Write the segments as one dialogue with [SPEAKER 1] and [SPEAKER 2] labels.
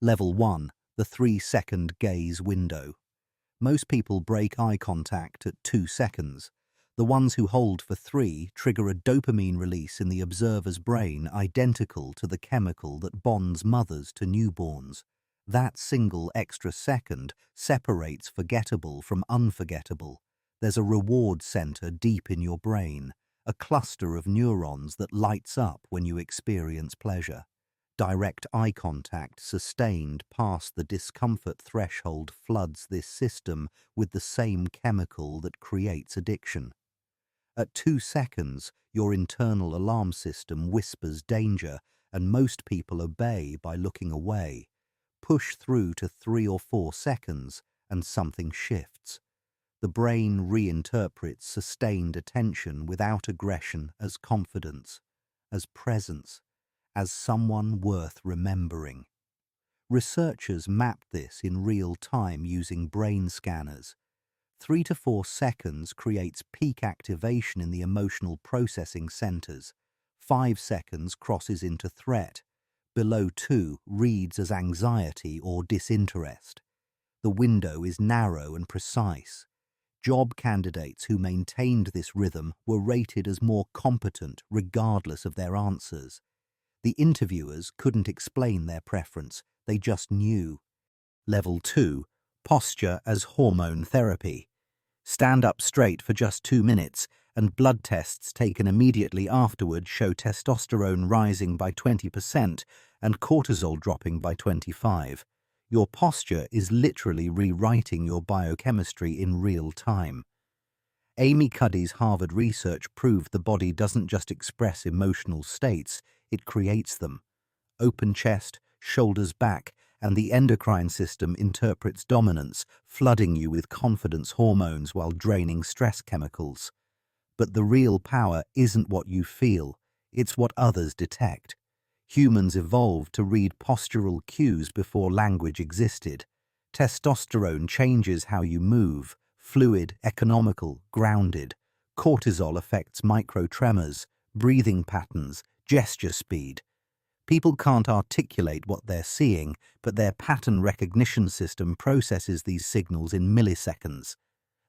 [SPEAKER 1] Level 1. The 3-second gaze window. Most people break eye contact at 2 seconds. The ones who hold for 3 trigger a dopamine release in the observer's brain identical to the chemical that bonds mothers to newborns. That single extra second separates forgettable from unforgettable. There's a reward center deep in your brain, a cluster of neurons that lights up when you experience pleasure. Direct eye contact sustained past the discomfort threshold floods this system with the same chemical that creates addiction. At 2 seconds, your internal alarm system whispers danger, and most people obey by looking away. Push through to 3 or 4 seconds, and something shifts. The brain reinterprets sustained attention without aggression as confidence, as presence, as someone worth remembering. Researchers mapped this in real time using brain scanners. 3 to 4 seconds creates peak activation in the emotional processing centers. 5 seconds crosses into threat. Below 2 reads as anxiety or disinterest. The window is narrow and precise. Job candidates who maintained this rhythm were rated as more competent regardless of their answers. The interviewers couldn't explain their preference, they just knew. Level 2. Posture as hormone therapy. Stand up straight for just 2 minutes, and blood tests taken immediately afterward show testosterone rising by 20% and cortisol dropping by 25%. Your posture is literally rewriting your biochemistry in real time. Amy Cuddy's Harvard research proved the body doesn't just express emotional states, it creates them. Open chest, shoulders back, and the endocrine system interprets dominance, flooding you with confidence hormones while draining stress chemicals. But the real power isn't what you feel, it's what others detect. Humans evolved to read postural cues before language existed. Testosterone changes how you move, fluid, economical, grounded. Cortisol affects microtremors, breathing patterns, gesture speed. People can't articulate what they're seeing, but their pattern recognition system processes these signals in milliseconds.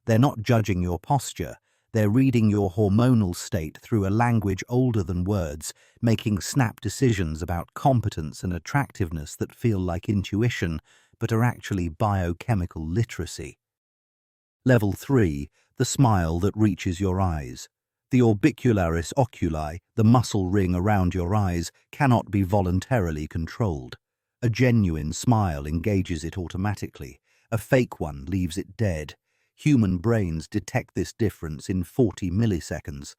[SPEAKER 1] They're not judging your posture, they're reading your hormonal state through a language older than words, making snap decisions about competence and attractiveness that feel like intuition, but are actually biochemical literacy. Level 3. The smile that reaches your eyes. The orbicularis oculi, the muscle ring around your eyes, cannot be voluntarily controlled. A genuine smile engages it automatically. A fake one leaves it dead. Human brains detect this difference in 40 milliseconds.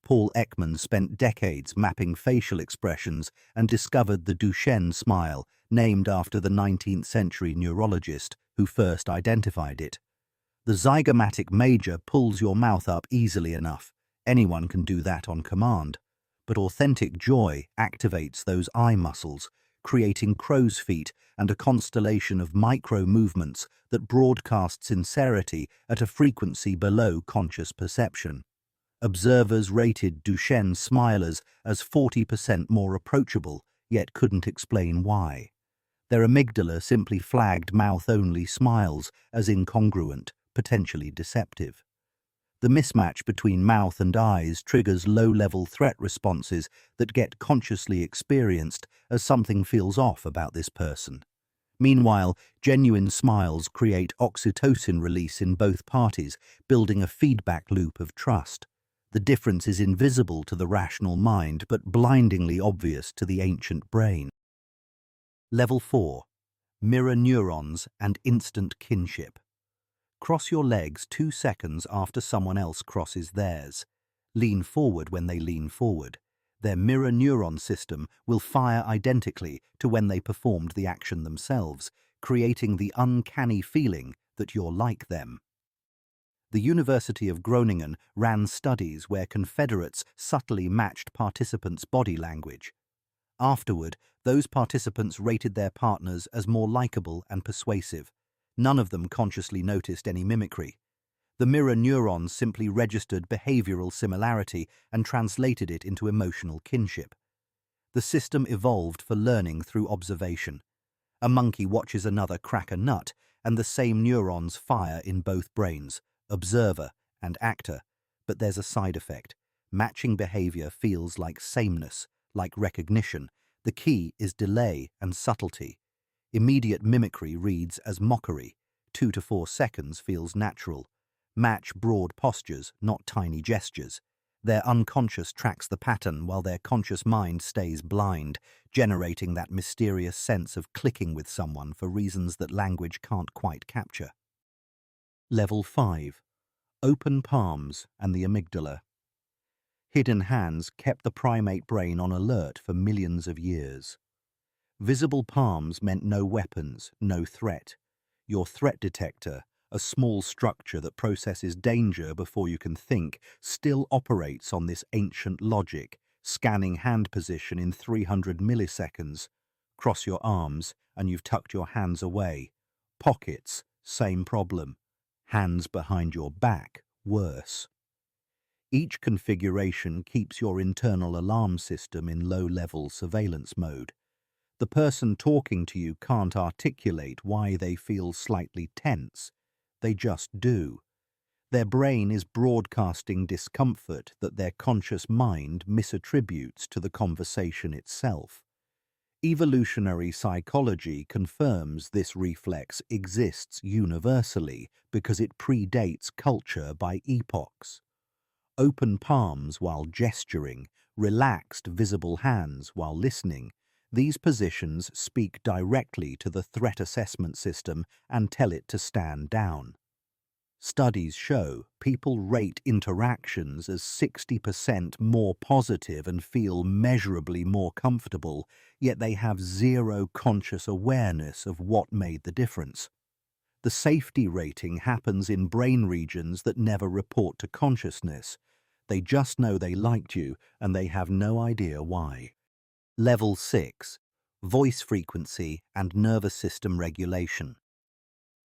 [SPEAKER 1] Paul Ekman spent decades mapping facial expressions and discovered the Duchenne smile, named after the 19th century neurologist who first identified it. The zygomatic major pulls your mouth up easily enough. Anyone can do that on command. But authentic joy activates those eye muscles, creating crow's feet and a constellation of micro-movements that broadcast sincerity at a frequency below conscious perception. Observers rated Duchenne smilers as 40% more approachable, yet couldn't explain why. Their amygdala simply flagged mouth-only smiles as incongruent, potentially deceptive. The mismatch between mouth and eyes triggers low-level threat responses that get consciously experienced as something feels off about this person. Meanwhile, genuine smiles create oxytocin release in both parties, building a feedback loop of trust. The difference is invisible to the rational mind, but blindingly obvious to the ancient brain. Level 4. Mirror neurons and instant kinship. Cross your legs 2 seconds after someone else crosses theirs. Lean forward when they lean forward. Their mirror neuron system will fire identically to when they performed the action themselves, creating the uncanny feeling that you're like them. The University of Groningen ran studies where confederates subtly matched participants' body language. Afterward, those participants rated their partners as more likable and persuasive. None of them consciously noticed any mimicry. The mirror neurons simply registered behavioral similarity and translated it into emotional kinship. The system evolved for learning through observation. A monkey watches another crack a nut, and the same neurons fire in both brains, observer and actor. But there's a side effect. Matching behavior feels like sameness, like recognition. The key is delay and subtlety. Immediate mimicry reads as mockery. 2 to 4 seconds feels natural. Match broad postures, not tiny gestures. Their unconscious tracks the pattern while their conscious mind stays blind, generating that mysterious sense of clicking with someone for reasons that language can't quite capture. Level 5. Open palms and the amygdala. Hidden hands kept the primate brain on alert for millions of years. Visible palms meant no weapons, no threat. Your threat detector, a small structure that processes danger before you can think, still operates on this ancient logic, scanning hand position in 300 milliseconds. Cross your arms and you've tucked your hands away. Pockets, same problem. Hands behind your back, worse. Each configuration keeps your internal alarm system in low-level surveillance mode. The person talking to you can't articulate why they feel slightly tense. They just do. Their brain is broadcasting discomfort that their conscious mind misattributes to the conversation itself. Evolutionary psychology confirms this reflex exists universally because it predates culture by epochs. Open palms while gesturing, relaxed visible hands while listening. These positions speak directly to the threat assessment system and tell it to stand down. Studies show people rate interactions as 60% more positive and feel measurably more comfortable, yet they have zero conscious awareness of what made the difference. The safety rating happens in brain regions that never report to consciousness. They just know they liked you and they have no idea why. Level 6. Voice frequency and nervous system regulation.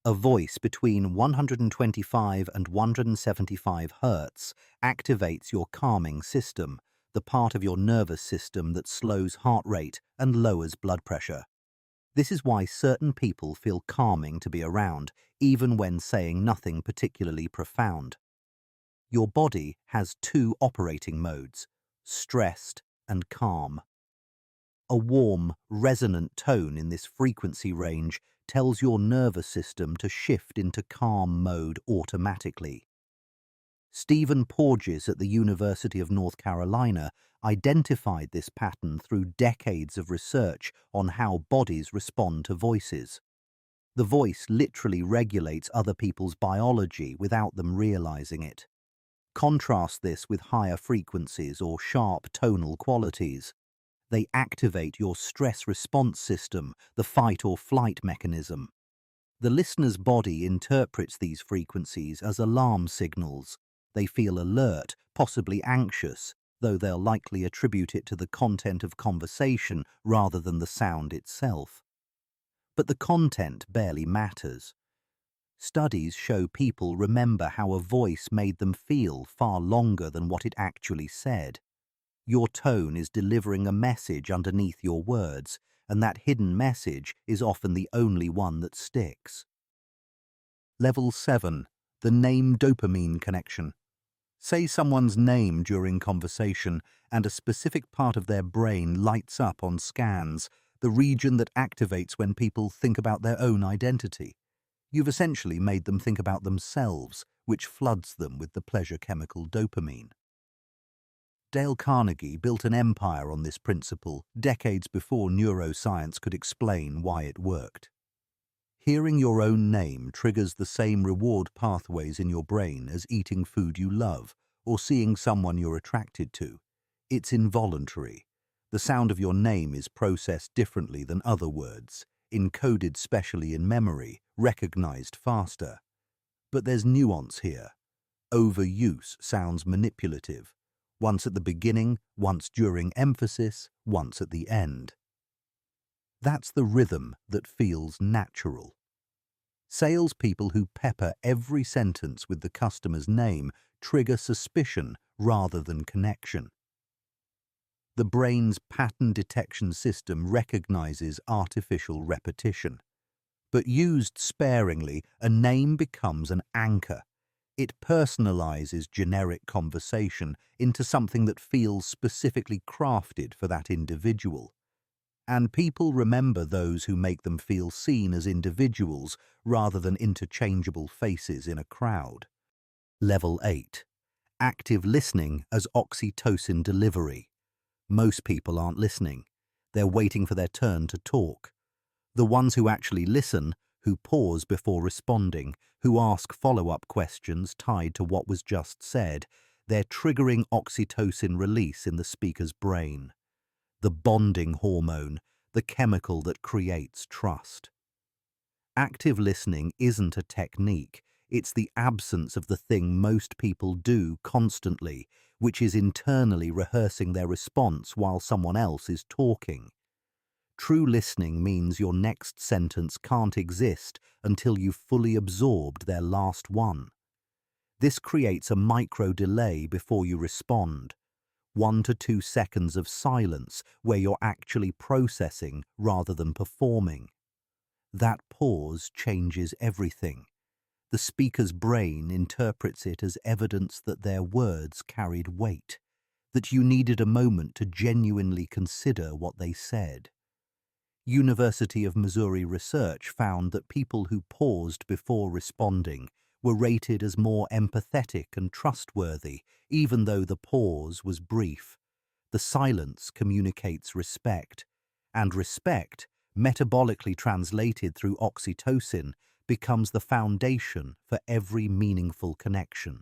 [SPEAKER 1] A voice between 125 and 175 Hz activates your calming system, the part of your nervous system that slows heart rate and lowers blood pressure. This is why certain people feel calming to be around, even when saying nothing particularly profound. Your body has 2 operating modes, stressed and calm. A warm, resonant tone in this frequency range tells your nervous system to shift into calm mode automatically. Stephen Porges at the University of North Carolina identified this pattern through decades of research on how bodies respond to voices. The voice literally regulates other people's biology without them realizing it. Contrast this with higher frequencies or sharp tonal qualities. They activate your stress response system, the fight or flight mechanism. The listener's body interprets these frequencies as alarm signals. They feel alert, possibly anxious, though they'll likely attribute it to the content of conversation rather than the sound itself. But the content barely matters. Studies show people remember how a voice made them feel far longer than what it actually said. Your tone is delivering a message underneath your words, and that hidden message is often the only one that sticks. Level 7. The name dopamine connection. Say someone's name during conversation and a specific part of their brain lights up on scans, the region that activates when people think about their own identity. You've essentially made them think about themselves, which floods them with the pleasure chemical dopamine. Dale Carnegie built an empire on this principle decades before neuroscience could explain why it worked. Hearing your own name triggers the same reward pathways in your brain as eating food you love or seeing someone you're attracted to. It's involuntary. The sound of your name is processed differently than other words, encoded specially in memory, recognized faster. But there's nuance here. Overuse sounds manipulative. Once at the beginning, once during emphasis, once at the end. That's the rhythm that feels natural. Salespeople who pepper every sentence with the customer's name trigger suspicion rather than connection. The brain's pattern detection system recognizes artificial repetition. But used sparingly, a name becomes an anchor. It personalizes generic conversation into something that feels specifically crafted for that individual. And people remember those who make them feel seen as individuals rather than interchangeable faces in a crowd. Level 8. Active listening as oxytocin delivery. Most people aren't listening. They're waiting for their turn to talk. The ones who actually listen, who pause before responding, who ask follow-up questions tied to what was just said, they're triggering oxytocin release in the speaker's brain. The bonding hormone, the chemical that creates trust. Active listening isn't a technique, it's the absence of the thing most people do constantly, which is internally rehearsing their response while someone else is talking. True listening means your next sentence can't exist until you've fully absorbed their last one. This creates a micro delay before you respond. 1 to 2 seconds of silence where you're actually processing rather than performing. That pause changes everything. The speaker's brain interprets it as evidence that their words carried weight, that you needed a moment to genuinely consider what they said. University of Missouri research found that people who paused before responding were rated as more empathetic and trustworthy, even though the pause was brief. The silence communicates respect, and respect, metabolically translated through oxytocin, becomes the foundation for every meaningful connection.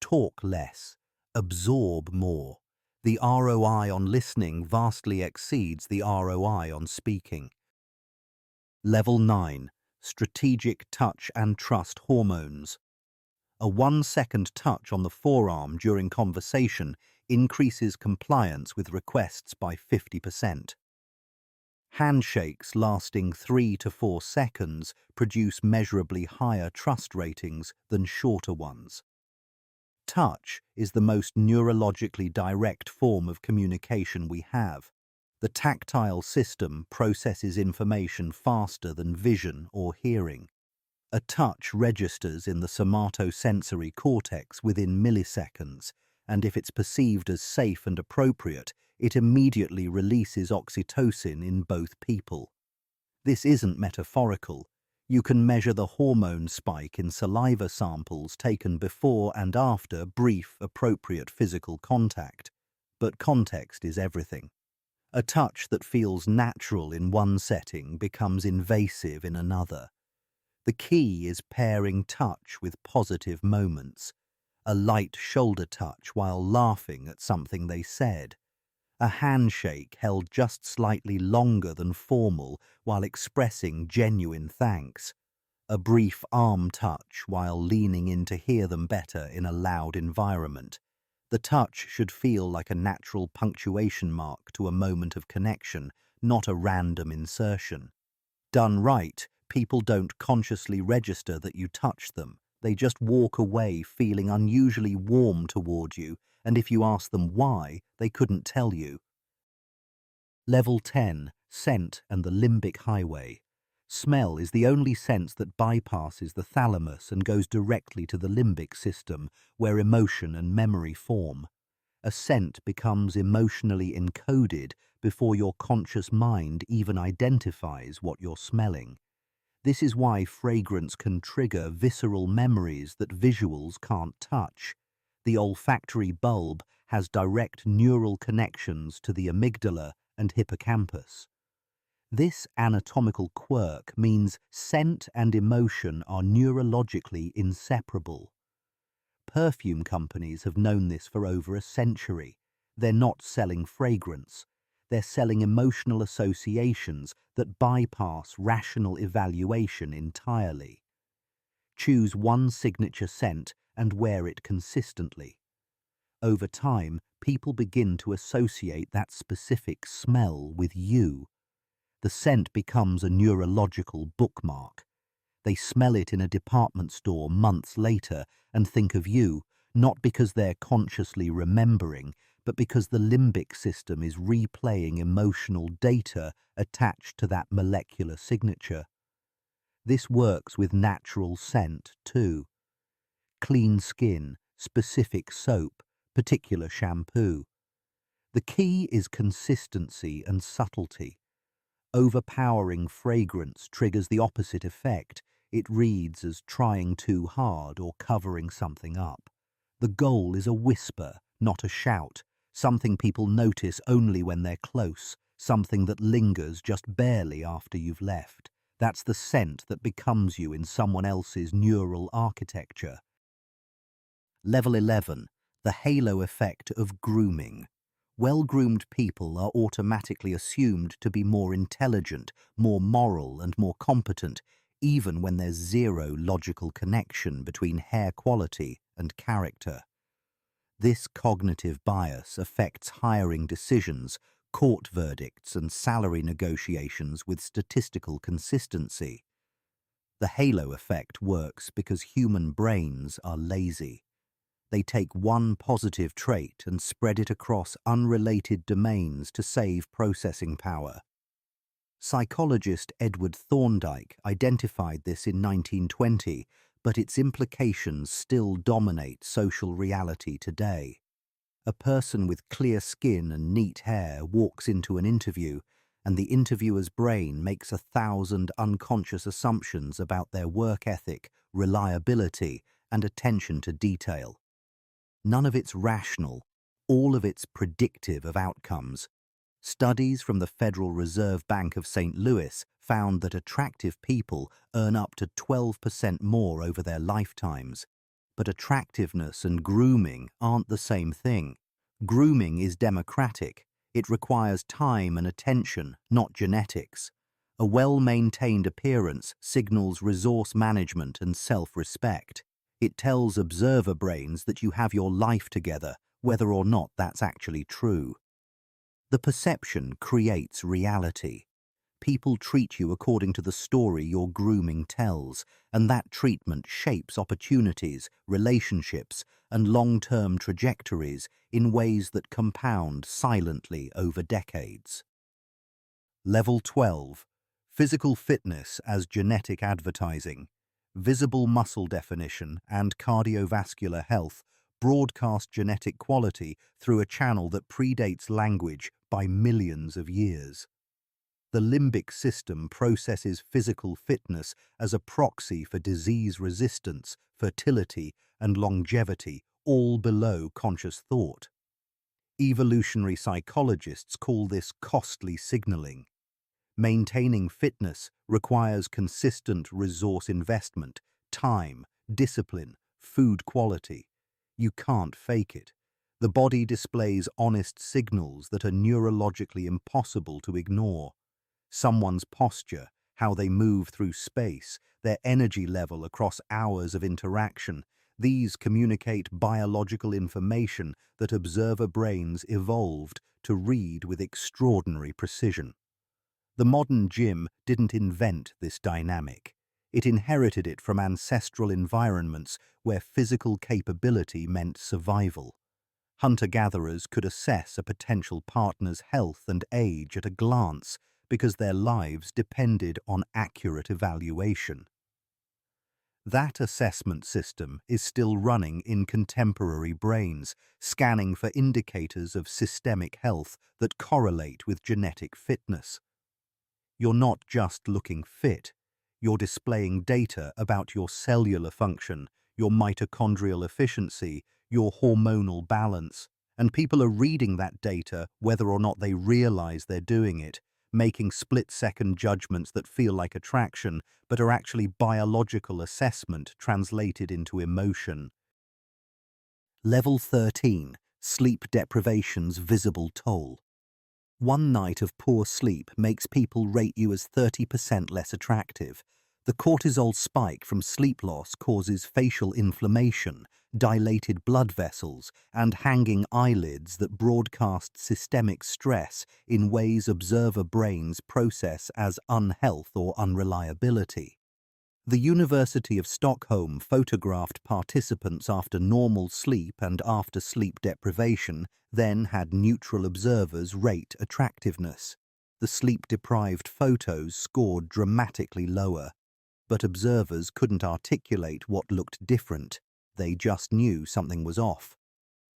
[SPEAKER 1] Talk less, absorb more. The ROI on listening vastly exceeds the ROI on speaking. Level 9. Strategic touch and trust hormones. A 1-second touch on the forearm during conversation increases compliance with requests by 50%. Handshakes lasting 3 to 4 seconds produce measurably higher trust ratings than shorter ones. Touch is the most neurologically direct form of communication we have. The tactile system processes information faster than vision or hearing. A touch registers in the somatosensory cortex within milliseconds, and if it's perceived as safe and appropriate, it immediately releases oxytocin in both people. This isn't metaphorical. You can measure the hormone spike in saliva samples taken before and after brief, appropriate physical contact. But context is everything. A touch that feels natural in one setting becomes invasive in another. The key is pairing touch with positive moments. A light shoulder touch while laughing at something they said. A handshake held just slightly longer than formal while expressing genuine thanks. A brief arm touch while leaning in to hear them better in a loud environment. The touch should feel like a natural punctuation mark to a moment of connection, not a random insertion. Done right, people don't consciously register that you touched them. They just walk away feeling unusually warm toward you, and if you ask them why, they couldn't tell you. Level 10. Scent and the limbic highway. Smell is the only sense that bypasses the thalamus and goes directly to the limbic system, where emotion and memory form. A scent becomes emotionally encoded before your conscious mind even identifies what you're smelling. This is why fragrance can trigger visceral memories that visuals can't touch. The olfactory bulb has direct neural connections to the amygdala and hippocampus. This anatomical quirk means scent and emotion are neurologically inseparable. Perfume companies have known this for over a century. They're not selling fragrance. They're selling emotional associations that bypass rational evaluation entirely. Choose one signature scent and wear it consistently. Over time, people begin to associate that specific smell with you. The scent becomes a neurological bookmark. They smell it in a department store months later and think of you, not because they're consciously remembering, but because the limbic system is replaying emotional data attached to that molecular signature. This works with natural scent too. Clean skin, specific soap, particular shampoo. The key is consistency and subtlety. Overpowering fragrance triggers the opposite effect. It reads as trying too hard or covering something up. The goal is a whisper, not a shout, something people notice only when they're close, something that lingers just barely after you've left. That's the scent that becomes you in someone else's neural architecture. Level 11. The halo effect of grooming. Well-groomed people are automatically assumed to be more intelligent, more moral, and more competent, even when there's zero logical connection between hair quality and character. This cognitive bias affects hiring decisions, court verdicts, and salary negotiations with statistical consistency. The halo effect works because human brains are lazy. They take one positive trait and spread it across unrelated domains to save processing power. Psychologist Edward Thorndike identified this in 1920, but its implications still dominate social reality today. A person with clear skin and neat hair walks into an interview, and the interviewer's brain makes 1,000 unconscious assumptions about their work ethic, reliability, and attention to detail. None of it's rational, all of it's predictive of outcomes. Studies from the Federal Reserve Bank of St. Louis found that attractive people earn up to 12% more over their lifetimes. But attractiveness and grooming aren't the same thing. Grooming is democratic. It requires time and attention, not genetics. A well-maintained appearance signals resource management and self-respect. It tells observer brains that you have your life together, whether or not that's actually true. The perception creates reality. People treat you according to the story your grooming tells, and that treatment shapes opportunities, relationships, and long-term trajectories in ways that compound silently over decades. Level 12. Physical fitness as genetic advertising. Visible muscle definition and cardiovascular health broadcast genetic quality through a channel that predates language by millions of years. The limbic system processes physical fitness as a proxy for disease resistance, fertility, and longevity, all below conscious thought. Evolutionary psychologists call this costly signaling. Maintaining fitness requires consistent resource investment, time, discipline, food quality. You can't fake it. The body displays honest signals that are neurologically impossible to ignore. Someone's posture, how they move through space, their energy level across hours of interaction, these communicate biological information that observer brains evolved to read with extraordinary precision. The modern gym didn't invent this dynamic. It inherited it from ancestral environments where physical capability meant survival. Hunter-gatherers could assess a potential partner's health and age at a glance because their lives depended on accurate evaluation. That assessment system is still running in contemporary brains, scanning for indicators of systemic health that correlate with genetic fitness. You're not just looking fit, you're displaying data about your cellular function, your mitochondrial efficiency, your hormonal balance, and people are reading that data whether or not they realize they're doing it, making split-second judgments that feel like attraction but are actually biological assessment translated into emotion. Level 13. Sleep deprivation's visible toll. One night of poor sleep makes people rate you as 30% less attractive. The cortisol spike from sleep loss causes facial inflammation, dilated blood vessels, and hanging eyelids that broadcast systemic stress in ways observer brains process as unhealth or unreliability. The University of Stockholm photographed participants after normal sleep and after sleep deprivation, then had neutral observers rate attractiveness. The sleep-deprived photos scored dramatically lower, but observers couldn't articulate what looked different. They just knew something was off.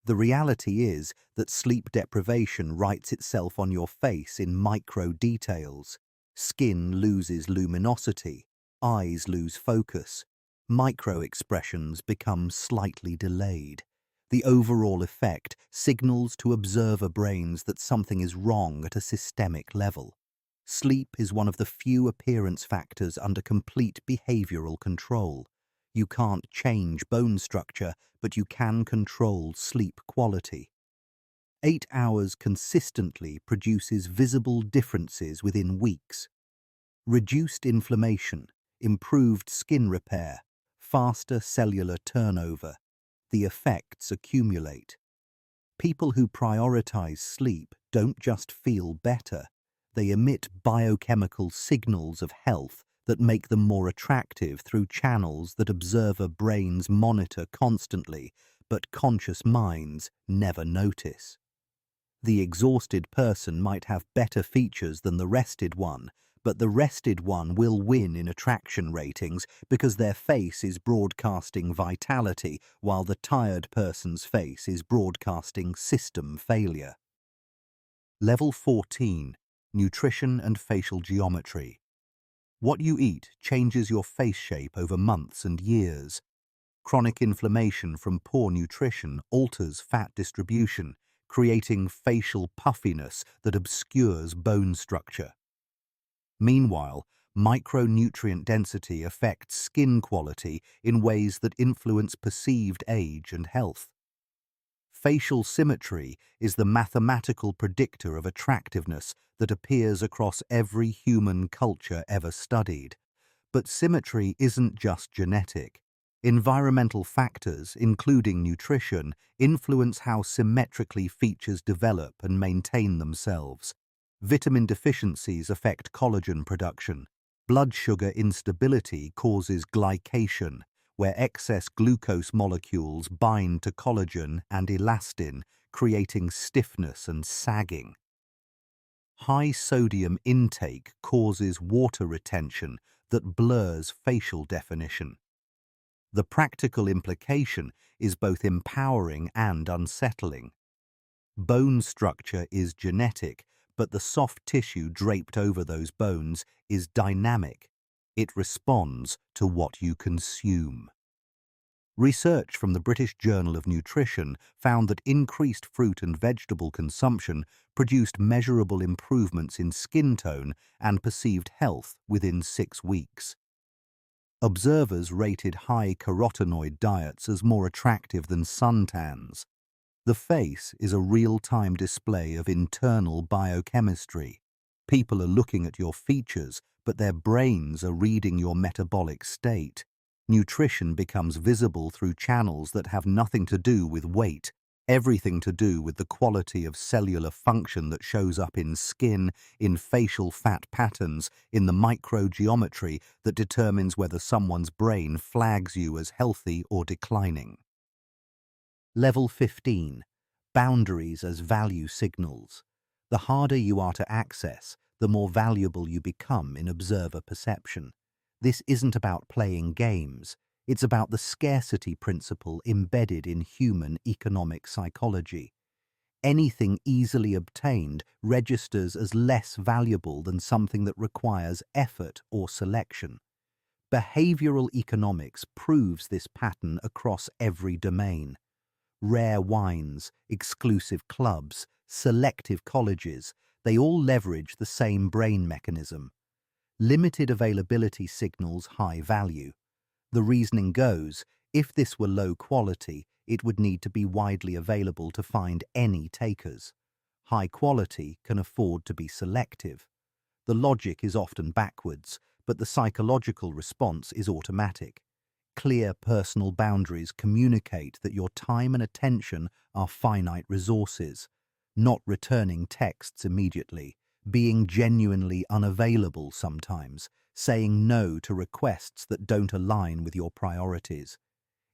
[SPEAKER 1] The reality is that sleep deprivation writes itself on your face in micro details. Skin loses luminosity, eyes lose focus, micro-expressions become slightly delayed. The overall effect signals to observer brains that something is wrong at a systemic level. Sleep is one of the few appearance factors under complete behavioral control. You can't change bone structure, but you can control sleep quality. 8 hours consistently produces visible differences within weeks. Reduced inflammation, improved skin repair, faster cellular turnover. The effects accumulate. People who prioritize sleep don't just feel better, they emit biochemical signals of health that make them more attractive through channels that observer brains monitor constantly, but conscious minds never notice. The exhausted person might have better features than the rested one, but the rested one will win in attraction ratings because their face is broadcasting vitality, while the tired person's face is broadcasting system failure. Level 14. Nutrition and facial geometry. What you eat changes your face shape over months and years. Chronic inflammation from poor nutrition alters fat distribution, creating facial puffiness that obscures bone structure. Meanwhile, micronutrient density affects skin quality in ways that influence perceived age and health. Facial symmetry is the mathematical predictor of attractiveness that appears across every human culture ever studied. But symmetry isn't just genetic. Environmental factors, including nutrition, influence how symmetrically features develop and maintain themselves. Vitamin deficiencies affect collagen production. Blood sugar instability causes glycation, where excess glucose molecules bind to collagen and elastin, creating stiffness and sagging. High sodium intake causes water retention that blurs facial definition. The practical implication is both empowering and unsettling. Bone structure is genetic, but the soft tissue draped over those bones is dynamic. It responds to what you consume. Research from the British Journal of Nutrition found that increased fruit and vegetable consumption produced measurable improvements in skin tone and perceived health within 6 weeks. Observers rated high carotenoid diets as more attractive than suntans. The face is a real-time display of internal biochemistry. People are looking at your features, but their brains are reading your metabolic state. Nutrition becomes visible through channels that have nothing to do with weight, everything to do with the quality of cellular function that shows up in skin, in facial fat patterns, in the microgeometry that determines whether someone's brain flags you as healthy or declining. Level 15. Boundaries as value signals. The harder you are to access, the more valuable you become in observer perception. This isn't about playing games. It's about the scarcity principle embedded in human economic psychology. Anything easily obtained registers as less valuable than something that requires effort or selection. Behavioral economics proves this pattern across every domain. Rare wines, exclusive clubs, selective colleges, they all leverage the same brain mechanism. Limited availability signals high value. The reasoning goes, if this were low quality, it would need to be widely available to find any takers. High quality can afford to be selective. The logic is often backwards, but the psychological response is automatic. Clear personal boundaries communicate that your time and attention are finite resources. Not returning texts immediately, being genuinely unavailable sometimes, saying no to requests that don't align with your priorities.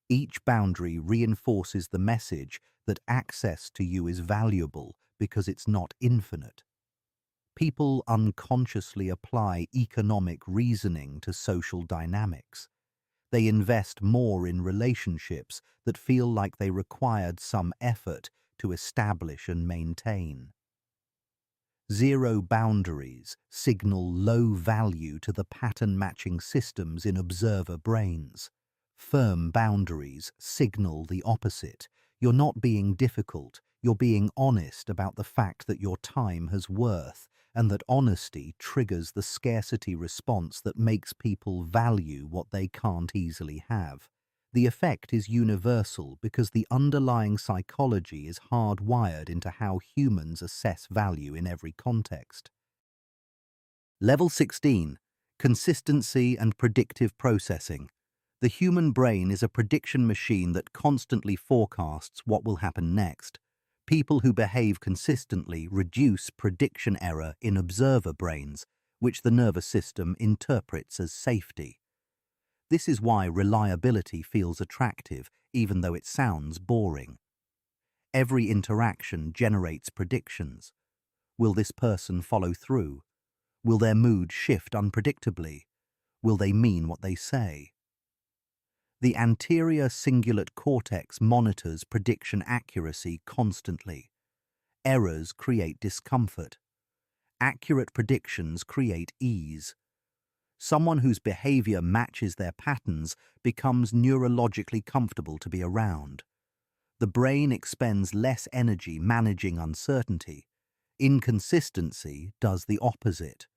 [SPEAKER 1] Each boundary reinforces the message that access to you is valuable because it's not infinite. People unconsciously apply economic reasoning to social dynamics. They invest more in relationships that feel like they required some effort to establish and maintain. Zero boundaries signal low value to the pattern-matching systems in observer brains. Firm boundaries signal the opposite. You're not being difficult, you're being honest about the fact that your time has worth, and that honesty triggers the scarcity response that makes people value what they can't easily have. The effect is universal because the underlying psychology is hardwired into how humans assess value in every context. Level 16. Consistency and predictive processing. The human brain is a prediction machine that constantly forecasts what will happen next. People who behave consistently reduce prediction error in observer brains, which the nervous system interprets as safety. This is why reliability feels attractive, even though it sounds boring. Every interaction generates predictions. Will this person follow through? Will their mood shift unpredictably? Will they mean what they say? The anterior cingulate cortex monitors prediction accuracy constantly. Errors create discomfort. Accurate predictions create ease. Someone whose behavior matches their patterns becomes neurologically comfortable to be around. The brain expends less energy managing uncertainty. Inconsistency does the opposite.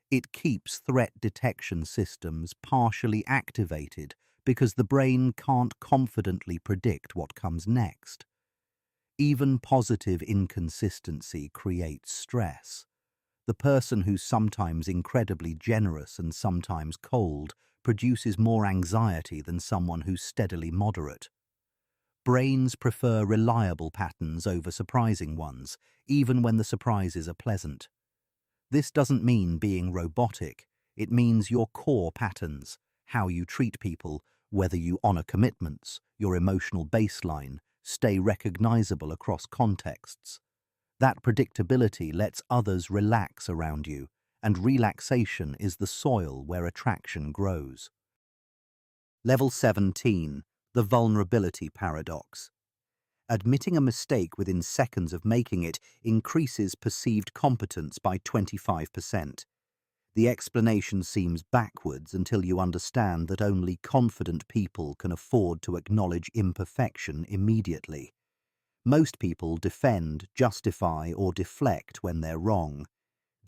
[SPEAKER 1] It keeps threat detection systems partially activated because the brain can't confidently predict what comes next. Even positive inconsistency creates stress. The person who's sometimes incredibly generous and sometimes cold produces more anxiety than someone who's steadily moderate. Brains prefer reliable patterns over surprising ones, even when the surprises are pleasant. This doesn't mean being robotic. It means your core patterns, how you treat people, whether you honor commitments, your emotional baseline, stay recognizable across contexts. That predictability lets others relax around you, and relaxation is the soil where attraction grows. Level 17. The vulnerability paradox. Admitting a mistake within seconds of making it increases perceived competence by 25%. The explanation seems backwards until you understand that only confident people can afford to acknowledge imperfection immediately. Most people defend, justify, or deflect when they're wrong.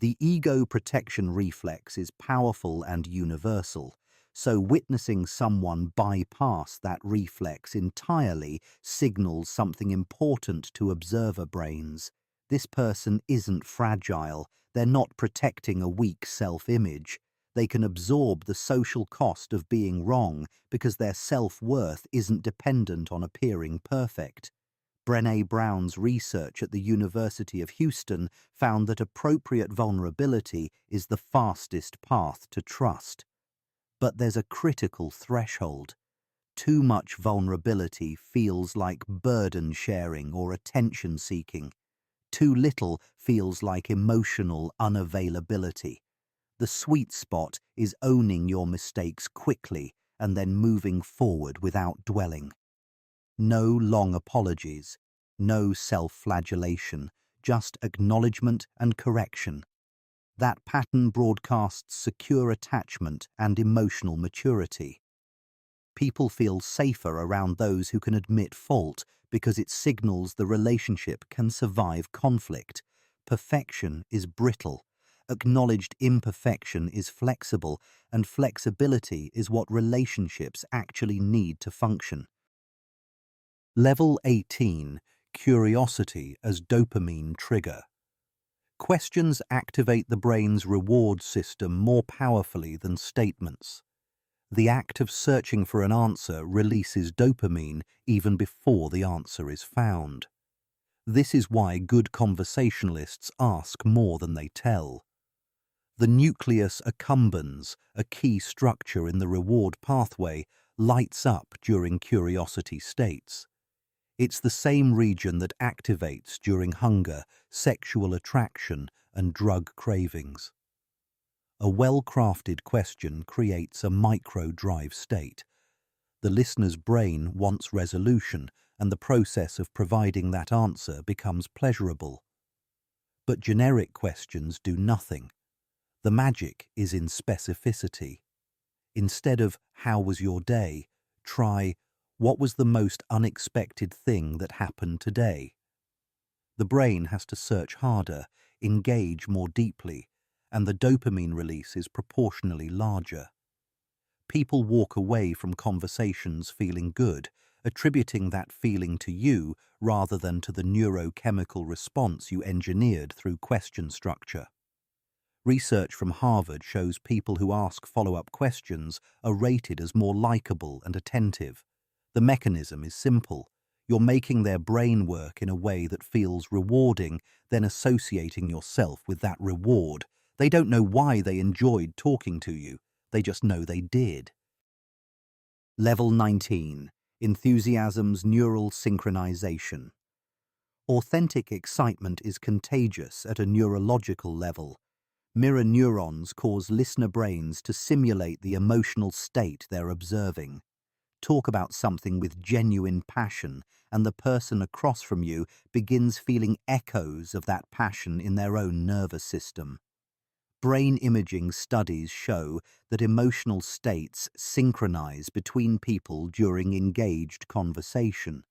[SPEAKER 1] The ego protection reflex is powerful and universal, so witnessing someone bypass that reflex entirely signals something important to observer brains. This person isn't fragile. They're not protecting a weak self-image. They can absorb the social cost of being wrong because their self-worth isn't dependent on appearing perfect. Brené Brown's research at the University of Houston found that appropriate vulnerability is the fastest path to trust. But there's a critical threshold. Too much vulnerability feels like burden sharing or attention seeking. Too little feels like emotional unavailability. The sweet spot is owning your mistakes quickly and then moving forward without dwelling. No long apologies, no self-flagellation, just acknowledgement and correction. That pattern broadcasts secure attachment and emotional maturity. People feel safer around those who can admit fault because it signals the relationship can survive conflict. Perfection is brittle. Acknowledged imperfection is flexible, and flexibility is what relationships actually need to function. Level 18. Curiosity as dopamine trigger. Questions activate the brain's reward system more powerfully than statements. The act of searching for an answer releases dopamine even before the answer is found. This is why good conversationalists ask more than they tell. The nucleus accumbens, a key structure in the reward pathway, lights up during curiosity states. It's the same region that activates during hunger, sexual attraction, and drug cravings. A well-crafted question creates a micro-drive state. The listener's brain wants resolution, and the process of providing that answer becomes pleasurable. But generic questions do nothing. The magic is in specificity. Instead of "How was your day?" try "What was the most unexpected thing that happened today?" The brain has to search harder, engage more deeply, and the dopamine release is proportionally larger. People walk away from conversations feeling good, attributing that feeling to you rather than to the neurochemical response you engineered through question structure. Research from Harvard shows people who ask follow-up questions are rated as more likable and attentive. The mechanism is simple. You're making their brain work in a way that feels rewarding, then associating yourself with that reward. They don't know why they enjoyed talking to you. They just know they did. Level 19. Enthusiasm's neural synchronization. Authentic excitement is contagious at a neurological level. Mirror neurons cause listener brains to simulate the emotional state they're observing. Talk about something with genuine passion, and the person across from you begins feeling echoes of that passion in their own nervous system. Brain imaging studies show that emotional states synchronize between people during engaged conversation.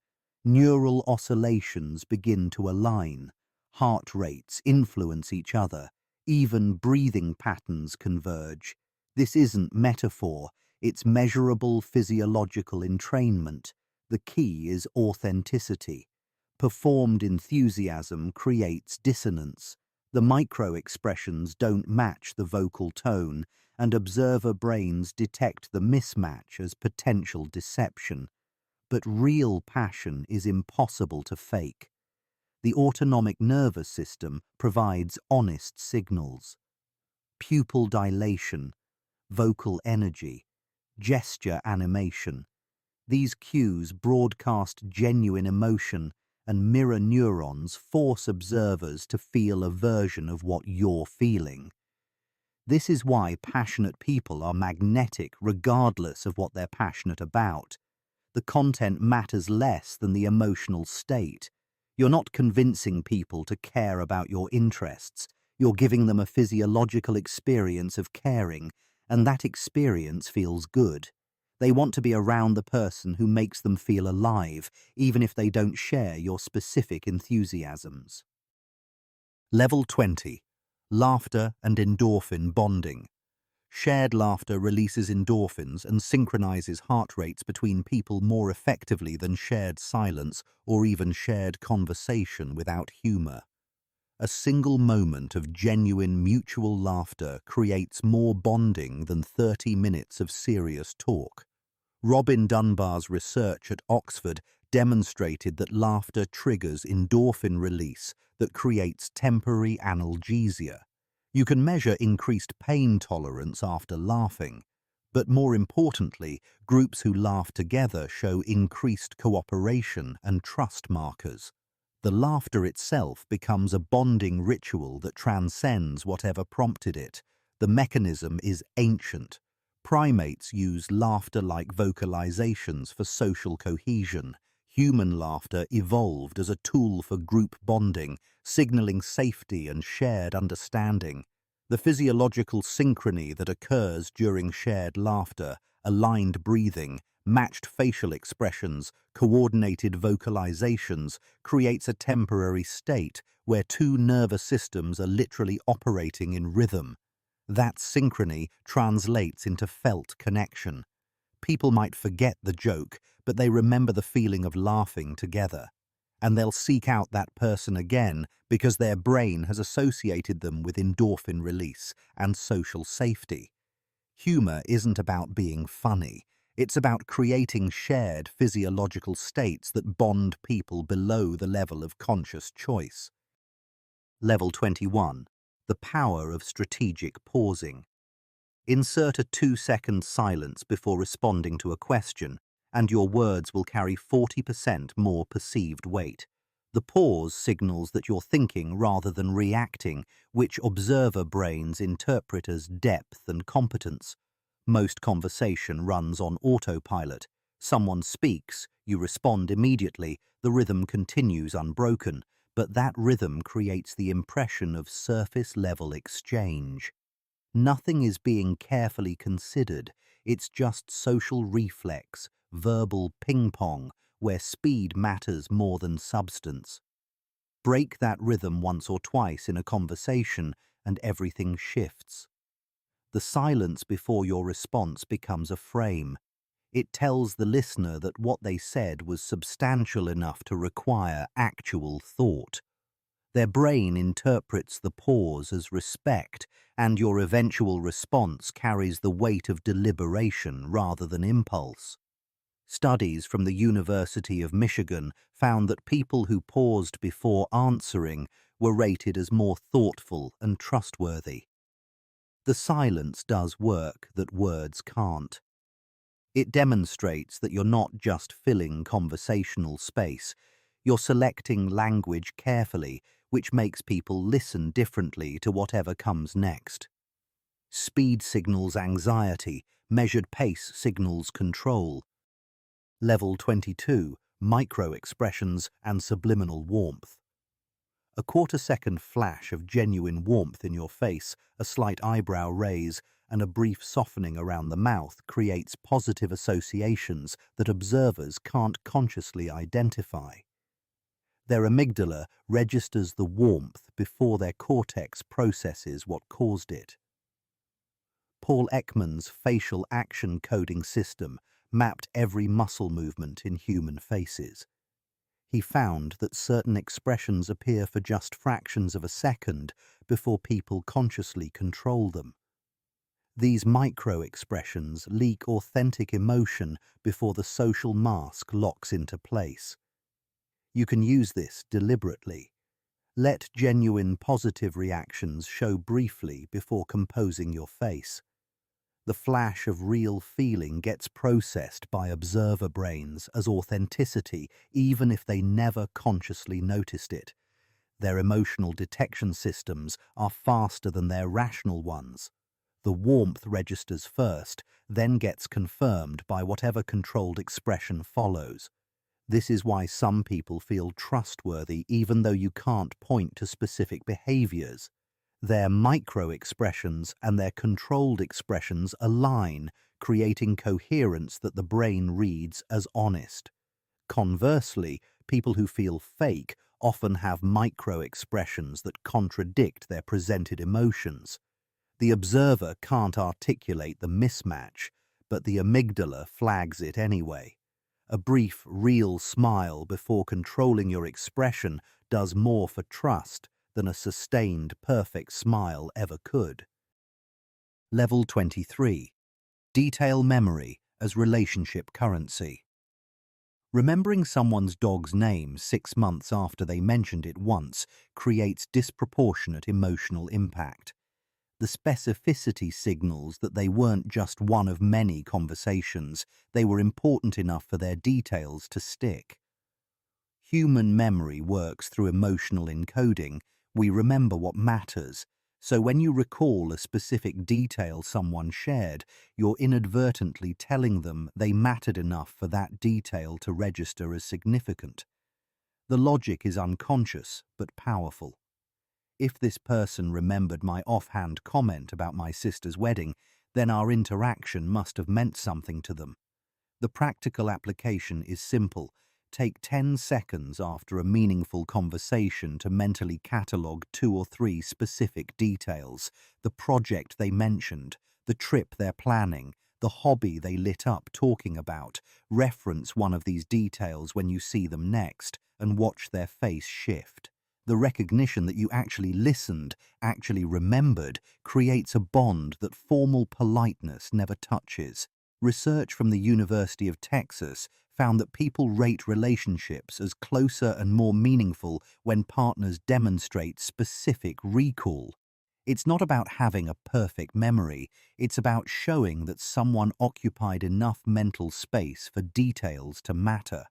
[SPEAKER 1] Neural oscillations begin to align. Heart rates influence each other. Even breathing patterns converge. This isn't metaphor, it's measurable physiological entrainment. The key is authenticity. Performed enthusiasm creates dissonance. The micro-expressions don't match the vocal tone, and observer brains detect the mismatch as potential deception. But real passion is impossible to fake. The autonomic nervous system provides honest signals. Pupil dilation, vocal energy, gesture animation. These cues broadcast genuine emotion, and mirror neurons force observers to feel a version of what you're feeling. This is why passionate people are magnetic regardless of what they're passionate about. The content matters less than the emotional state. You're not convincing people to care about your interests. You're giving them a physiological experience of caring, and that experience feels good. They want to be around the person who makes them feel alive, even if they don't share your specific enthusiasms. Level 20. Laughter and endorphin bonding. Shared laughter releases endorphins and synchronizes heart rates between people more effectively than shared silence or even shared conversation without humor. A single moment of genuine mutual laughter creates more bonding than 30 minutes of serious talk. Robin Dunbar's research at Oxford demonstrated that laughter triggers endorphin release that creates temporary analgesia. You can measure increased pain tolerance after laughing, but more importantly, groups who laugh together show increased cooperation and trust markers. The laughter itself becomes a bonding ritual that transcends whatever prompted it. The mechanism is ancient. Primates use laughter-like vocalizations for social cohesion. Human laughter evolved as a tool for group bonding, signaling safety and shared understanding. The physiological synchrony that occurs during shared laughter, aligned breathing, matched facial expressions, coordinated vocalizations, creates a temporary state where two nervous systems are literally operating in rhythm. That synchrony translates into felt connection. People might forget the joke, but they remember the feeling of laughing together. And they'll seek out that person again because their brain has associated them with endorphin release and social safety. Humor isn't about being funny. It's about creating shared physiological states that bond people below the level of conscious choice. Level 21. The power of strategic pausing. Insert a 2-second silence before responding to a question, and your words will carry 40% more perceived weight. The pause signals that you're thinking rather than reacting, which observer brains interpret as depth and competence. Most conversation runs on autopilot. Someone speaks, you respond immediately, the rhythm continues unbroken, but that rhythm creates the impression of surface-level exchange. Nothing is being carefully considered, it's just social reflex, verbal ping-pong, where speed matters more than substance. Break that rhythm once or twice in a conversation and everything shifts. The silence before your response becomes a frame. It tells the listener that what they said was substantial enough to require actual thought. Their brain interprets the pause as respect, and your eventual response carries the weight of deliberation rather than impulse. Studies from the University of Michigan found that people who paused before answering were rated as more thoughtful and trustworthy. The silence does work that words can't. It demonstrates that you're not just filling conversational space, you're selecting language carefully, which makes people listen differently to whatever comes next. Speed signals anxiety, measured pace signals control. Level 22, micro-expressions and subliminal warmth. A quarter-second flash of genuine warmth in your face, a slight eyebrow raise, and a brief softening around the mouth creates positive associations that observers can't consciously identify. Their amygdala registers the warmth before their cortex processes what caused it. Paul Ekman's facial action coding system mapped every muscle movement in human faces. He found that certain expressions appear for just fractions of a second before people consciously control them. These micro-expressions leak authentic emotion before the social mask locks into place. You can use this deliberately. Let genuine positive reactions show briefly before composing your face. The flash of real feeling gets processed by observer brains as authenticity, even if they never consciously noticed it. Their emotional detection systems are faster than their rational ones. The warmth registers first, then gets confirmed by whatever controlled expression follows. This is why some people feel trustworthy even though you can't point to specific behaviors. Their micro-expressions and their controlled expressions align, creating coherence that the brain reads as honest. Conversely, people who feel fake often have micro-expressions that contradict their presented emotions. The observer can't articulate the mismatch, but the amygdala flags it anyway. A brief, real smile before controlling your expression does more for trust than a sustained, perfect smile ever could. Level 23. Detail memory as relationship currency. Remembering someone's dog's name 6 months after they mentioned it once creates disproportionate emotional impact. The specificity signals that they weren't just one of many conversations, they were important enough for their details to stick. Human memory works through emotional encoding. We remember what matters. So when you recall a specific detail someone shared, you're inadvertently telling them they mattered enough for that detail to register as significant. The logic is unconscious, but powerful. If this person remembered my offhand comment about my sister's wedding, then our interaction must have meant something to them. The practical application is simple. Take 10 seconds after a meaningful conversation to mentally catalogue 2 or 3 specific details: the project they mentioned, the trip they're planning, the hobby they lit up talking about. Reference one of these details when you see them next, and watch their face shift. The recognition that you actually listened, actually remembered, creates a bond that formal politeness never touches. Research from the University of Texas found that people rate relationships as closer and more meaningful when partners demonstrate specific recall. It's not about having a perfect memory, it's about showing that someone occupied enough mental space for details to matter.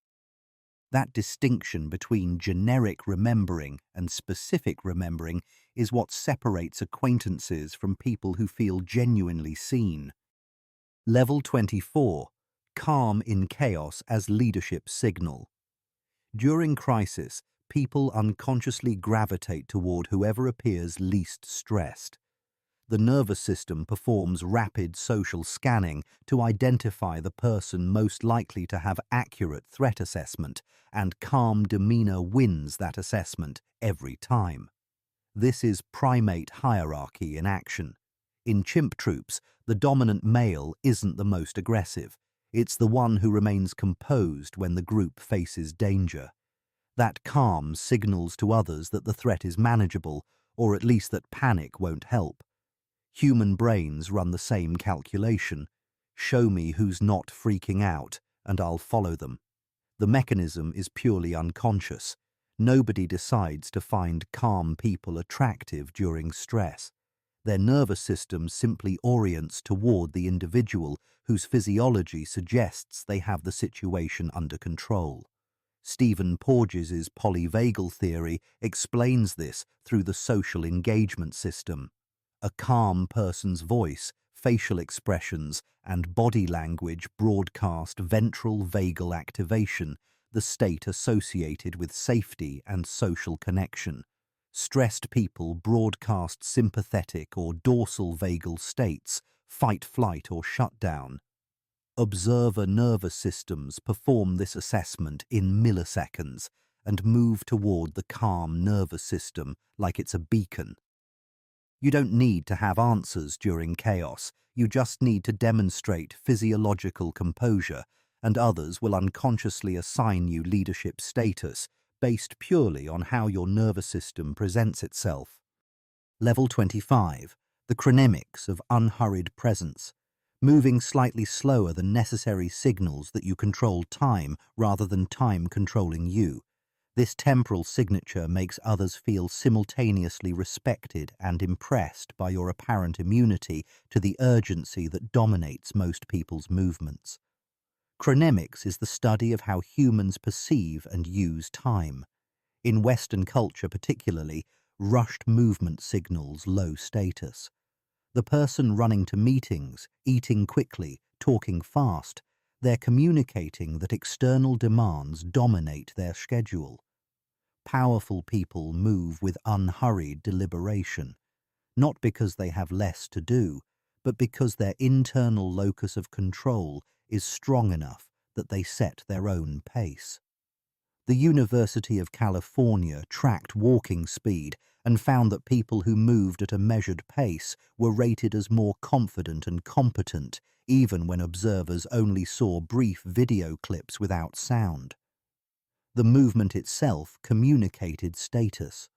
[SPEAKER 1] That distinction between generic remembering and specific remembering is what separates acquaintances from people who feel genuinely seen. Level 24. Calm in chaos as leadership signal. During crisis, people unconsciously gravitate toward whoever appears least stressed. The nervous system performs rapid social scanning to identify the person most likely to have accurate threat assessment, and calm demeanor wins that assessment every time. This is primate hierarchy in action. In chimp troops, the dominant male isn't the most aggressive. It's the one who remains composed when the group faces danger. That calm signals to others that the threat is manageable, or at least that panic won't help. Human brains run the same calculation. Show me who's not freaking out, and I'll follow them. The mechanism is purely unconscious. Nobody decides to find calm people attractive during stress. Their nervous system simply orients toward the individual whose physiology suggests they have the situation under control. Stephen Porges's polyvagal theory explains this through the social engagement system. A calm person's voice, facial expressions, and body language broadcast ventral vagal activation, the state associated with safety and social connection. Stressed people broadcast sympathetic or dorsal vagal states, fight, flight, or shutdown. Observer nervous systems perform this assessment in milliseconds and move toward the calm nervous system like it's a beacon. You don't need to have answers during chaos, you just need to demonstrate physiological composure, and others will unconsciously assign you leadership status based purely on how your nervous system presents itself. Level 25. The chronemics of unhurried presence. Moving slightly slower than necessary signals that you control time rather than time controlling you. This temporal signature makes others feel simultaneously respected and impressed by your apparent immunity to the urgency that dominates most people's movements. Chronemics is the study of how humans perceive and use time. In Western culture particularly, rushed movement signals low status. The person running to meetings, eating quickly, talking fast, they're communicating that external demands dominate their schedule. Powerful people move with unhurried deliberation, not because they have less to do, but because their internal locus of control is strong enough that they set their own pace. The University of California tracked walking speed and found that people who moved at a measured pace were rated as more confident and competent, even when observers only saw brief video clips without sound. The movement itself communicated status.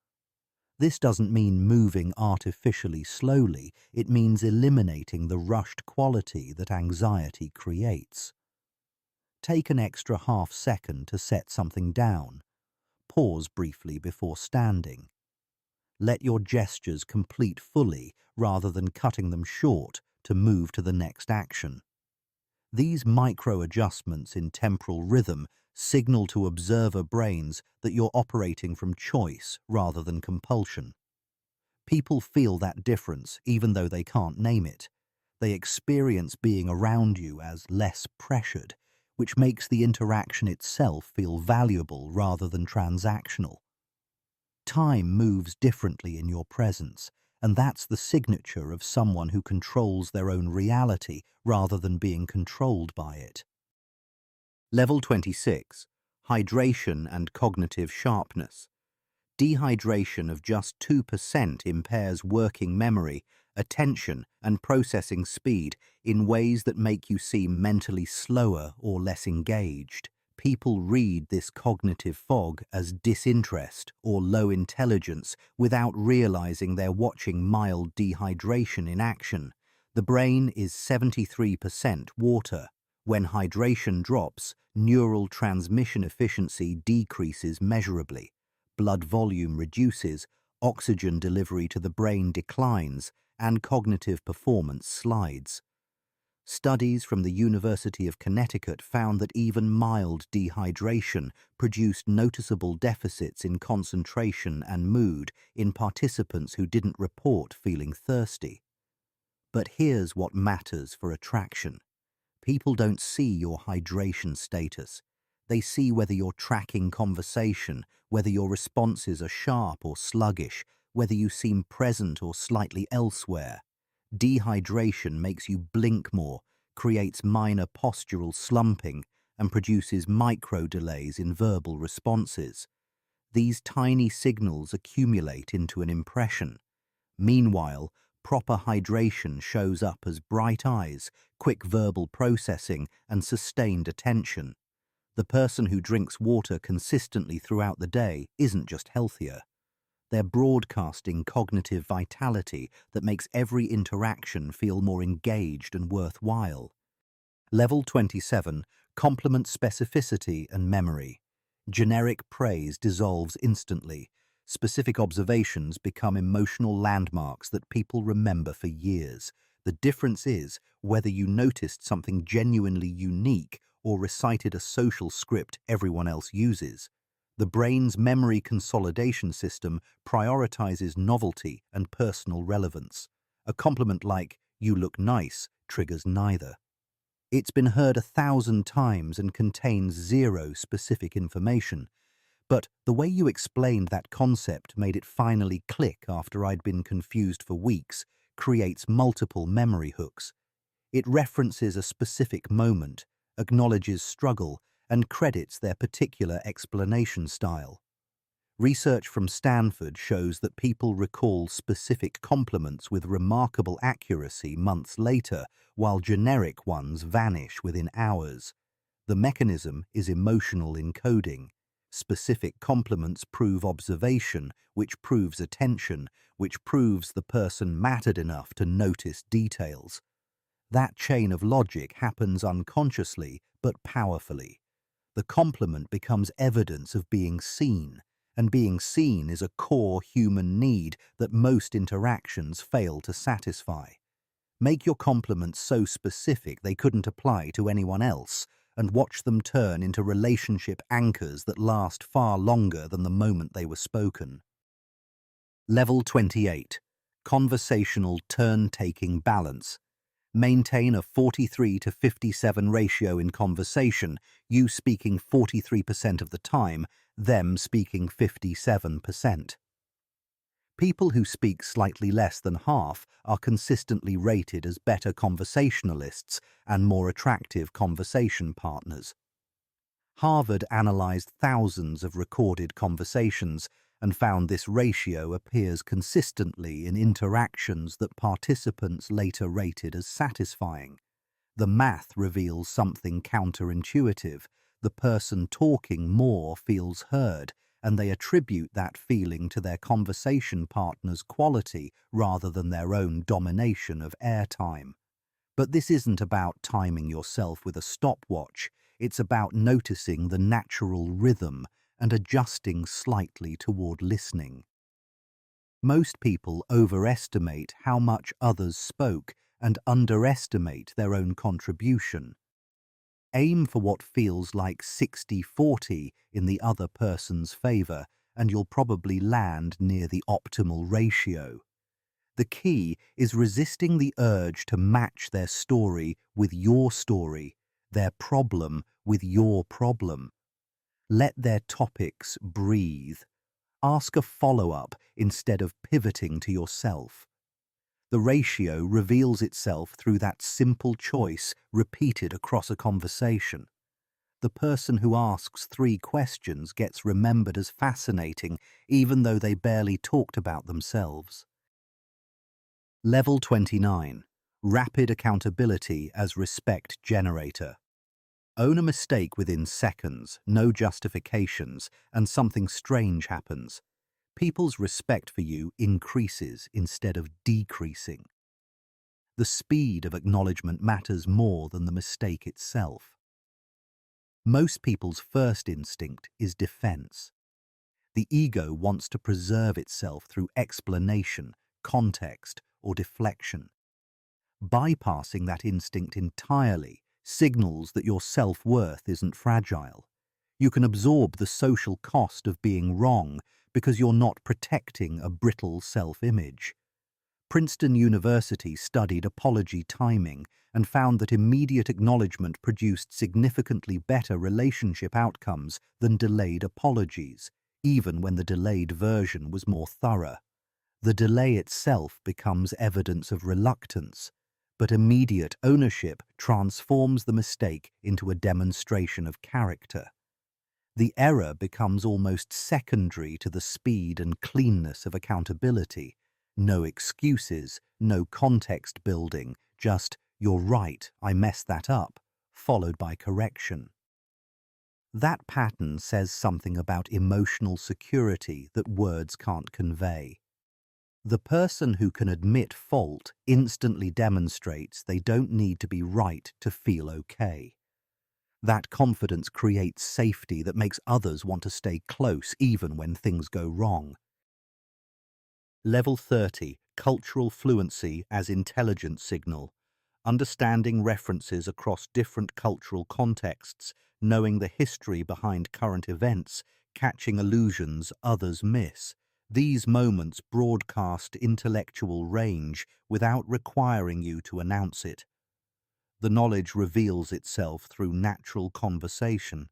[SPEAKER 1] This doesn't mean moving artificially slowly, it means eliminating the rushed quality that anxiety creates. Take an extra half second to set something down. Pause briefly before standing. Let your gestures complete fully rather than cutting them short to move to the next action. These micro-adjustments in temporal rhythm signal to observer brains that you're operating from choice rather than compulsion. People feel that difference even though they can't name it. They experience being around you as less pressured, which makes the interaction itself feel valuable rather than transactional. Time moves differently in your presence, and that's the signature of someone who controls their own reality rather than being controlled by it. Level 26. Hydration and cognitive sharpness. Dehydration of just 2% impairs working memory, attention, and processing speed in ways that make you seem mentally slower or less engaged. People read this cognitive fog as disinterest or low intelligence without realizing they're watching mild dehydration in action. The brain is 73% water. When hydration drops, neural transmission efficiency decreases measurably. Blood volume reduces, Oxygen delivery to the brain declines and cognitive performance slides. Studies from the University of Connecticut found that even mild dehydration produced noticeable deficits in concentration and mood in participants who didn't report feeling thirsty. But here's what matters for attraction. People don't see your hydration status. They see whether you're tracking conversation, whether your responses are sharp or sluggish, whether you seem present or slightly elsewhere. Dehydration makes you blink more, creates minor postural slumping, and produces micro delays in verbal responses. These tiny signals accumulate into an impression. Meanwhile, proper hydration shows up as bright eyes, quick verbal processing, and sustained attention. The person who drinks water consistently throughout the day isn't just healthier. They're broadcasting cognitive vitality that makes every interaction feel more engaged and worthwhile. Level 27, Compliment specificity and memory. Generic praise dissolves instantly. Specific observations become emotional landmarks that people remember for years. The difference is whether you noticed something genuinely unique or recited a social script everyone else uses. The brain's memory consolidation system prioritizes novelty and personal relevance. A compliment like, "You look nice," triggers neither. It's been heard 1,000 times and contains zero specific information. But the way you explained that concept made it finally click after I'd been confused for weeks, creates multiple memory hooks. It references a specific moment, acknowledges struggle, and credits their particular explanation style. Research from Stanford shows that people recall specific compliments with remarkable accuracy months later, while generic ones vanish within hours. The mechanism is emotional encoding. Specific compliments prove observation, which proves attention, which proves the person mattered enough to notice details. That chain of logic happens unconsciously but powerfully. The compliment becomes evidence of being seen, and being seen is a core human need that most interactions fail to satisfy. Make your compliments so specific they couldn't apply to anyone else, and watch them turn into relationship anchors that last far longer than the moment they were spoken. Level 28. Conversational turn-taking balance. Maintain a 43 to 57 ratio in conversation, you speaking 43% of the time, them speaking 57%. People who speak slightly less than half are consistently rated as better conversationalists and more attractive conversation partners. Harvard analyzed thousands of recorded conversations and found this ratio appears consistently in interactions that participants later rated as satisfying. The math reveals something counterintuitive. The person talking more feels heard, and they attribute that feeling to their conversation partner's quality rather than their own domination of airtime. But this isn't about timing yourself with a stopwatch. It's about noticing the natural rhythm and adjusting slightly toward listening. Most people overestimate how much others spoke and underestimate their own contribution. Aim for what feels like 60-40 in the other person's favor, and you'll probably land near the optimal ratio. The key is resisting the urge to match their story with your story, their problem with your problem. Let their topics breathe. Ask a follow-up instead of pivoting to yourself. The ratio reveals itself through that simple choice repeated across a conversation. The person who asks 3 questions gets remembered as fascinating even though they barely talked about themselves. Level 29. Rapid accountability as respect generator. Own a mistake within seconds, no justifications, and something strange happens. People's respect for you increases instead of decreasing. The speed of acknowledgement matters more than the mistake itself. Most people's first instinct is defense. The ego wants to preserve itself through explanation, context, or deflection. Bypassing that instinct entirely signals that your self-worth isn't fragile. You can absorb the social cost of being wrong because you're not protecting a brittle self-image. Princeton University studied apology timing and found that immediate acknowledgement produced significantly better relationship outcomes than delayed apologies, even when the delayed version was more thorough. The delay itself becomes evidence of reluctance, but immediate ownership transforms the mistake into a demonstration of character. The error becomes almost secondary to the speed and cleanness of accountability. No excuses, no context building, just, "You're right, I messed that up," followed by correction. That pattern says something about emotional security that words can't convey. The person who can admit fault instantly demonstrates they don't need to be right to feel okay. That confidence creates safety that makes others want to stay close even when things go wrong. Level 30, cultural fluency as intelligence signal. Understanding references across different cultural contexts, knowing the history behind current events, catching allusions others miss. These moments broadcast intellectual range without requiring you to announce it. The knowledge reveals itself through natural conversation.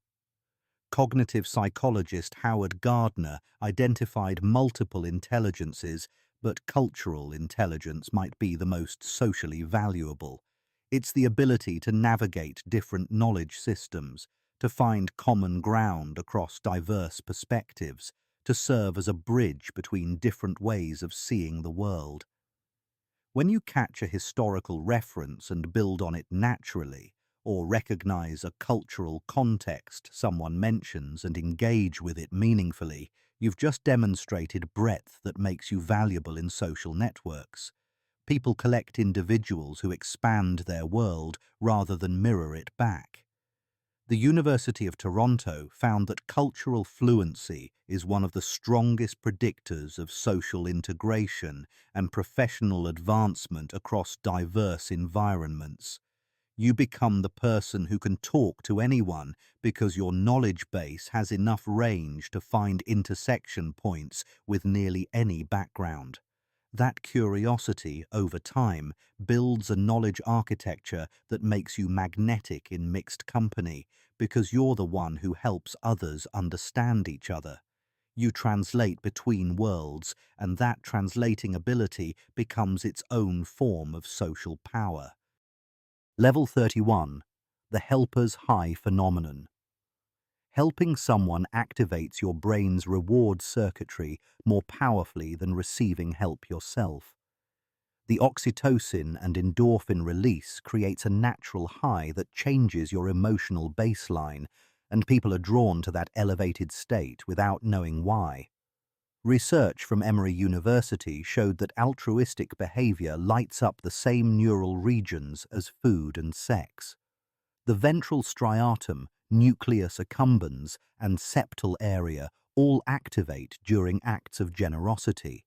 [SPEAKER 1] Cognitive psychologist Howard Gardner identified multiple intelligences, but cultural intelligence might be the most socially valuable. It's the ability to navigate different knowledge systems, to find common ground across diverse perspectives, to serve as a bridge between different ways of seeing the world. When you catch a historical reference and build on it naturally, or recognize a cultural context someone mentions and engage with it meaningfully, you've just demonstrated breadth that makes you valuable in social networks. People collect individuals who expand their world rather than mirror it back. The University of Toronto found that cultural fluency is one of the strongest predictors of social integration and professional advancement across diverse environments. You become the person who can talk to anyone because your knowledge base has enough range to find intersection points with nearly any background. That curiosity, over time, builds a knowledge architecture that makes you magnetic in mixed company because you're the one who helps others understand each other. You translate between worlds, and that translating ability becomes its own form of social power. Level 31. The helper's high phenomenon. Helping someone activates your brain's reward circuitry more powerfully than receiving help yourself. The oxytocin and endorphin release creates a natural high that changes your emotional baseline, and people are drawn to that elevated state without knowing why. Research from Emory University showed that altruistic behavior lights up the same neural regions as food and sex. The ventral striatum, nucleus accumbens, and septal area all activate during acts of generosity.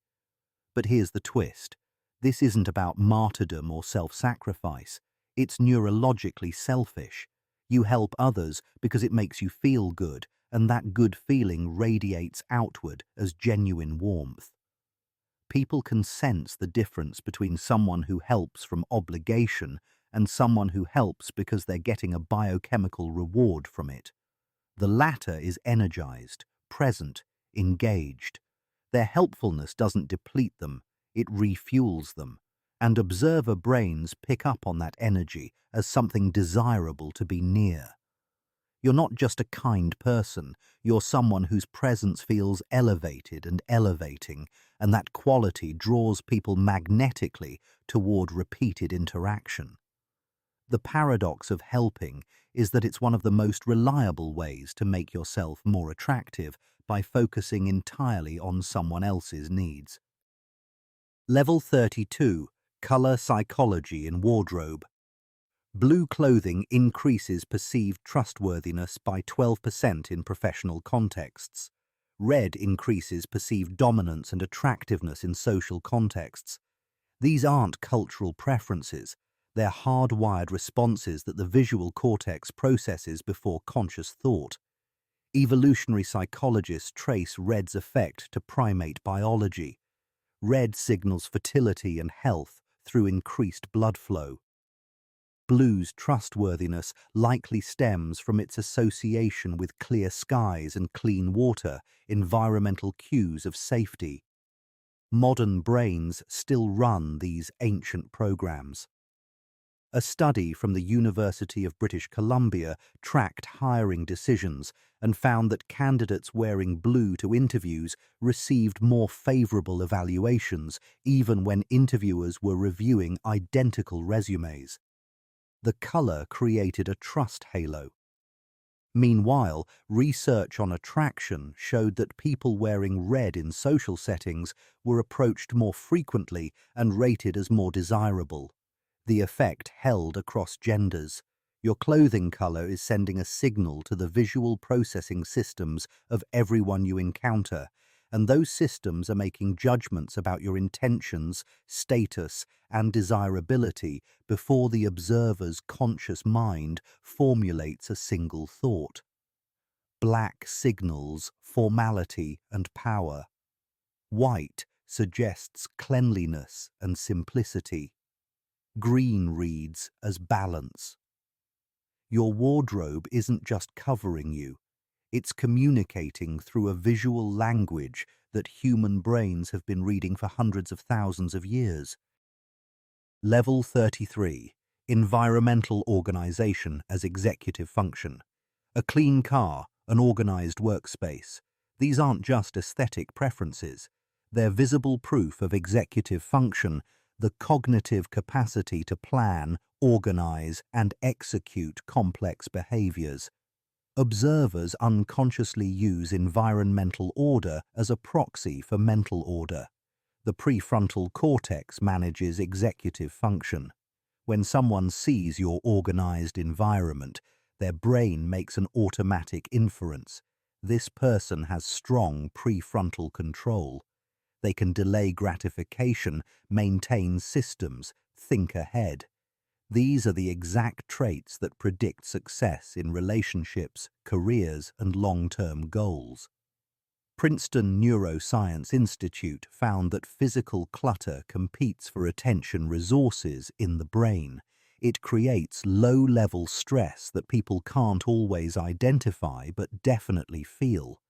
[SPEAKER 1] But here's the twist. This isn't about martyrdom or self-sacrifice. It's neurologically selfish. You help others because it makes you feel good, and that good feeling radiates outward as genuine warmth. People can sense the difference between someone who helps from obligation and someone who helps because they're getting a biochemical reward from it. The latter is energized, present, engaged. Their helpfulness doesn't deplete them, it refuels them, and observer brains pick up on that energy as something desirable to be near. You're not just a kind person, you're someone whose presence feels elevated and elevating, and that quality draws people magnetically toward repeated interaction. The paradox of helping is that it's one of the most reliable ways to make yourself more attractive by focusing entirely on someone else's needs. Level 32. Color psychology in wardrobe. Blue clothing increases perceived trustworthiness by 12% in professional contexts. Red increases perceived dominance and attractiveness in social contexts. These aren't cultural preferences. They're hardwired responses that the visual cortex processes before conscious thought. Evolutionary psychologists trace red's effect to primate biology. Red signals fertility and health through increased blood flow. Blue's trustworthiness likely stems from its association with clear skies and clean water, environmental cues of safety. Modern brains still run these ancient programs. A study from the University of British Columbia tracked hiring decisions and found that candidates wearing blue to interviews received more favorable evaluations, even when interviewers were reviewing identical resumes. The color created a trust halo. Meanwhile, research on attraction showed that people wearing red in social settings were approached more frequently and rated as more desirable. The effect held across genders. Your clothing color is sending a signal to the visual processing systems of everyone you encounter, and those systems are making judgments about your intentions, status, and desirability before the observer's conscious mind formulates a single thought. Black signals formality and power. White suggests cleanliness and simplicity. Green reads as balance. Your wardrobe isn't just covering you. It's communicating through a visual language that human brains have been reading for hundreds of thousands of years. Level 33. Environmental organization as executive function. A clean car, an organized workspace. These aren't just aesthetic preferences. They're visible proof of executive function, the cognitive capacity to plan, organize, and execute complex behaviors. Observers unconsciously use environmental order as a proxy for mental order. The prefrontal cortex manages executive function. When someone sees your organized environment, their brain makes an automatic inference. This person has strong prefrontal control. They can delay gratification, maintain systems, think ahead. These are the exact traits that predict success in relationships, careers, and long-term goals. Princeton Neuroscience Institute found that physical clutter competes for attention resources in the brain. It creates low-level stress that people can't always identify but definitely feel.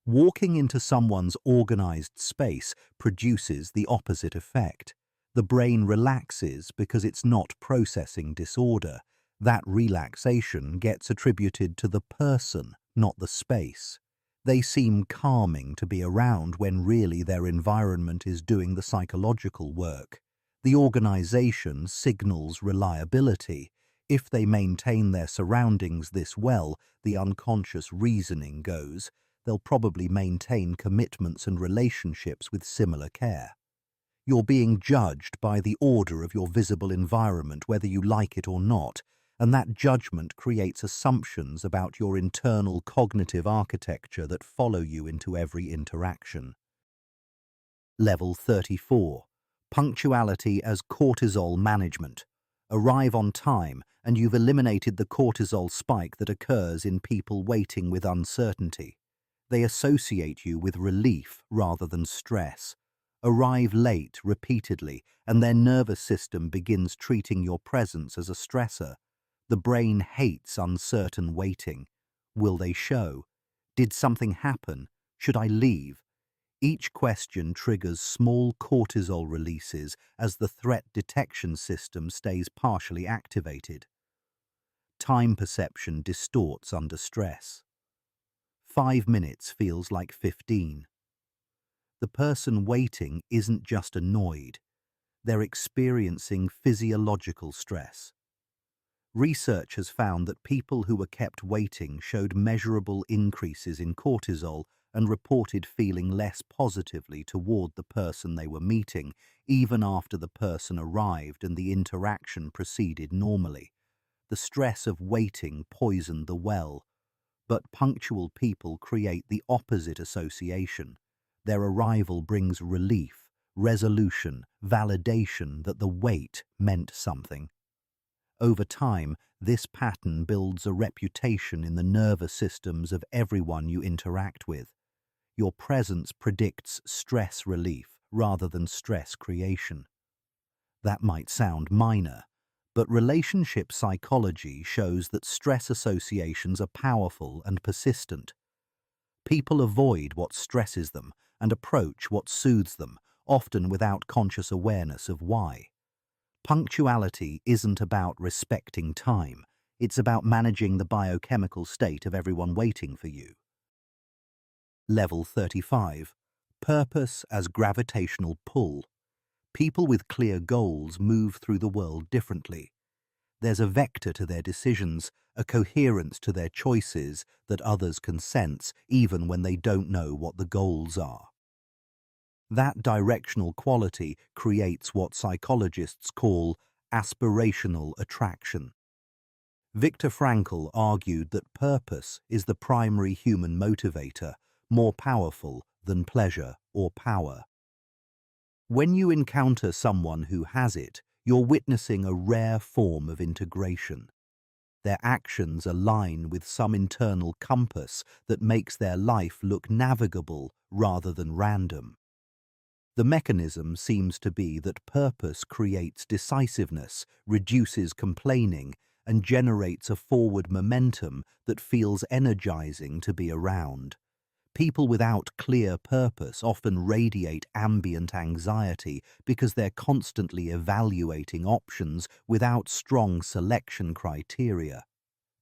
[SPEAKER 1] Walking into someone's organized space produces the opposite effect. The brain relaxes because it's not processing disorder. That relaxation gets attributed to the person, not the space. They seem calming to be around when really their environment is doing the psychological work. The organization signals reliability. If they maintain their surroundings this well, the unconscious reasoning goes, they'll probably maintain commitments and relationships with similar care. You're being judged by the order of your visible environment, whether you like it or not, and that judgment creates assumptions about your internal cognitive architecture that follow you into every interaction. Level 34. Punctuality as cortisol management. Arrive on time, and you've eliminated the cortisol spike that occurs in people waiting with uncertainty. They associate you with relief rather than stress. Arrive late repeatedly, and their nervous system begins treating your presence as a stressor. The brain hates uncertain waiting. Will they show? Did something happen? Should I leave? Each question triggers small cortisol releases as the threat detection system stays partially activated. Time perception distorts under stress. 5 minutes feels like 15. The person waiting isn't just annoyed. They're experiencing physiological stress. Research has found that people who were kept waiting showed measurable increases in cortisol and reported feeling less positively toward the person they were meeting, even after the person arrived and the interaction proceeded normally. The stress of waiting poisoned the well. But punctual people create the opposite association. Their arrival brings relief, resolution, validation that the wait meant something. Over time, this pattern builds a reputation in the nervous systems of everyone you interact with. Your presence predicts stress relief rather than stress creation. That might sound minor, but relationship psychology shows that stress associations are powerful and persistent. People avoid what stresses them and approach what soothes them, often without conscious awareness of why. Punctuality isn't about respecting time, it's about managing the biochemical state of everyone waiting for you. Level 35. Purpose as gravitational pull. People with clear goals move through the world differently. There's a vector to their decisions, a coherence to their choices that others can sense even when they don't know what the goals are. That directional quality creates what psychologists call aspirational attraction. Viktor Frankl argued that purpose is the primary human motivator, more powerful than pleasure or power. When you encounter someone who has it, you're witnessing a rare form of integration. Their actions align with some internal compass that makes their life look navigable rather than random. The mechanism seems to be that purpose creates decisiveness, reduces complaining, and generates a forward momentum that feels energizing to be around. People without clear purpose often radiate ambient anxiety because they're constantly evaluating options without strong selection criteria.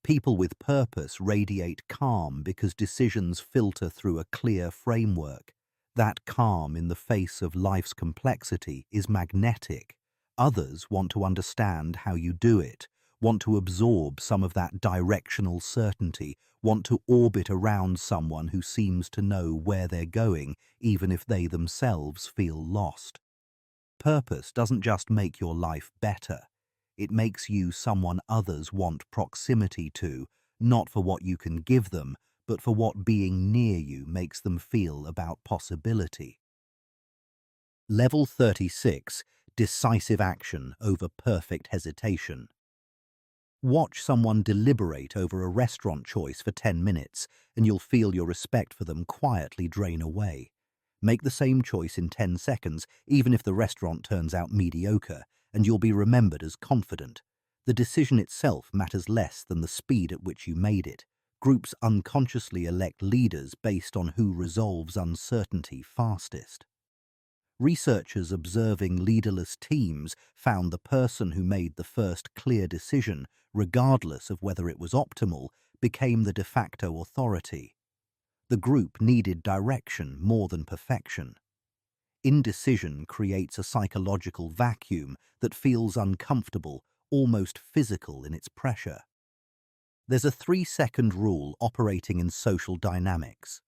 [SPEAKER 1] People with purpose radiate calm because decisions filter through a clear framework. That calm in the face of life's complexity is magnetic. Others want to understand how you do it, want to absorb some of that directional certainty, want to orbit around someone who seems to know where they're going, even if they themselves feel lost. Purpose doesn't just make your life better. It makes you someone others want proximity to, not for what you can give them, but for what being near you makes them feel about possibility. Level 36. Decisive action over perfect hesitation. Watch someone deliberate over a restaurant choice for 10 minutes, and you'll feel your respect for them quietly drain away. Make the same choice in 10 seconds, even if the restaurant turns out mediocre, and you'll be remembered as confident. The decision itself matters less than the speed at which you made it. Groups unconsciously elect leaders based on who resolves uncertainty fastest. Researchers observing leaderless teams found the person who made the first clear decision, regardless of whether it was optimal, became the de facto authority. The group needed direction more than perfection. Indecision creates a psychological vacuum that feels uncomfortable, almost physical in its pressure. There's a 3-second rule operating in social dynamics.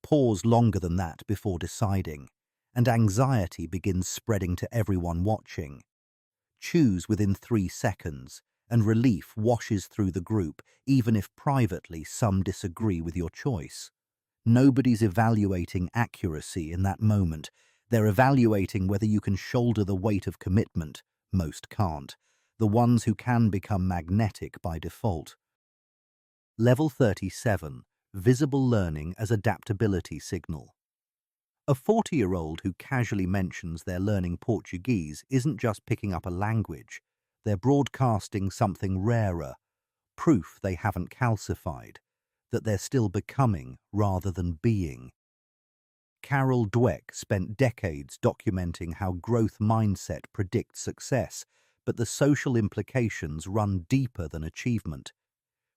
[SPEAKER 1] Pause longer than that before deciding, and anxiety begins spreading to everyone watching. Choose within 3 seconds, and relief washes through the group, even if privately some disagree with your choice. Nobody's evaluating accuracy in that moment. They're evaluating whether you can shoulder the weight of commitment. Most can't. The ones who can become magnetic by default. Level 37. Visible learning as adaptability signal. A 40-year-old who casually mentions they're learning Portuguese isn't just picking up a language. They're broadcasting something rarer, proof they haven't calcified, that they're still becoming rather than being. Carol Dweck spent decades documenting how growth mindset predicts success, but the social implications run deeper than achievement.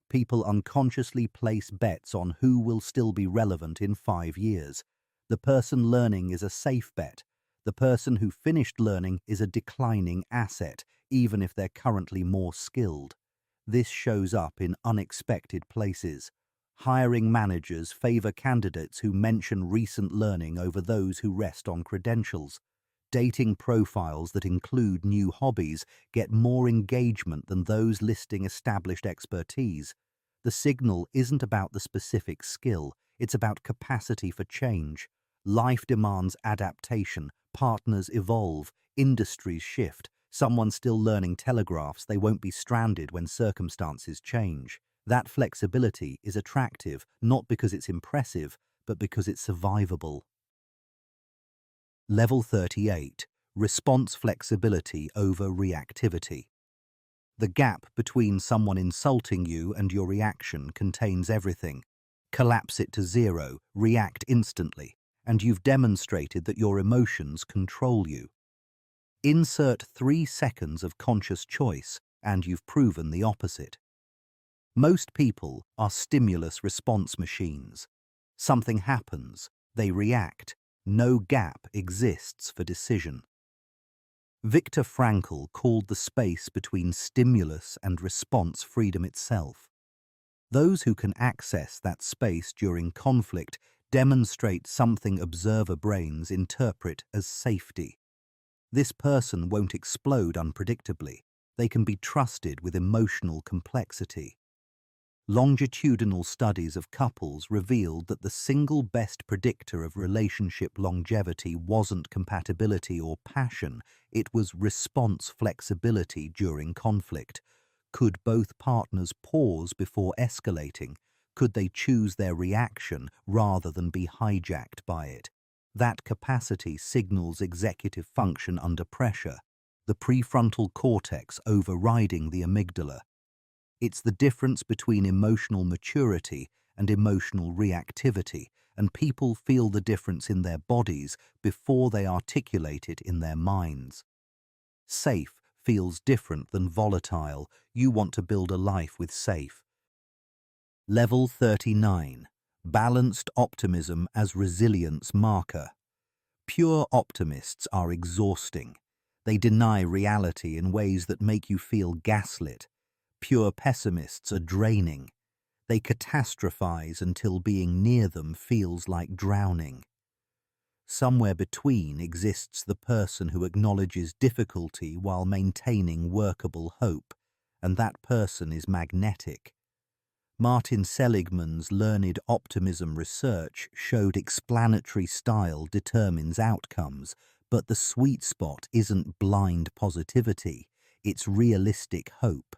[SPEAKER 1] People unconsciously place bets on who will still be relevant in 5 years. The person learning is a safe bet. The person who finished learning is a declining asset, even if they're currently more skilled. This shows up in unexpected places. Hiring managers favor candidates who mention recent learning over those who rest on credentials. Dating profiles that include new hobbies get more engagement than those listing established expertise. The signal isn't about the specific skill, it's about capacity for change. Life demands adaptation, partners evolve, industries shift. Someone still learning telegraphs they won't be stranded when circumstances change. That flexibility is attractive, not because it's impressive, but because it's survivable. Level 38. Response flexibility over reactivity. The gap between someone insulting you and your reaction contains everything. Collapse it to zero, react instantly, and you've demonstrated that your emotions control you. Insert 3 seconds of conscious choice, and you've proven the opposite. Most people are stimulus response machines. Something happens, they react. No gap exists for decision. Viktor Frankl called the space between stimulus and response freedom itself. Those who can access that space during conflict demonstrate something observer brains interpret as safety. This person won't explode unpredictably. They can be trusted with emotional complexity. Longitudinal studies of couples revealed that the single best predictor of relationship longevity wasn't compatibility or passion, it was response flexibility during conflict. Could both partners pause before escalating? Could they choose their reaction rather than be hijacked by it? That capacity signals executive function under pressure, the prefrontal cortex overriding the amygdala. It's the difference between emotional maturity and emotional reactivity, and people feel the difference in their bodies before they articulate it in their minds. Safe feels different than volatile. You want to build a life with safe. Level 39. Balanced optimism as resilience marker. Pure optimists are exhausting. They deny reality in ways that make you feel gaslit. Pure pessimists are draining. They catastrophize until being near them feels like drowning. Somewhere between exists the person who acknowledges difficulty while maintaining workable hope, and that person is magnetic. Martin Seligman's learned optimism research showed explanatory style determines outcomes, but the sweet spot isn't blind positivity, it's realistic hope.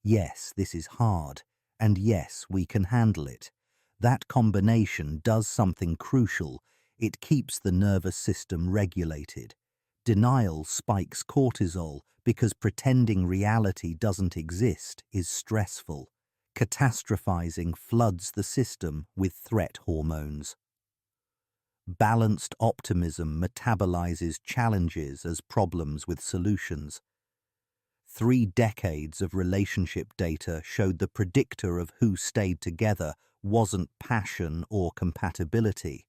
[SPEAKER 1] Yes, this is hard, and yes, we can handle it. That combination does something crucial. It keeps the nervous system regulated. Denial spikes cortisol because pretending reality doesn't exist is stressful. Catastrophizing floods the system with threat hormones. Balanced optimism metabolizes challenges as problems with solutions. 3 decades of relationship data showed the predictor of who stayed together wasn't passion or compatibility.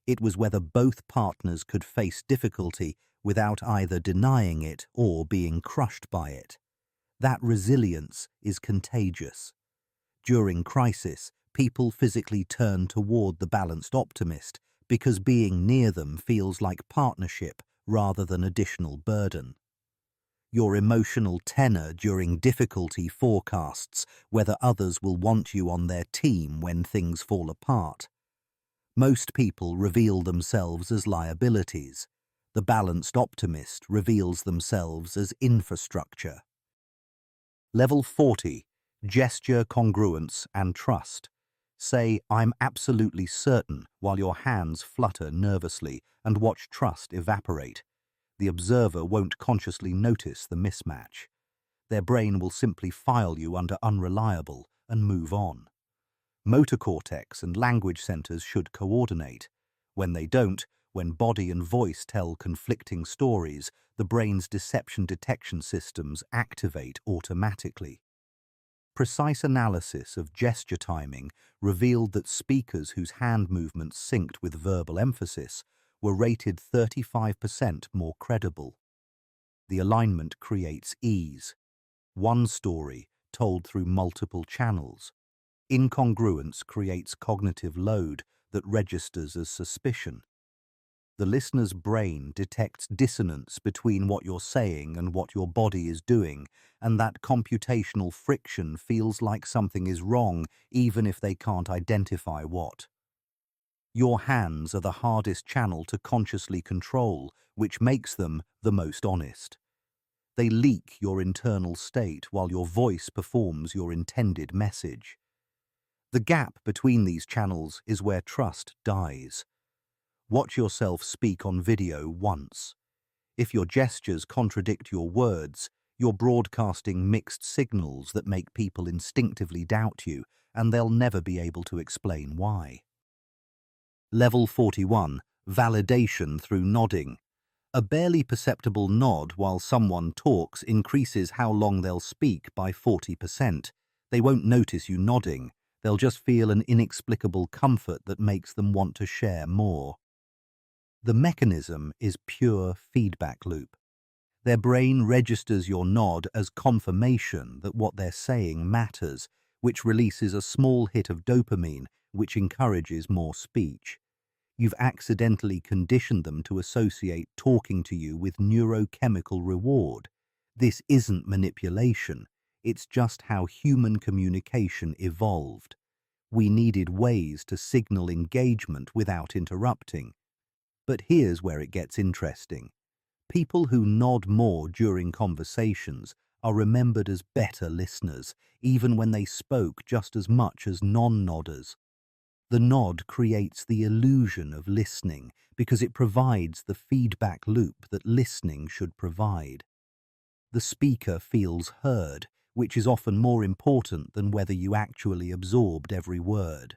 [SPEAKER 1] It was whether both partners could face difficulty without either denying it or being crushed by it. That resilience is contagious. During crisis, people physically turn toward the balanced optimist because being near them feels like partnership rather than additional burden. Your emotional tenor during difficulty forecasts whether others will want you on their team when things fall apart. Most people reveal themselves as liabilities. The balanced optimist reveals themselves as infrastructure. Level 40. Gesture congruence and trust. Say, "I'm absolutely certain," while your hands flutter nervously, and watch trust evaporate. The observer won't consciously notice the mismatch. Their brain will simply file you under unreliable and move on. Motor cortex and language centers should coordinate. When they don't, when body and voice tell conflicting stories, the brain's deception detection systems activate automatically. Precise analysis of gesture timing revealed that speakers whose hand movements synced with verbal emphasis were rated 35% more credible. The alignment creates ease. One story told through multiple channels. Incongruence creates cognitive load that registers as suspicion. The listener's brain detects dissonance between what you're saying and what your body is doing, and that computational friction feels like something is wrong, even if they can't identify what. Your hands are the hardest channel to consciously control, which makes them the most honest. They leak your internal state while your voice performs your intended message. The gap between these channels is where trust dies. Watch yourself speak on video once. If your gestures contradict your words, you're broadcasting mixed signals that make people instinctively doubt you, and they'll never be able to explain why. Level 41. Validation through nodding. A barely perceptible nod while someone talks increases how long they'll speak by 40%. They won't notice you nodding. They'll just feel an inexplicable comfort that makes them want to share more. The mechanism is pure feedback loop. Their brain registers your nod as confirmation that what they're saying matters, which releases a small hit of dopamine, which encourages more speech. You've accidentally conditioned them to associate talking to you with neurochemical reward. This isn't manipulation, it's just how human communication evolved. We needed ways to signal engagement without interrupting. But here's where it gets interesting. People who nod more during conversations are remembered as better listeners, even when they spoke just as much as non-nodders. The nod creates the illusion of listening because it provides the feedback loop that listening should provide. The speaker feels heard, which is often more important than whether you actually absorbed every word.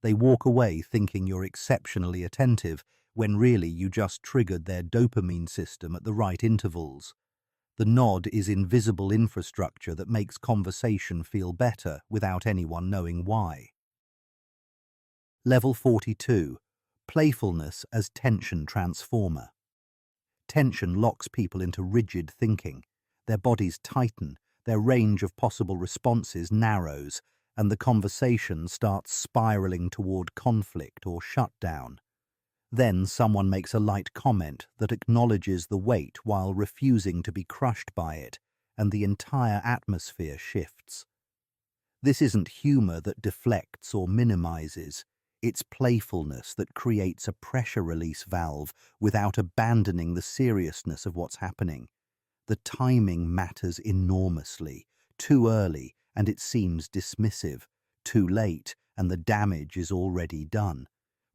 [SPEAKER 1] They walk away thinking you're exceptionally attentive, when really you just triggered their dopamine system at the right intervals. The nod is invisible infrastructure that makes conversation feel better without anyone knowing why. Level 42. Playfulness as tension transformer. Tension locks people into rigid thinking. Their bodies tighten, their range of possible responses narrows, and the conversation starts spiraling toward conflict or shutdown. Then someone makes a light comment that acknowledges the weight while refusing to be crushed by it, and the entire atmosphere shifts. This isn't humor that deflects or minimizes. It's playfulness that creates a pressure release valve without abandoning the seriousness of what's happening. The timing matters enormously. Too early, and it seems dismissive. Too late, and the damage is already done.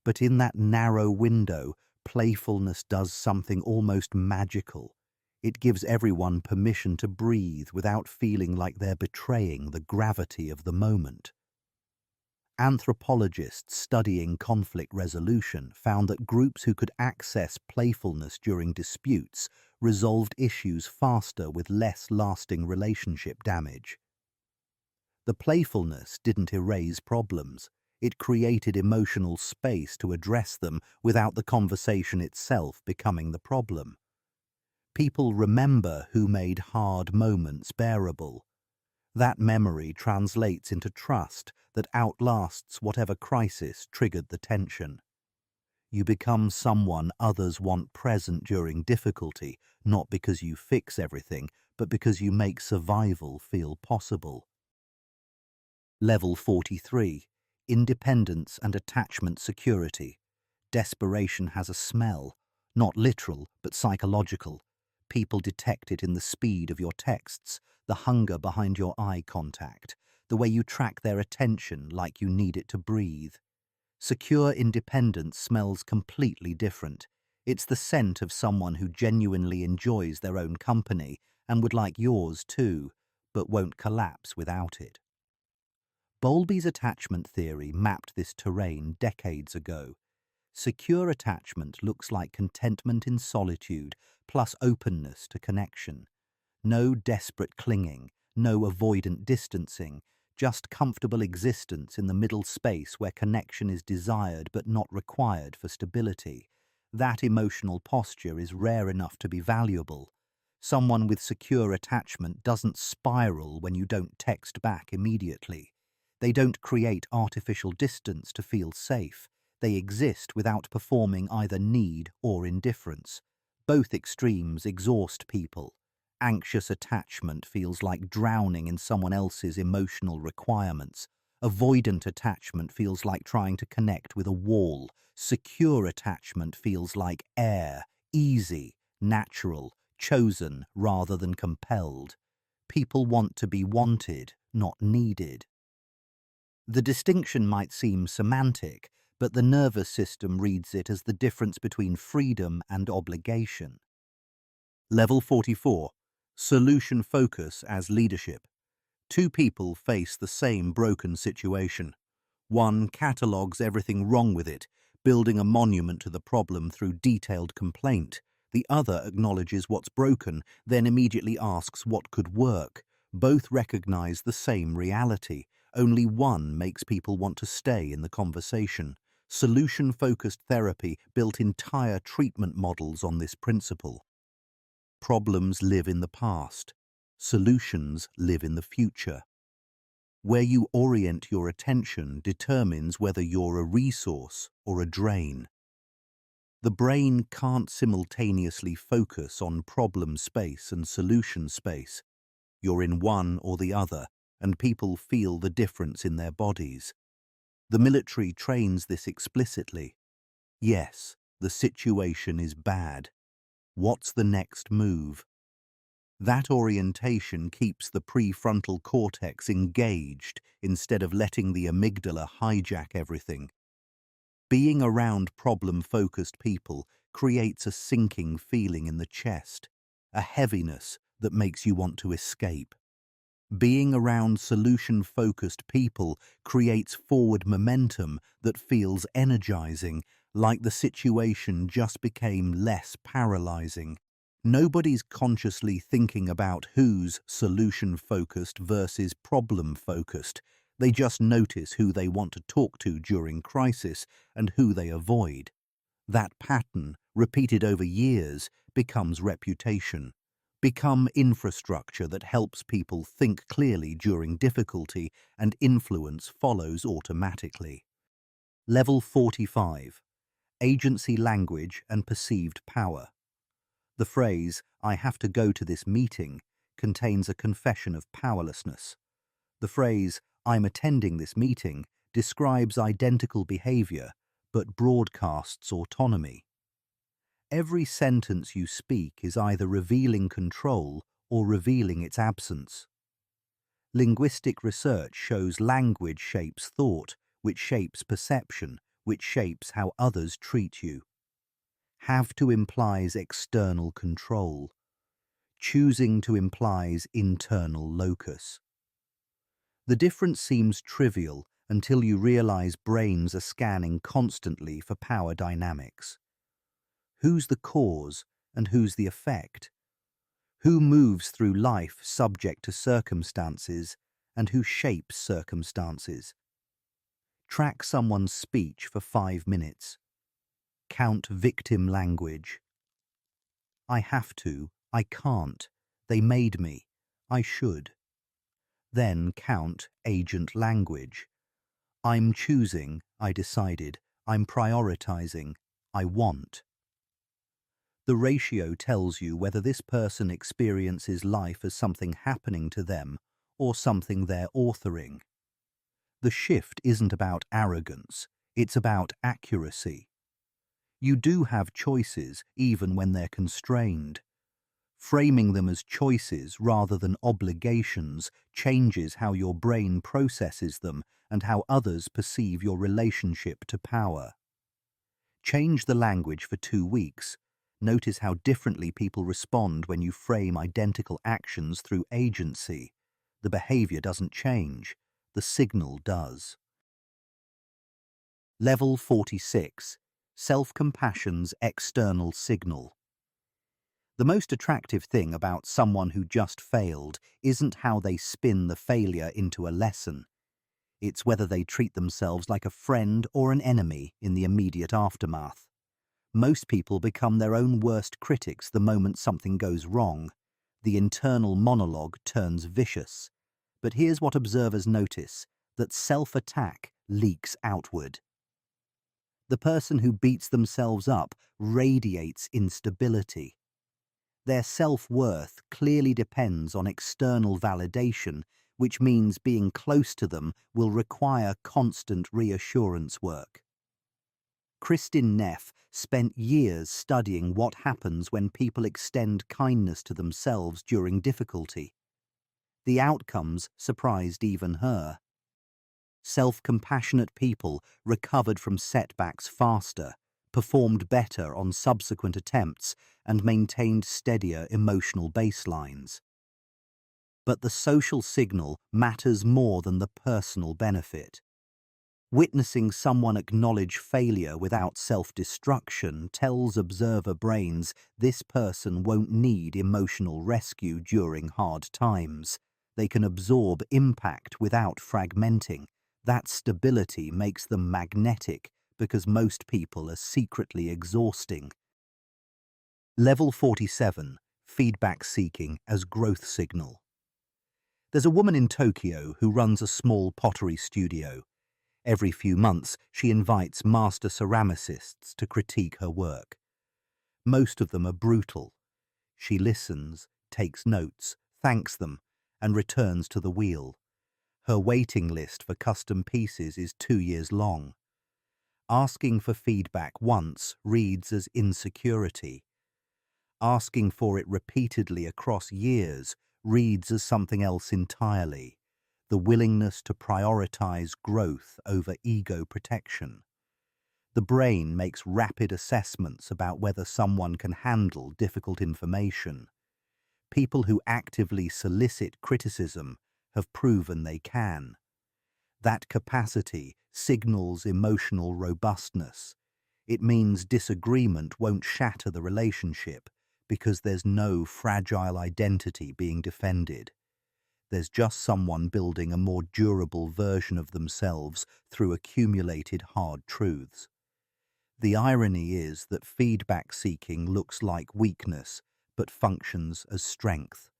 [SPEAKER 1] But in that narrow window, playfulness does something almost magical. It gives everyone permission to breathe without feeling like they're betraying the gravity of the moment. Anthropologists studying conflict resolution found that groups who could access playfulness during disputes resolved issues faster with less lasting relationship damage. The playfulness didn't erase problems. It created emotional space to address them without the conversation itself becoming the problem. People remember who made hard moments bearable. That memory translates into trust that outlasts whatever crisis triggered the tension. You become someone others want present during difficulty, not because you fix everything, but because you make survival feel possible. Level 43. Independence and attachment security. Desperation has a smell, not literal, but psychological. People detect it in the speed of your texts, the hunger behind your eye contact, the way you track their attention like you need it to breathe. Secure independence smells completely different. It's the scent of someone who genuinely enjoys their own company and would like yours too, but won't collapse without it. Bowlby's attachment theory mapped this terrain decades ago. Secure attachment looks like contentment in solitude plus openness to connection. No desperate clinging, no avoidant distancing, just comfortable existence in the middle space where connection is desired but not required for stability. That emotional posture is rare enough to be valuable. Someone with secure attachment doesn't spiral when you don't text back immediately. They don't create artificial distance to feel safe. They exist without performing either need or indifference. Both extremes exhaust people. Anxious attachment feels like drowning in someone else's emotional requirements. Avoidant attachment feels like trying to connect with a wall. Secure attachment feels like air, easy, natural, chosen rather than compelled. People want to be wanted, not needed. The distinction might seem semantic, but the nervous system reads it as the difference between freedom and obligation. Level 44. Solution focus as leadership. Two people face the same broken situation. One catalogues everything wrong with it, building a monument to the problem through detailed complaint. The other acknowledges what's broken, then immediately asks what could work. Both recognize the same reality. Only one makes people want to stay in the conversation. Solution-focused therapy built entire treatment models on this principle. Problems live in the past. Solutions live in the future. Where you orient your attention determines whether you're a resource or a drain. The brain can't simultaneously focus on problem space and solution space. You're in one or the other, and people feel the difference in their bodies. The military trains this explicitly. Yes, the situation is bad. What's the next move? That orientation keeps the prefrontal cortex engaged instead of letting the amygdala hijack everything. Being around problem-focused people creates a sinking feeling in the chest, a heaviness that makes you want to escape. Being around solution-focused people creates forward momentum that feels energizing, like the situation just became less paralyzing. Nobody's consciously thinking about who's solution-focused versus problem-focused. They just notice who they want to talk to during crisis and who they avoid. That pattern, repeated over years, becomes reputation. Become infrastructure that helps people think clearly during difficulty, and influence follows automatically. Level 45. Agency language and perceived power. The phrase, "I have to go to this meeting," contains a confession of powerlessness. The phrase, "I'm attending this meeting," describes identical behavior, but broadcasts autonomy. Every sentence you speak is either revealing control or revealing its absence. Linguistic research shows language shapes thought, which shapes perception, which shapes how others treat you. Have to implies external control. Choosing to implies internal locus. The difference seems trivial until you realize brains are scanning constantly for power dynamics. Who's the cause and who's the effect? Who moves through life subject to circumstances and who shapes circumstances? Track someone's speech for 5 minutes. Count victim language. I have to, I can't, they made me, I should. Then count agent language. I'm choosing, I decided, I'm prioritizing, I want. The ratio tells you whether this person experiences life as something happening to them or something they're authoring. The shift isn't about arrogance, it's about accuracy. You do have choices even when they're constrained. Framing them as choices rather than obligations changes how your brain processes them and how others perceive your relationship to power. Change the language for 2 weeks. Notice how differently people respond when you frame identical actions through agency. The behavior doesn't change, the signal does. Level 46. Self-compassion's external signal. The most attractive thing about someone who just failed isn't how they spin the failure into a lesson. It's whether they treat themselves like a friend or an enemy in the immediate aftermath. Most people become their own worst critics the moment something goes wrong. The internal monologue turns vicious. But here's what observers notice, that self-attack leaks outward. The person who beats themselves up radiates instability. Their self-worth clearly depends on external validation, which means being close to them will require constant reassurance work. Kristin Neff spent years studying what happens when people extend kindness to themselves during difficulty. The outcomes surprised even her. Self-compassionate people recovered from setbacks faster, performed better on subsequent attempts, and maintained steadier emotional baselines. But the social signal matters more than the personal benefit. Witnessing someone acknowledge failure without self-destruction tells observer brains this person won't need emotional rescue during hard times. They can absorb impact without fragmenting. That stability makes them magnetic because most people are secretly exhausting. Level 47, feedback seeking as growth signal. There's a woman in Tokyo who runs a small pottery studio. Every few months, she invites master ceramicists to critique her work. Most of them are brutal. She listens, takes notes, thanks them, and returns to the wheel. Her waiting list for custom pieces is 2 years long. Asking for feedback once reads as insecurity. Asking for it repeatedly across years reads as something else entirely. The willingness to prioritize growth over ego protection. The brain makes rapid assessments about whether someone can handle difficult information. People who actively solicit criticism have proven they can. That capacity signals emotional robustness. It means disagreement won't shatter the relationship because there's no fragile identity being defended. There's just someone building a more durable version of themselves through accumulated hard truths. The irony is that feedback seeking looks like weakness, but functions as strength.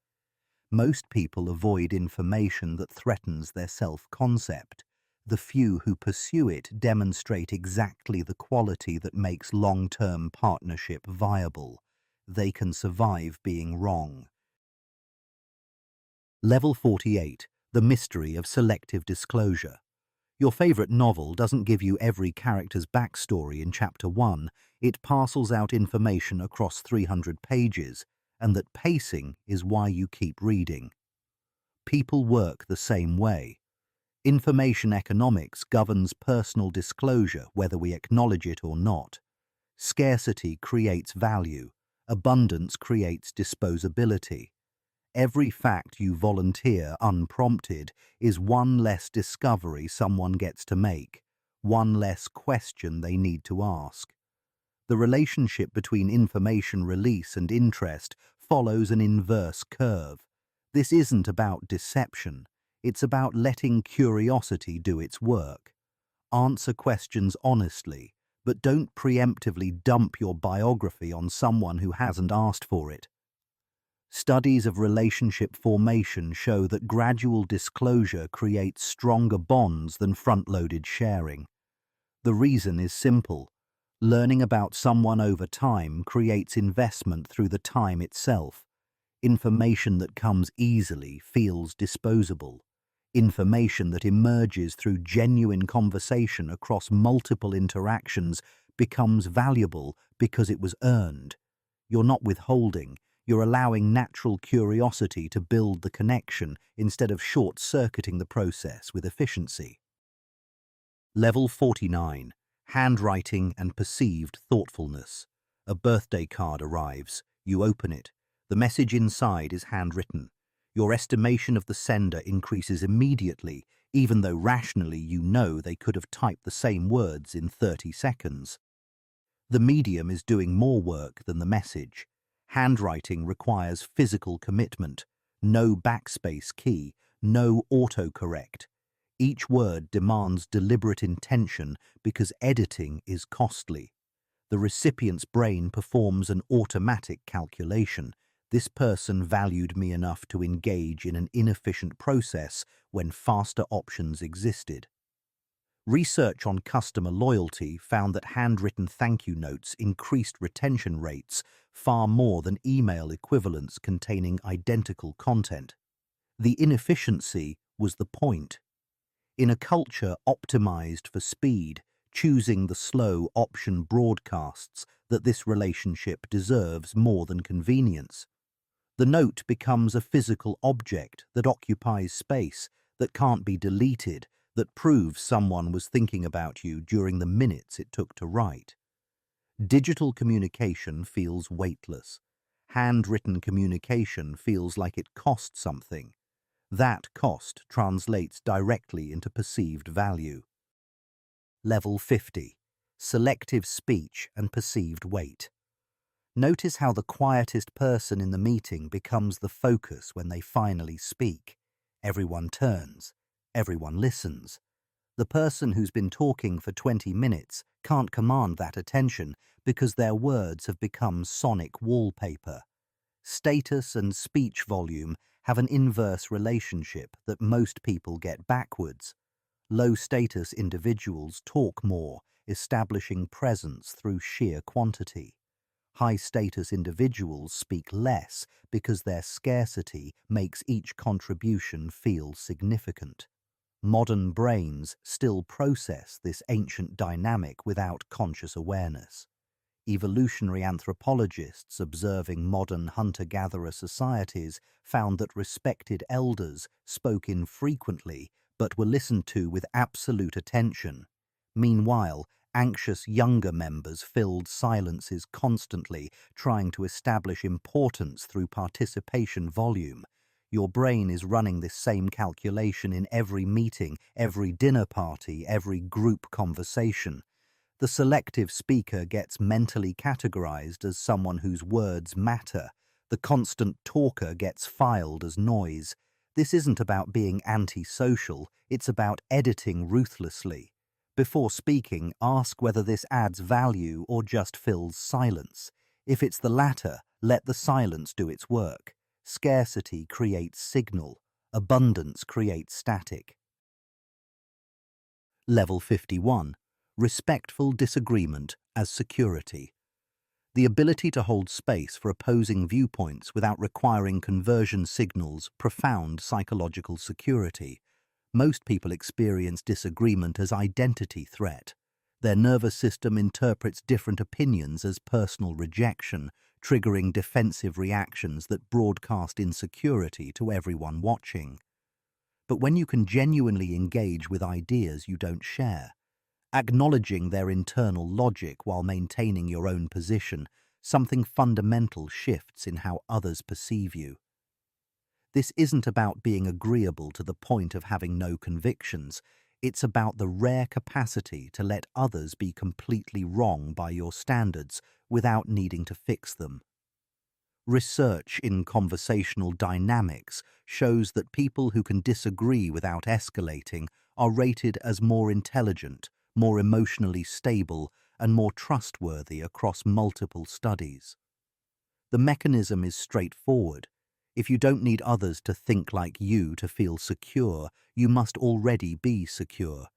[SPEAKER 1] Most people avoid information that threatens their self-concept. The few who pursue it demonstrate exactly the quality that makes long-term partnership viable. They can survive being wrong. Level 48, the mystery of selective disclosure. Your favorite novel doesn't give you every character's backstory in Chapter 1. It parcels out information across 300 pages, and that pacing is why you keep reading. People work the same way. Information economics governs personal disclosure whether we acknowledge it or not. Scarcity creates value. Abundance creates disposability. Every fact you volunteer unprompted is one less discovery someone gets to make, one less question they need to ask. The relationship between information release and interest follows an inverse curve. This isn't about deception. It's about letting curiosity do its work. Answer questions honestly, but don't preemptively dump your biography on someone who hasn't asked for it. Studies of relationship formation show that gradual disclosure creates stronger bonds than front-loaded sharing. The reason is simple. Learning about someone over time creates investment through the time itself. Information that comes easily feels disposable. Information that emerges through genuine conversation across multiple interactions becomes valuable because it was earned. You're not withholding. You're allowing natural curiosity to build the connection instead of short-circuiting the process with efficiency. Level 49. Handwriting and perceived thoughtfulness. A birthday card arrives. You open it. The message inside is handwritten. Your estimation of the sender increases immediately, even though rationally you know they could have typed the same words in 30 seconds. The medium is doing more work than the message. Handwriting requires physical commitment, no backspace key, no autocorrect. Each word demands deliberate intention because editing is costly. The recipient's brain performs an automatic calculation. This person valued me enough to engage in an inefficient process when faster options existed. Research on customer loyalty found that handwritten thank you notes increased retention rates far more than email equivalents containing identical content. The inefficiency was the point. In a culture optimized for speed, choosing the slow option broadcasts that this relationship deserves more than convenience. The note becomes a physical object that occupies space, that can't be deleted, that proves someone was thinking about you during the minutes it took to write. Digital communication feels weightless. Handwritten communication feels like it costs something. That cost translates directly into perceived value. Level 50. Selective speech and perceived weight. Notice how the quietest person in the meeting becomes the focus when they finally speak. Everyone turns. Everyone listens. The person who's been talking for 20 minutes can't command that attention because their words have become sonic wallpaper. Status and speech volume have an inverse relationship that most people get backwards. Low-status individuals talk more, establishing presence through sheer quantity. High-status individuals speak less because their scarcity makes each contribution feel significant. Modern brains still process this ancient dynamic without conscious awareness. Evolutionary anthropologists observing modern hunter-gatherer societies found that respected elders spoke infrequently but were listened to with absolute attention. Meanwhile, anxious younger members filled silences constantly, trying to establish importance through participation volume. Your brain is running this same calculation in every meeting, every dinner party, every group conversation. The selective speaker gets mentally categorized as someone whose words matter. The constant talker gets filed as noise. This isn't about being antisocial, it's about editing ruthlessly. Before speaking, ask whether this adds value or just fills silence. If it's the latter, let the silence do its work. Scarcity creates signal. Abundance creates static. Level 51. Respectful disagreement as security. The ability to hold space for opposing viewpoints without requiring conversion signals profound psychological security. Most people experience disagreement as identity threat. Their nervous system interprets different opinions as personal rejection, triggering defensive reactions that broadcast insecurity to everyone watching. But when you can genuinely engage with ideas you don't share, acknowledging their internal logic while maintaining your own position, something fundamental shifts in how others perceive you. This isn't about being agreeable to the point of having no convictions. It's about the rare capacity to let others be completely wrong by your standards without needing to fix them. Research in conversational dynamics shows that people who can disagree without escalating are rated as more intelligent, more emotionally stable, and more trustworthy across multiple studies. The mechanism is straightforward. If you don't need others to think like you to feel secure, you must already be secure.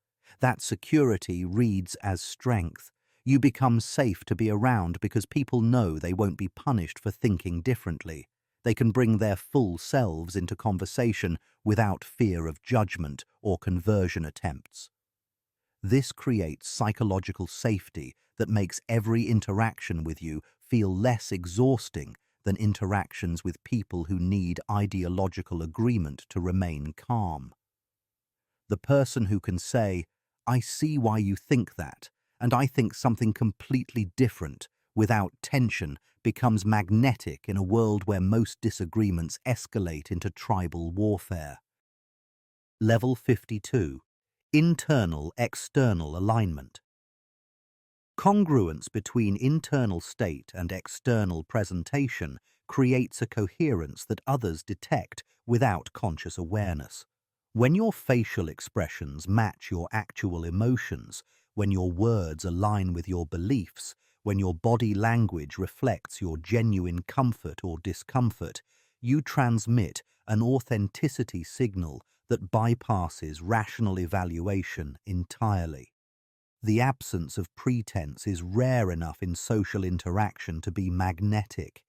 [SPEAKER 1] That security reads as strength. You become safe to be around because people know they won't be punished for thinking differently. They can bring their full selves into conversation without fear of judgment or conversion attempts. This creates psychological safety that makes every interaction with you feel less exhausting than interactions with people who need ideological agreement to remain calm. The person who can say, "I see why you think that, and I think something completely different," without tension, becomes magnetic in a world where most disagreements escalate into tribal warfare. Level 52. Internal-external alignment. Congruence between internal state and external presentation creates a coherence that others detect without conscious awareness. When your facial expressions match your actual emotions, when your words align with your beliefs, when your body language reflects your genuine comfort or discomfort, you transmit an authenticity signal that bypasses rational evaluation entirely. The absence of pretense is rare enough in social interaction to be magnetic.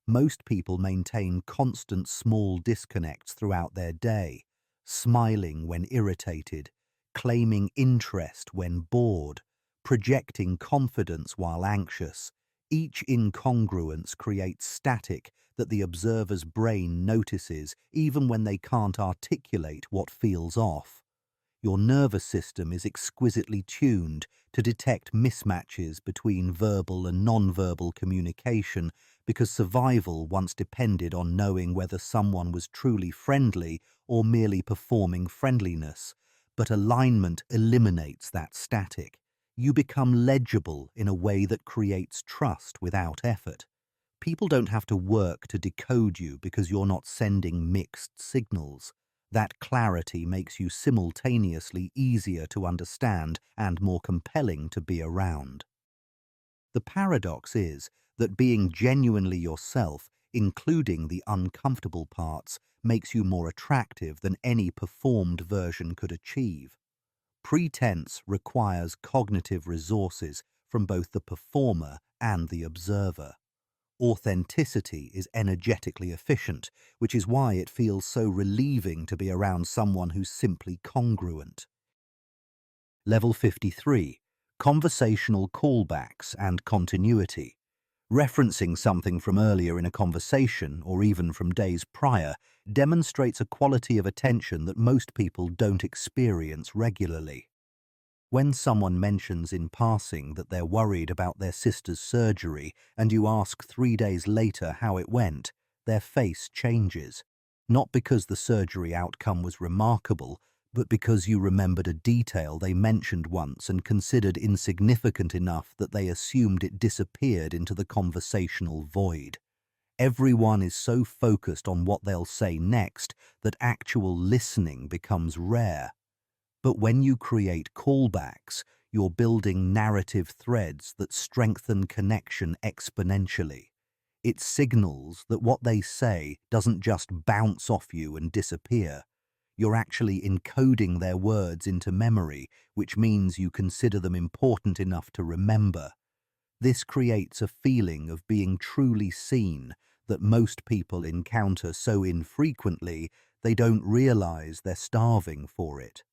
[SPEAKER 1] Most people maintain constant small disconnects throughout their day, smiling when irritated, claiming interest when bored, projecting confidence while anxious. Each incongruence creates static that the observer's brain notices even when they can't articulate what feels off. Your nervous system is exquisitely tuned to detect mismatches between verbal and nonverbal communication because survival once depended on knowing whether someone was truly friendly or merely performing friendliness. But alignment eliminates that static. You become legible in a way that creates trust without effort. People don't have to work to decode you because you're not sending mixed signals. That clarity makes you simultaneously easier to understand and more compelling to be around. The paradox is that being genuinely yourself, including the uncomfortable parts, makes you more attractive than any performed version could achieve. Pretense requires cognitive resources from both the performer and the observer. Authenticity is energetically efficient, which is why it feels so relieving to be around someone who's simply congruent. Level 53. Conversational callbacks and continuity. Referencing something from earlier in a conversation, or even from days prior, demonstrates a quality of attention that most people don't experience regularly. When someone mentions in passing that they're worried about their sister's surgery and you ask 3 days later how it went, their face changes. Not because the surgery outcome was remarkable, but because you remembered a detail they mentioned once and considered insignificant enough that they assumed it disappeared into the conversational void. Everyone is so focused on what they'll say next that actual listening becomes rare. But when you create callbacks, you're building narrative threads that strengthen connection exponentially. It signals that what they say doesn't just bounce off you and disappear. You're actually encoding their words into memory, which means you consider them important enough to remember. This creates a feeling of being truly seen that most people encounter so infrequently they don't realize they're starving for it.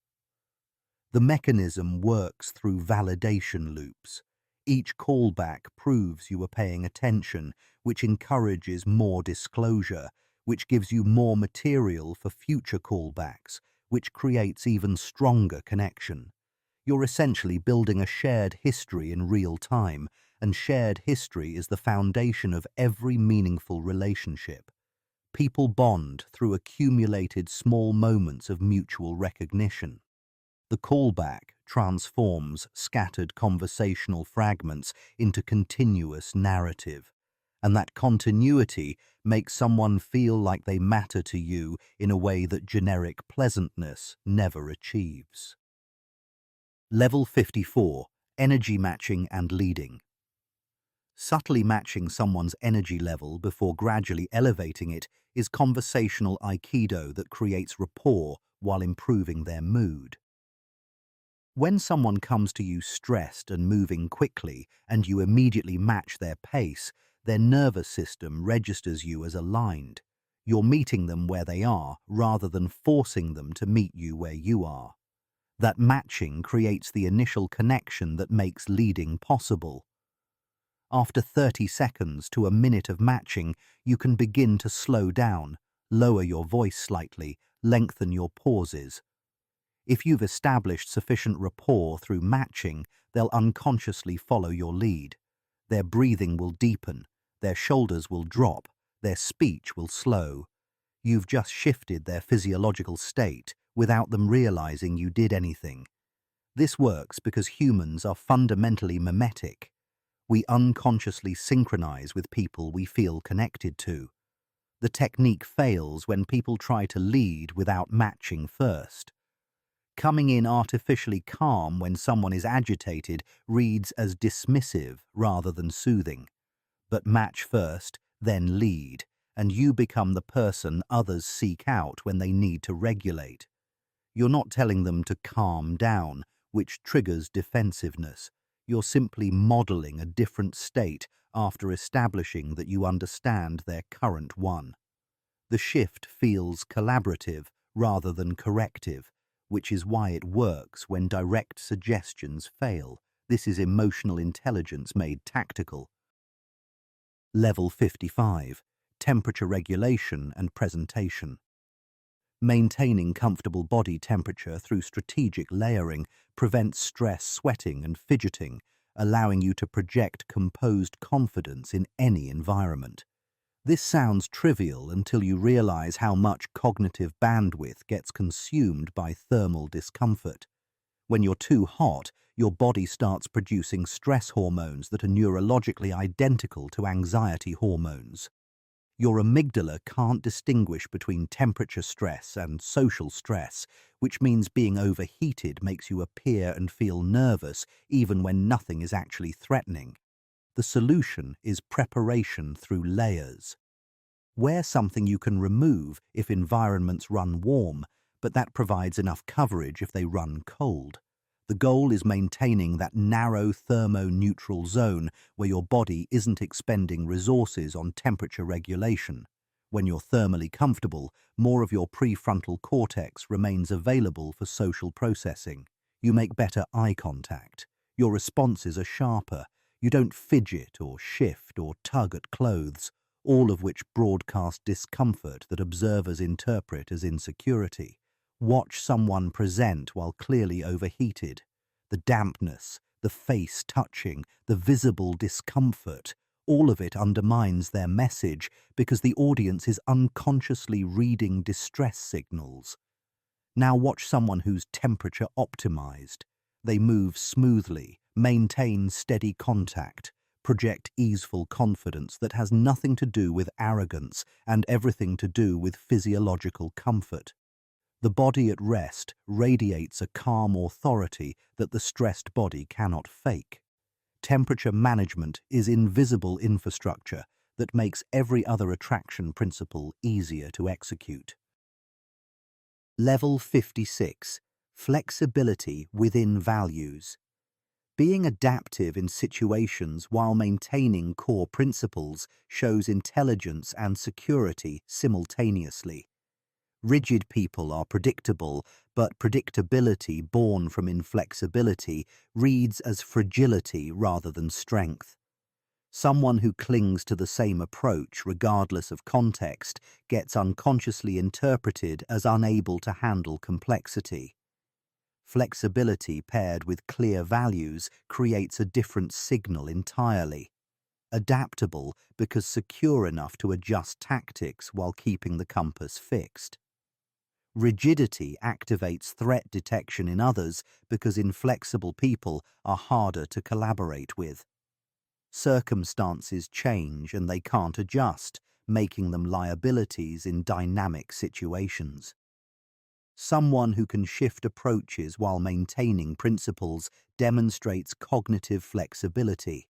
[SPEAKER 1] The mechanism works through validation loops. Each callback proves you are paying attention, which encourages more disclosure, which gives you more material for future callbacks, which creates even stronger connection. You're essentially building a shared history in real time, and shared history is the foundation of every meaningful relationship. People bond through accumulated small moments of mutual recognition. The callback transforms scattered conversational fragments into continuous narrative, and that continuity makes someone feel like they matter to you in a way that generic pleasantness never achieves. Level 54. Energy matching and leading. Subtly matching someone's energy level before gradually elevating it is conversational aikido that creates rapport while improving their mood. When someone comes to you stressed and moving quickly and you immediately match their pace, their nervous system registers you as aligned. You're meeting them where they are rather than forcing them to meet you where you are. That matching creates the initial connection that makes leading possible. After 30 seconds to a minute of matching, you can begin to slow down, lower your voice slightly, lengthen your pauses. If you've established sufficient rapport through matching, they'll unconsciously follow your lead. Their breathing will deepen, their shoulders will drop, their speech will slow. You've just shifted their physiological state without them realizing you did anything. This works because humans are fundamentally mimetic. We unconsciously synchronize with people we feel connected to. The technique fails when people try to lead without matching first. Coming in artificially calm when someone is agitated reads as dismissive rather than soothing. But match first, then lead, and you become the person others seek out when they need to regulate. You're not telling them to calm down, which triggers defensiveness. You're simply modeling a different state after establishing that you understand their current one. The shift feels collaborative rather than corrective, which is why it works when direct suggestions fail. This is emotional intelligence made tactical. Level 55. Temperature regulation and presentation. Maintaining comfortable body temperature through strategic layering prevents stress, sweating, and fidgeting, allowing you to project composed confidence in any environment. This sounds trivial until you realize how much cognitive bandwidth gets consumed by thermal discomfort. When you're too hot, your body starts producing stress hormones that are neurologically identical to anxiety hormones. Your amygdala can't distinguish between temperature stress and social stress, which means being overheated makes you appear and feel nervous even when nothing is actually threatening. The solution is preparation through layers. Wear something you can remove if environments run warm, but that provides enough coverage if they run cold. The goal is maintaining that narrow thermo-neutral zone where your body isn't expending resources on temperature regulation. When you're thermally comfortable, more of your prefrontal cortex remains available for social processing. You make better eye contact. Your responses are sharper. You don't fidget or shift or tug at clothes, all of which broadcast discomfort that observers interpret as insecurity. Watch someone present while clearly overheated. The dampness, the face touching, the visible discomfort, all of it undermines their message because the audience is unconsciously reading distress signals. Now watch someone who's temperature optimized. They move smoothly, maintain steady contact, project easeful confidence that has nothing to do with arrogance and everything to do with physiological comfort. The body at rest radiates a calm authority that the stressed body cannot fake. Temperature management is invisible infrastructure that makes every other attraction principle easier to execute. Level 56. Flexibility within values. Being adaptive in situations while maintaining core principles shows intelligence and security simultaneously. Rigid people are predictable, but predictability born from inflexibility reads as fragility rather than strength. Someone who clings to the same approach, regardless of context, gets unconsciously interpreted as unable to handle complexity. Flexibility paired with clear values creates a different signal entirely. Adaptable because secure enough to adjust tactics while keeping the compass fixed. Rigidity activates threat detection in others because inflexible people are harder to collaborate with. Circumstances change and they can't adjust, making them liabilities in dynamic situations. Someone who can shift approaches while maintaining principles demonstrates cognitive flexibility.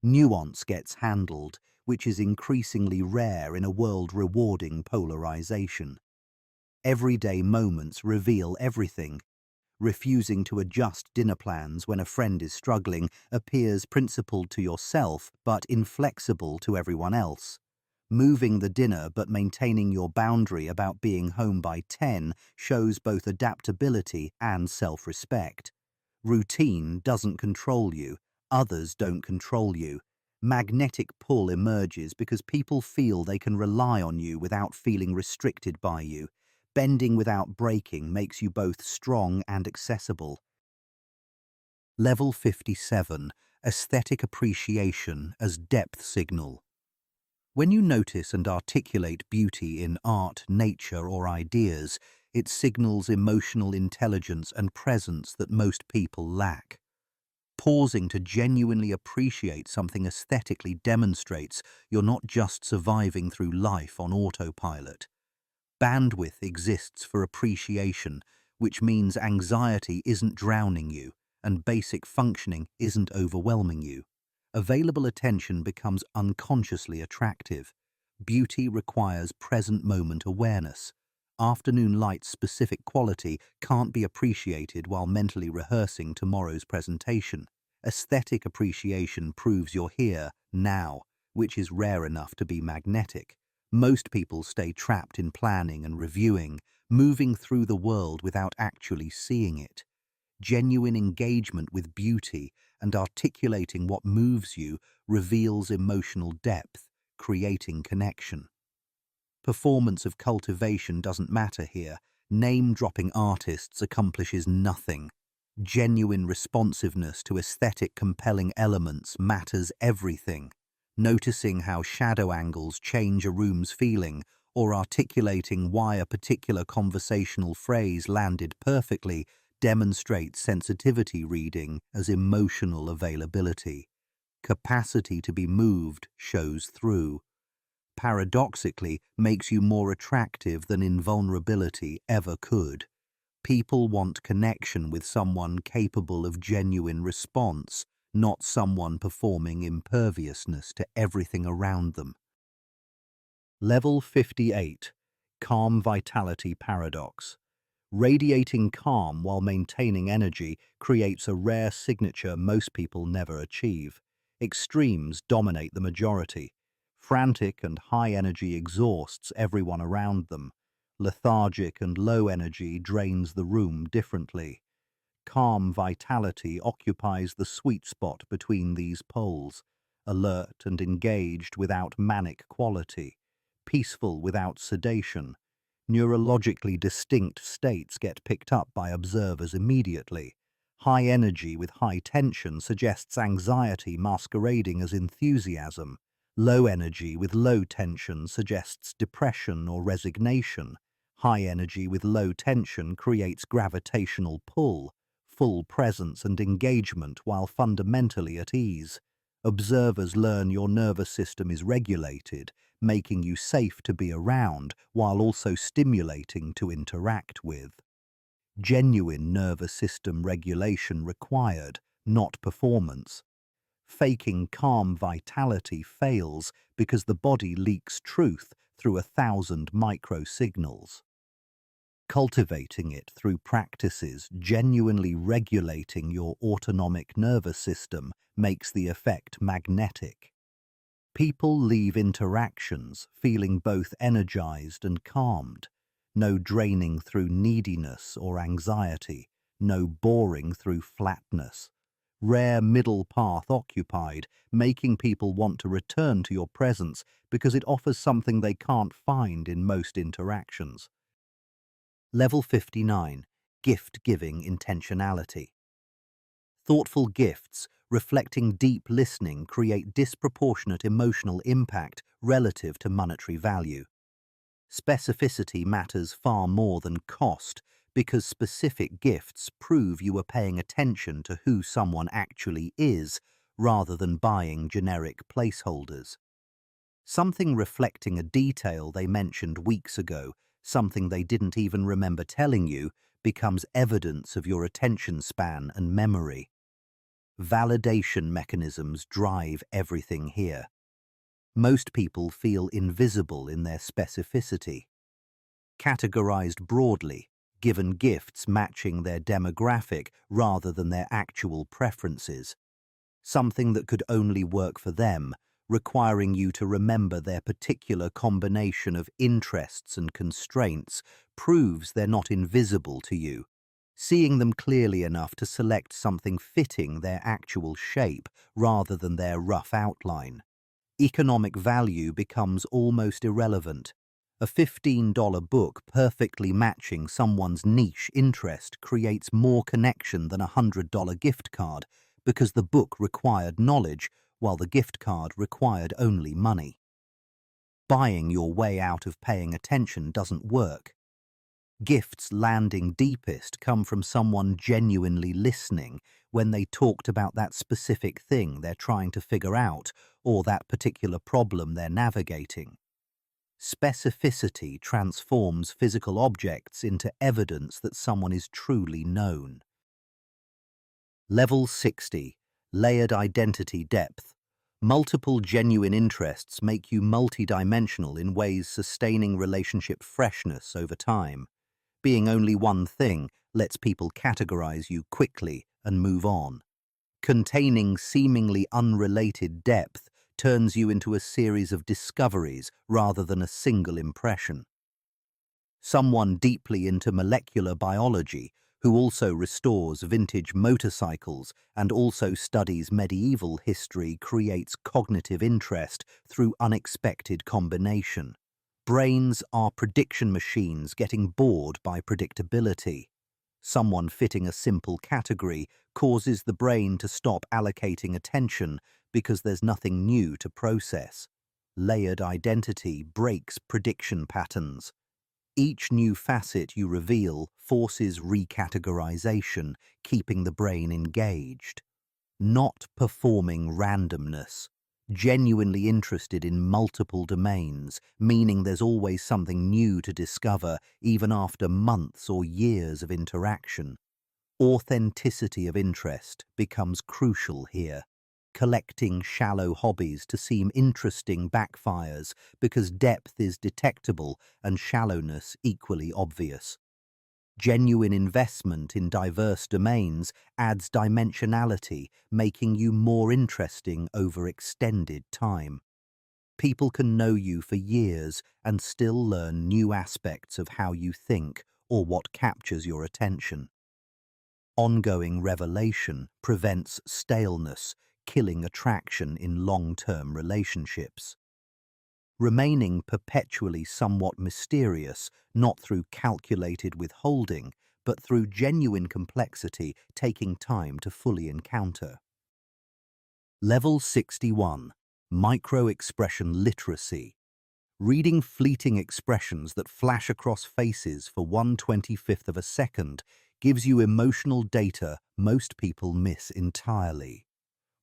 [SPEAKER 1] Nuance gets handled, which is increasingly rare in a world rewarding polarization. Everyday moments reveal everything. Refusing to adjust dinner plans when a friend is struggling appears principled to yourself but inflexible to everyone else. Moving the dinner but maintaining your boundary about being home by 10 shows both adaptability and self-respect. Routine doesn't control you. Others don't control you. Magnetic pull emerges because people feel they can rely on you without feeling restricted by you. Bending without breaking makes you both strong and accessible. Level 57. Aesthetic appreciation as depth signal. When you notice and articulate beauty in art, nature, or ideas, it signals emotional intelligence and presence that most people lack. Pausing to genuinely appreciate something aesthetically demonstrates you're not just surviving through life on autopilot. Bandwidth exists for appreciation, which means anxiety isn't drowning you and basic functioning isn't overwhelming you. Available attention becomes unconsciously attractive. Beauty requires present moment awareness. afternoon light's specific quality can't be appreciated while mentally rehearsing tomorrow's presentation. Aesthetic appreciation proves you're here, now, which is rare enough to be magnetic. Most people stay trapped in planning and reviewing, moving through the world without actually seeing it. Genuine engagement with beauty and articulating what moves you reveals emotional depth, creating connection. Performance of cultivation doesn't matter here. Name-dropping artists accomplishes nothing. Genuine responsiveness to aesthetic compelling elements matters everything. Noticing how shadow angles change a room's feeling, or articulating why a particular conversational phrase landed perfectly demonstrates sensitivity reading as emotional availability. Capacity to be moved shows through. Paradoxically, makes you more attractive than invulnerability ever could. People want connection with someone capable of genuine response, not someone performing imperviousness to everything around them. Level 58. Calm Vitality Paradox. Radiating calm while maintaining energy creates a rare signature most people never achieve. Extremes dominate the majority. Frantic and high energy exhausts everyone around them. Lethargic and low energy drains the room differently. Calm vitality occupies the sweet spot between these poles, alert and engaged without manic quality, peaceful without sedation. Neurologically distinct states get picked up by observers immediately. High energy with high tension suggests anxiety masquerading as enthusiasm. Low energy with low tension suggests depression or resignation. High energy with low tension creates gravitational pull, full presence and engagement while fundamentally at ease. Observers learn your nervous system is regulated, making you safe to be around while also stimulating to interact with. Genuine nervous system regulation required, not performance. Faking calm vitality fails because the body leaks truth through 1,000 microsignals. Cultivating it through practices genuinely regulating your autonomic nervous system makes the effect magnetic. People leave interactions feeling both energized and calmed. No draining through neediness or anxiety, no boring through flatness. Rare middle path occupied, making people want to return to your presence because it offers something they can't find in most interactions. Level 59. Gift-giving intentionality. Thoughtful gifts, reflecting deep listening, create disproportionate emotional impact relative to monetary value. Specificity matters far more than cost because specific gifts prove you are paying attention to who someone actually is rather than buying generic placeholders. Something reflecting a detail they mentioned weeks ago, something they didn't even remember telling you, becomes evidence of your attention span and memory. Validation mechanisms drive everything here. Most people feel invisible in their specificity. Categorized broadly, given gifts matching their demographic rather than their actual preferences. Something that could only work for them, requiring you to remember their particular combination of interests and constraints, proves they're not invisible to you. Seeing them clearly enough to select something fitting their actual shape rather than their rough outline. Economic value becomes almost irrelevant. A $15 book perfectly matching someone's niche interest creates more connection than a $100 gift card because the book required knowledge while the gift card required only money. Buying your way out of paying attention doesn't work. Gifts landing deepest come from someone genuinely listening when they talked about that specific thing they're trying to figure out or that particular problem they're navigating. Specificity transforms physical objects into evidence that someone is truly known. Level 60. Layered identity depth. Multiple genuine interests make you multidimensional in ways sustaining relationship freshness over time. Being only one thing lets people categorize you quickly and move on. Containing seemingly unrelated depth turns you into a series of discoveries rather than a single impression. Someone deeply into molecular biology who also restores vintage motorcycles and also studies medieval history creates cognitive interest through unexpected combination. Brains are prediction machines getting bored by predictability. Someone fitting a simple category causes the brain to stop allocating attention because there's nothing new to process. Layered identity breaks prediction patterns. Each new facet you reveal forces recategorization, keeping the brain engaged. Not performing randomness. Genuinely interested in multiple domains, meaning there's always something new to discover even after months or years of interaction. Authenticity of interest becomes crucial here. Collecting shallow hobbies to seem interesting backfires because depth is detectable and shallowness equally obvious. Genuine investment in diverse domains adds dimensionality, making you more interesting over extended time. People can know you for years and still learn new aspects of how you think or what captures your attention. Ongoing revelation prevents staleness, killing attraction in long-term relationships. Remaining perpetually somewhat mysterious, not through calculated withholding, but through genuine complexity taking time to fully encounter. Level 61. Micro-expression literacy. Reading fleeting expressions that flash across faces for 1/25th of a second gives you emotional data most people miss entirely.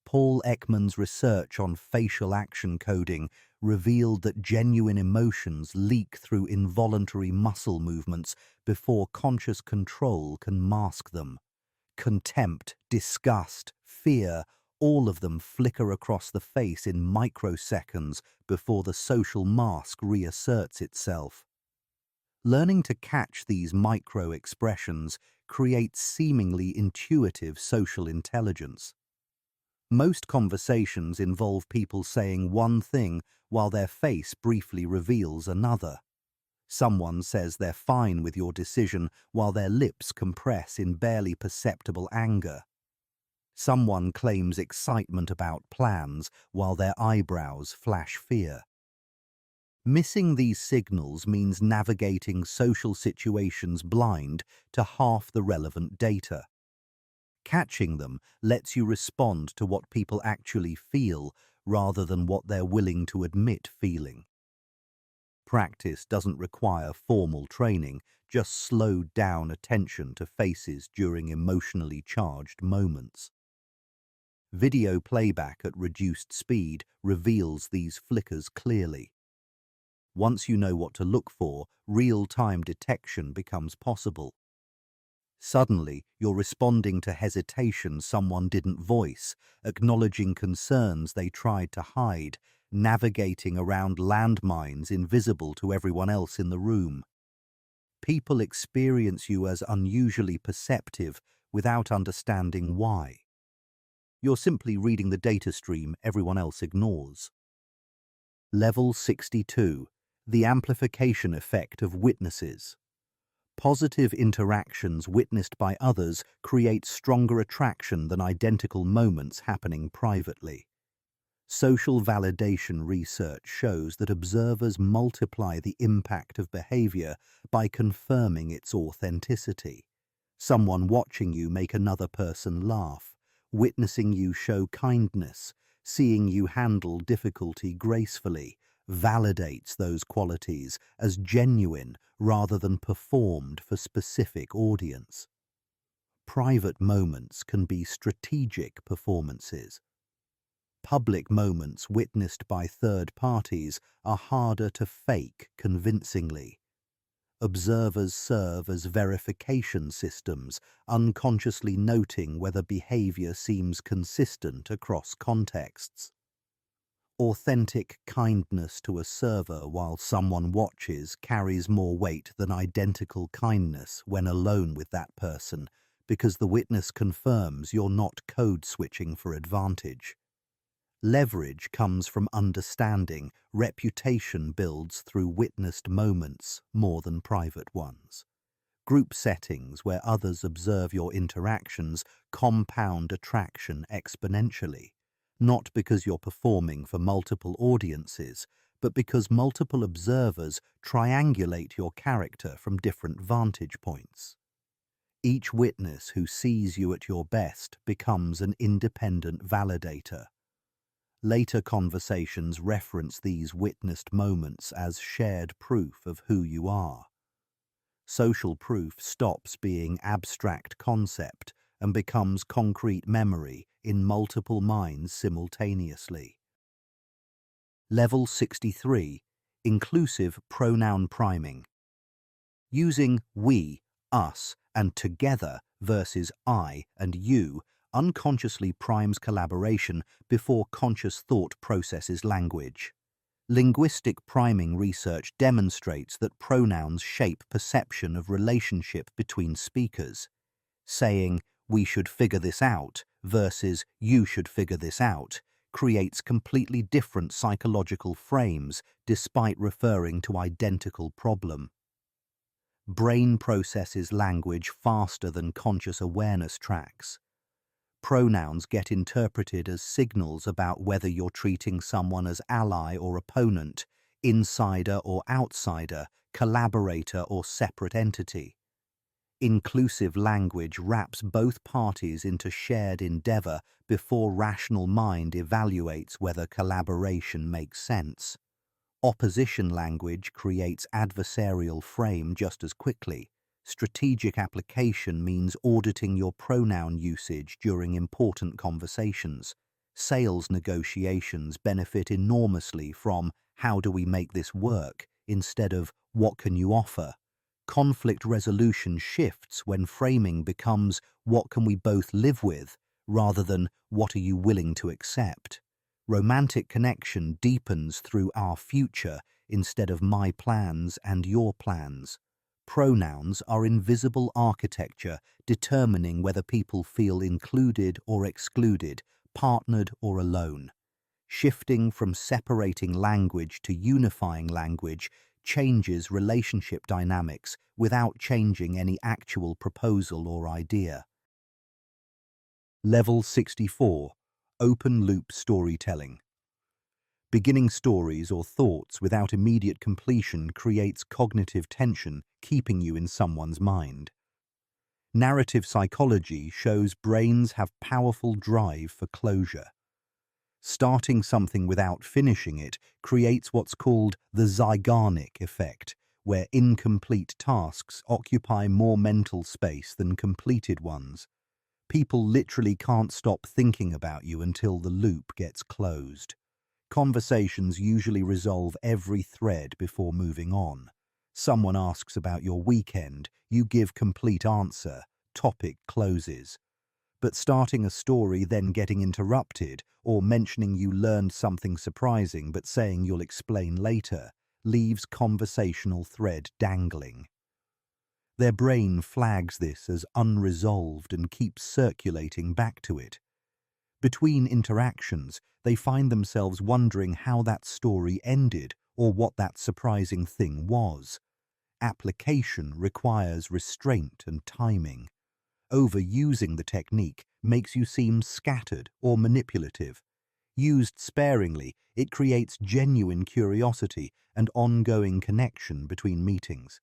[SPEAKER 1] Paul Ekman's research on facial action coding revealed that genuine emotions leak through involuntary muscle movements before conscious control can mask them. Contempt, disgust, fear, all of them flicker across the face in microseconds before the social mask reasserts itself. Learning to catch these micro-expressions creates seemingly intuitive social intelligence. Most conversations involve people saying one thing while their face briefly reveals another. Someone says they're fine with your decision while their lips compress in barely perceptible anger. Someone claims excitement about plans while their eyebrows flash fear. Missing these signals means navigating social situations blind to half the relevant data. Catching them lets you respond to what people actually feel rather than what they're willing to admit feeling. Practice doesn't require formal training, just slowed down attention to faces during emotionally charged moments. Video playback at reduced speed reveals these flickers clearly. Once you know what to look for, real-time detection becomes possible. Suddenly, you're responding to hesitation someone didn't voice, acknowledging concerns they tried to hide, navigating around landmines invisible to everyone else in the room. People experience you as unusually perceptive without understanding why. You're simply reading the data stream everyone else ignores. Level 62. The amplification effect of witnesses. Positive interactions witnessed by others create stronger attraction than identical moments happening privately. Social validation research shows that observers multiply the impact of behavior by confirming its authenticity. Someone watching you make another person laugh, witnessing you show kindness, seeing you handle difficulty gracefully, validates those qualities as genuine rather than performed for specific audience. Private moments can be strategic performances. Public moments witnessed by third parties are harder to fake convincingly. Observers serve as verification systems, unconsciously noting whether behavior seems consistent across contexts. Authentic kindness to a server while someone watches carries more weight than identical kindness when alone with that person, because the witness confirms you're not code switching for advantage. Leverage comes from understanding. Reputation builds through witnessed moments more than private ones. Group settings where others observe your interactions compound attraction exponentially, not because you're performing for multiple audiences, but because multiple observers triangulate your character from different vantage points. Each witness who sees you at your best becomes an independent validator. Later conversations reference these witnessed moments as shared proof of who you are. Social proof stops being abstract concept and becomes concrete memory in multiple minds simultaneously. Level 63. Inclusive pronoun priming. Using we, us, and together versus I and you unconsciously primes collaboration before conscious thought processes language. Linguistic priming research demonstrates that pronouns shape perception of relationship between speakers. Saying, "we should figure this out" versus "you should figure this out" creates completely different psychological frames despite referring to identical problem. Brain processes language faster than conscious awareness tracks. Pronouns get interpreted as signals about whether you're treating someone as ally or opponent, insider or outsider, collaborator or separate entity. Inclusive language wraps both parties into shared endeavor before rational mind evaluates whether collaboration makes sense. Opposition language creates adversarial frame just as quickly. Strategic application means auditing your pronoun usage during important conversations. Sales negotiations benefit enormously from "how do we make this work" instead of "what can you offer?" Conflict resolution shifts when framing becomes "what can we both live with" rather than "what are you willing to accept?" Romantic connection deepens through "our future" instead of "my plans and your plans." Pronouns are invisible architecture determining whether people feel included or excluded, partnered or alone. Shifting from separating language to unifying language changes relationship dynamics without changing any actual proposal or idea. Level 64. Open-loop storytelling. Beginning stories or thoughts without immediate completion creates cognitive tension, keeping you in someone's mind. Narrative psychology shows brains have powerful drive for closure. Starting something without finishing it creates what's called the Zeigarnik effect, where incomplete tasks occupy more mental space than completed ones. People literally can't stop thinking about you until the loop gets closed. Conversations usually resolve every thread before moving on. Someone asks about your weekend, you give complete answer, topic closes. But starting a story then getting interrupted, or mentioning you learned something surprising but saying you'll explain later, leaves conversational thread dangling. Their brain flags this as unresolved and keeps circulating back to it. Between interactions, they find themselves wondering how that story ended or what that surprising thing was. Application requires restraint and timing. Overusing the technique makes you seem scattered or manipulative. Used sparingly, it creates genuine curiosity and ongoing connection between meetings.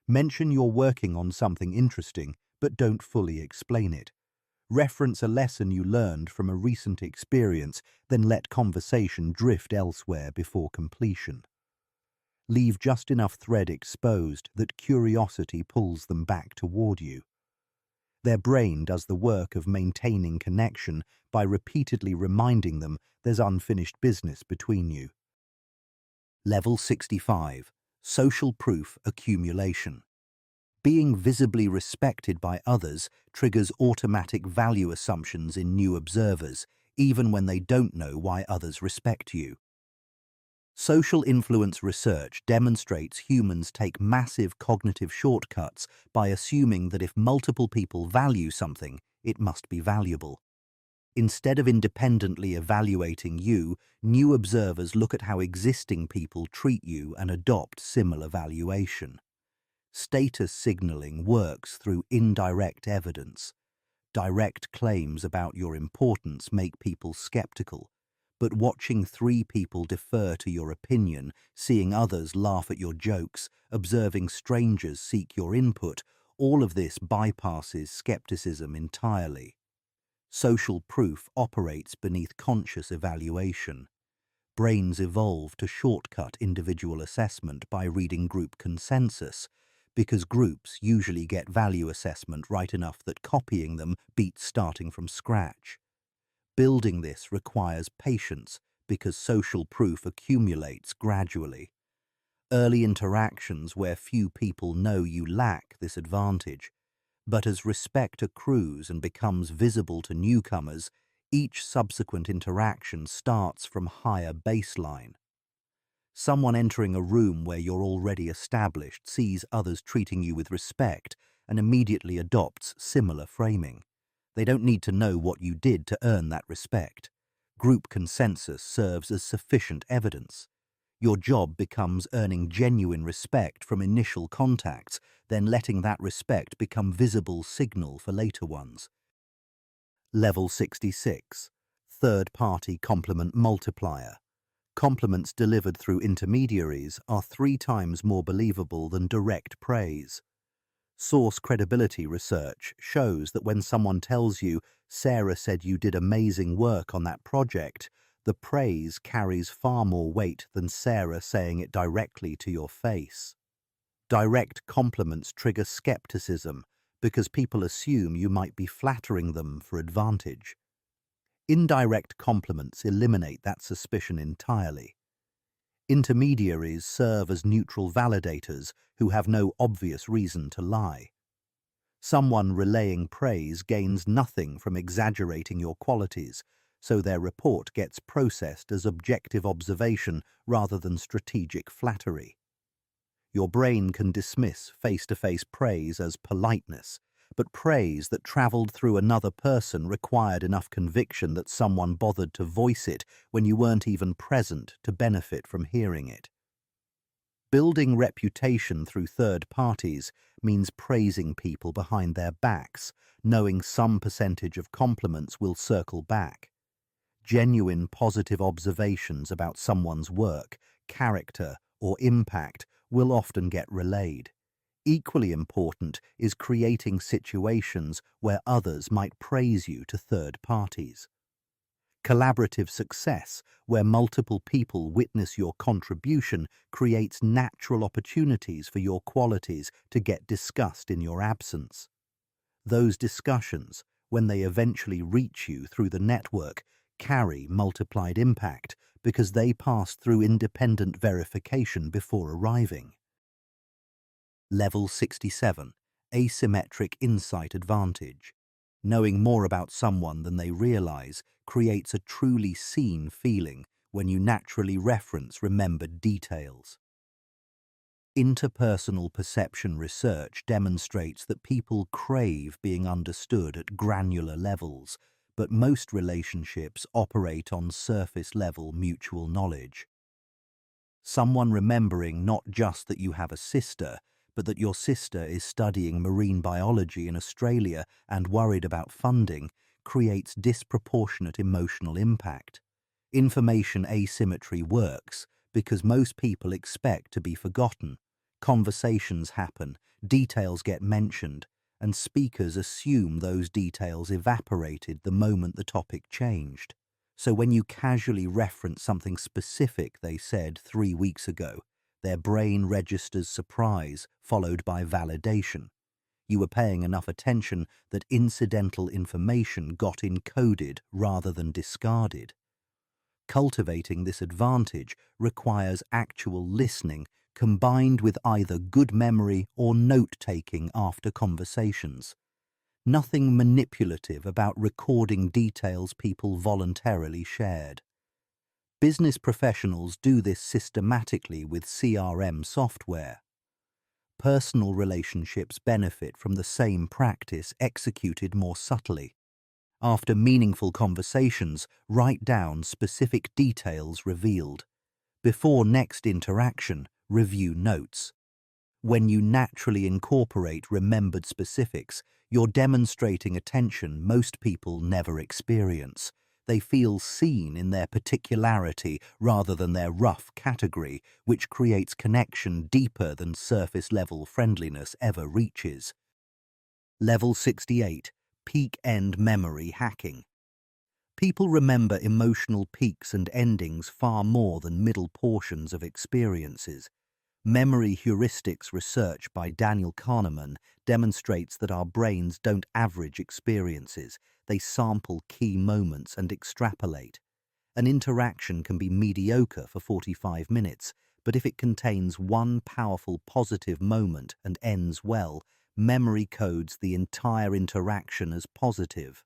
[SPEAKER 1] Mention you're working on something interesting, but don't fully explain it. Reference a lesson you learned from a recent experience, then let conversation drift elsewhere before completion. Leave just enough thread exposed that curiosity pulls them back toward you. Their brain does the work of maintaining connection by repeatedly reminding them there's unfinished business between you. Level 65. Social proof accumulation. Being visibly respected by others triggers automatic value assumptions in new observers, even when they don't know why others respect you. Social influence research demonstrates humans take massive cognitive shortcuts by assuming that if multiple people value something, it must be valuable. Instead of independently evaluating you, new observers look at how existing people treat you and adopt similar valuation. Status signaling works through indirect evidence. Direct claims about your importance make people skeptical, but watching three people defer to your opinion, seeing others laugh at your jokes, observing strangers seek your input, all of this bypasses skepticism entirely. Social proof operates beneath conscious evaluation. Brains evolve to shortcut individual assessment by reading group consensus, because groups usually get value assessment right enough that copying them beats starting from scratch. Building this requires patience because social proof accumulates gradually. Early interactions where few people know you lack this advantage, but as respect accrues and becomes visible to newcomers, each subsequent interaction starts from higher baseline. Someone entering a room where you're already established sees others treating you with respect and immediately adopts similar framing. They don't need to know what you did to earn that respect. Group consensus serves as sufficient evidence. Your job becomes earning genuine respect from initial contacts, then letting that respect become visible signal for later ones. Level 66. Third-party compliment multiplier. Compliments delivered through intermediaries are 3 times more believable than direct praise. Source credibility research shows that when someone tells you, "Sarah said you did amazing work on that project," the praise carries far more weight than Sarah saying it directly to your face. Direct compliments trigger skepticism because people assume you might be flattering them for advantage. Indirect compliments eliminate that suspicion entirely. Intermediaries serve as neutral validators who have no obvious reason to lie. Someone relaying praise gains nothing from exaggerating your qualities, so their report gets processed as objective observation rather than strategic flattery. Your brain can dismiss face-to-face praise as politeness, but praise that traveled through another person required enough conviction that someone bothered to voice it when you weren't even present to benefit from hearing it. Building reputation through third parties means praising people behind their backs, knowing some percentage of compliments will circle back. Genuine positive observations about someone's work, character, or impact will often get relayed. Equally important is creating situations where others might praise you to third parties. Collaborative success, where multiple people witness your contribution, creates natural opportunities for your qualities to get discussed in your absence. Those discussions, when they eventually reach you through the network, carry multiplied impact because they pass through independent verification before arriving. Level 67. Asymmetric insight advantage. Knowing more about someone than they realize creates a truly seen feeling when you naturally reference remembered details. Interpersonal perception research demonstrates that people crave being understood at granular levels, but most relationships operate on surface-level mutual knowledge. Someone remembering not just that you have a sister, but that your sister is studying marine biology in Australia and worried about funding, creates disproportionate emotional impact. Information asymmetry works because most people expect to be forgotten. Conversations happen, details get mentioned, and speakers assume those details evaporated the moment the topic changed. So when you casually reference something specific they said 3 weeks ago, their brain registers surprise, followed by validation. You were paying enough attention that incidental information got encoded rather than discarded. Cultivating this advantage requires actual listening combined with either good memory or note-taking after conversations. Nothing manipulative about recording details people voluntarily shared. Business professionals do this systematically with CRM software. Personal relationships benefit from the same practice executed more subtly. After meaningful conversations, write down specific details revealed. Before next interaction, review notes. When you naturally incorporate remembered specifics, you're demonstrating attention most people never experience. They feel seen in their particularity rather than their rough category, which creates connection deeper than surface-level friendliness ever reaches. Level 68. Peak End Memory Hacking. People remember emotional peaks and endings far more than middle portions of experiences. Memory heuristics research by Daniel Kahneman demonstrates that our brains don't average experiences, they sample key moments and extrapolate. An interaction can be mediocre for 45 minutes, but if it contains one powerful positive moment and ends well, memory codes the entire interaction as positive.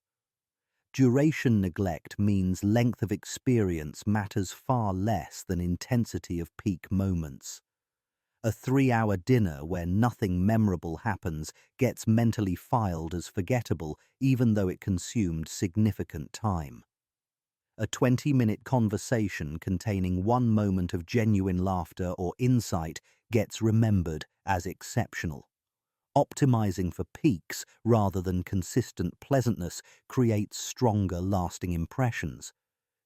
[SPEAKER 1] Duration neglect means length of experience matters far less than intensity of peak moments. A 3-hour dinner where nothing memorable happens gets mentally filed as forgettable even though it consumed significant time. A 20-minute conversation containing one moment of genuine laughter or insight gets remembered as exceptional. Optimizing for peaks rather than consistent pleasantness creates stronger, lasting impressions.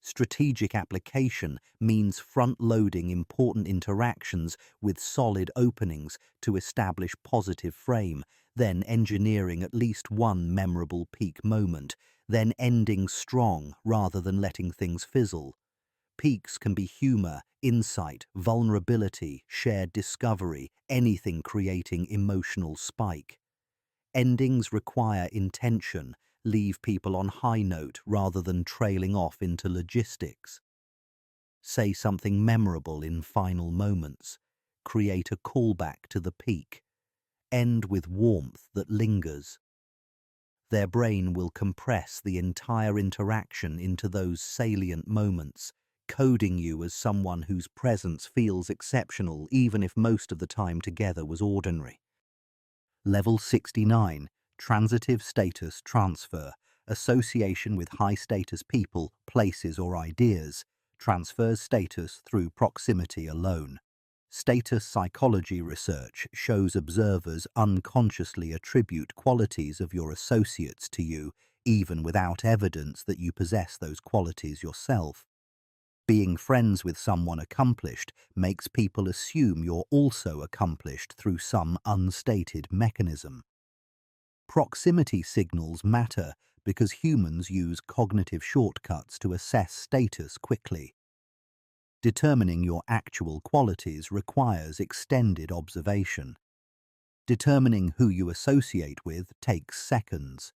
[SPEAKER 1] Strategic application means front-loading important interactions with solid openings to establish positive frame, then engineering at least one memorable peak moment, then ending strong rather than letting things fizzle. Peaks can be humor, insight, vulnerability, shared discovery, anything creating emotional spike. Endings require intention, leave people on high note rather than trailing off into logistics. Say something memorable in final moments. Create a callback to the peak. End with warmth that lingers. Their brain will compress the entire interaction into those salient moments, coding you as someone whose presence feels exceptional even if most of the time together was ordinary. Level 69. Transitive Status Transfer. Association with high-status people, places or ideas. Transfers status through proximity alone. Status psychology research shows observers unconsciously attribute qualities of your associates to you, even without evidence that you possess those qualities yourself. Being friends with someone accomplished makes people assume you're also accomplished through some unstated mechanism. Proximity signals matter because humans use cognitive shortcuts to assess status quickly. Determining your actual qualities requires extended observation. Determining who you associate with takes seconds.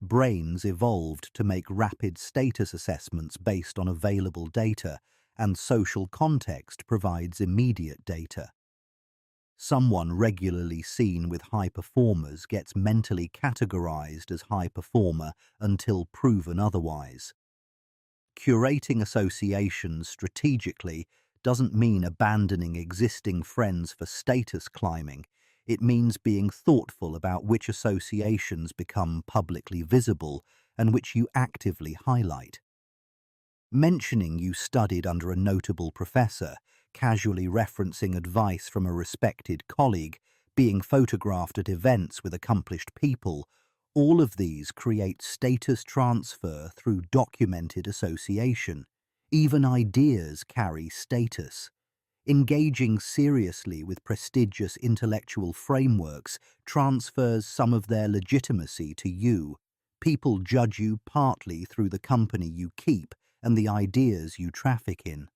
[SPEAKER 1] Brains evolved to make rapid status assessments based on available data, and social context provides immediate data. Someone regularly seen with high performers gets mentally categorized as high performer until proven otherwise. Curating associations strategically doesn't mean abandoning existing friends for status climbing. It means being thoughtful about which associations become publicly visible and which you actively highlight. Mentioning you studied under a notable professor, casually referencing advice from a respected colleague, being photographed at events with accomplished people, all of these create status transfer through documented association. Even ideas carry status. Engaging seriously with prestigious intellectual frameworks transfers some of their legitimacy to you. People judge you partly through the company you keep and the ideas you traffic in.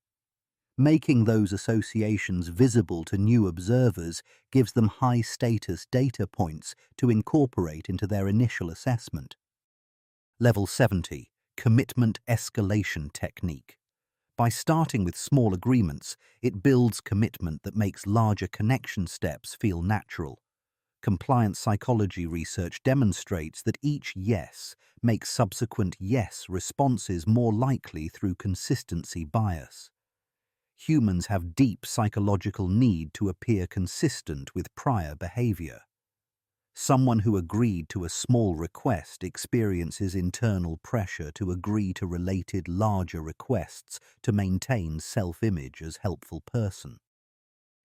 [SPEAKER 1] Making those associations visible to new observers gives them high-status data points to incorporate into their initial assessment. Level 70. Commitment Escalation Technique. By starting with small agreements, it builds commitment that makes larger connection steps feel natural. Compliance psychology research demonstrates that each yes makes subsequent yes responses more likely through consistency bias. Humans have deep psychological need to appear consistent with prior behavior. Someone who agreed to a small request experiences internal pressure to agree to related larger requests to maintain self-image as helpful person.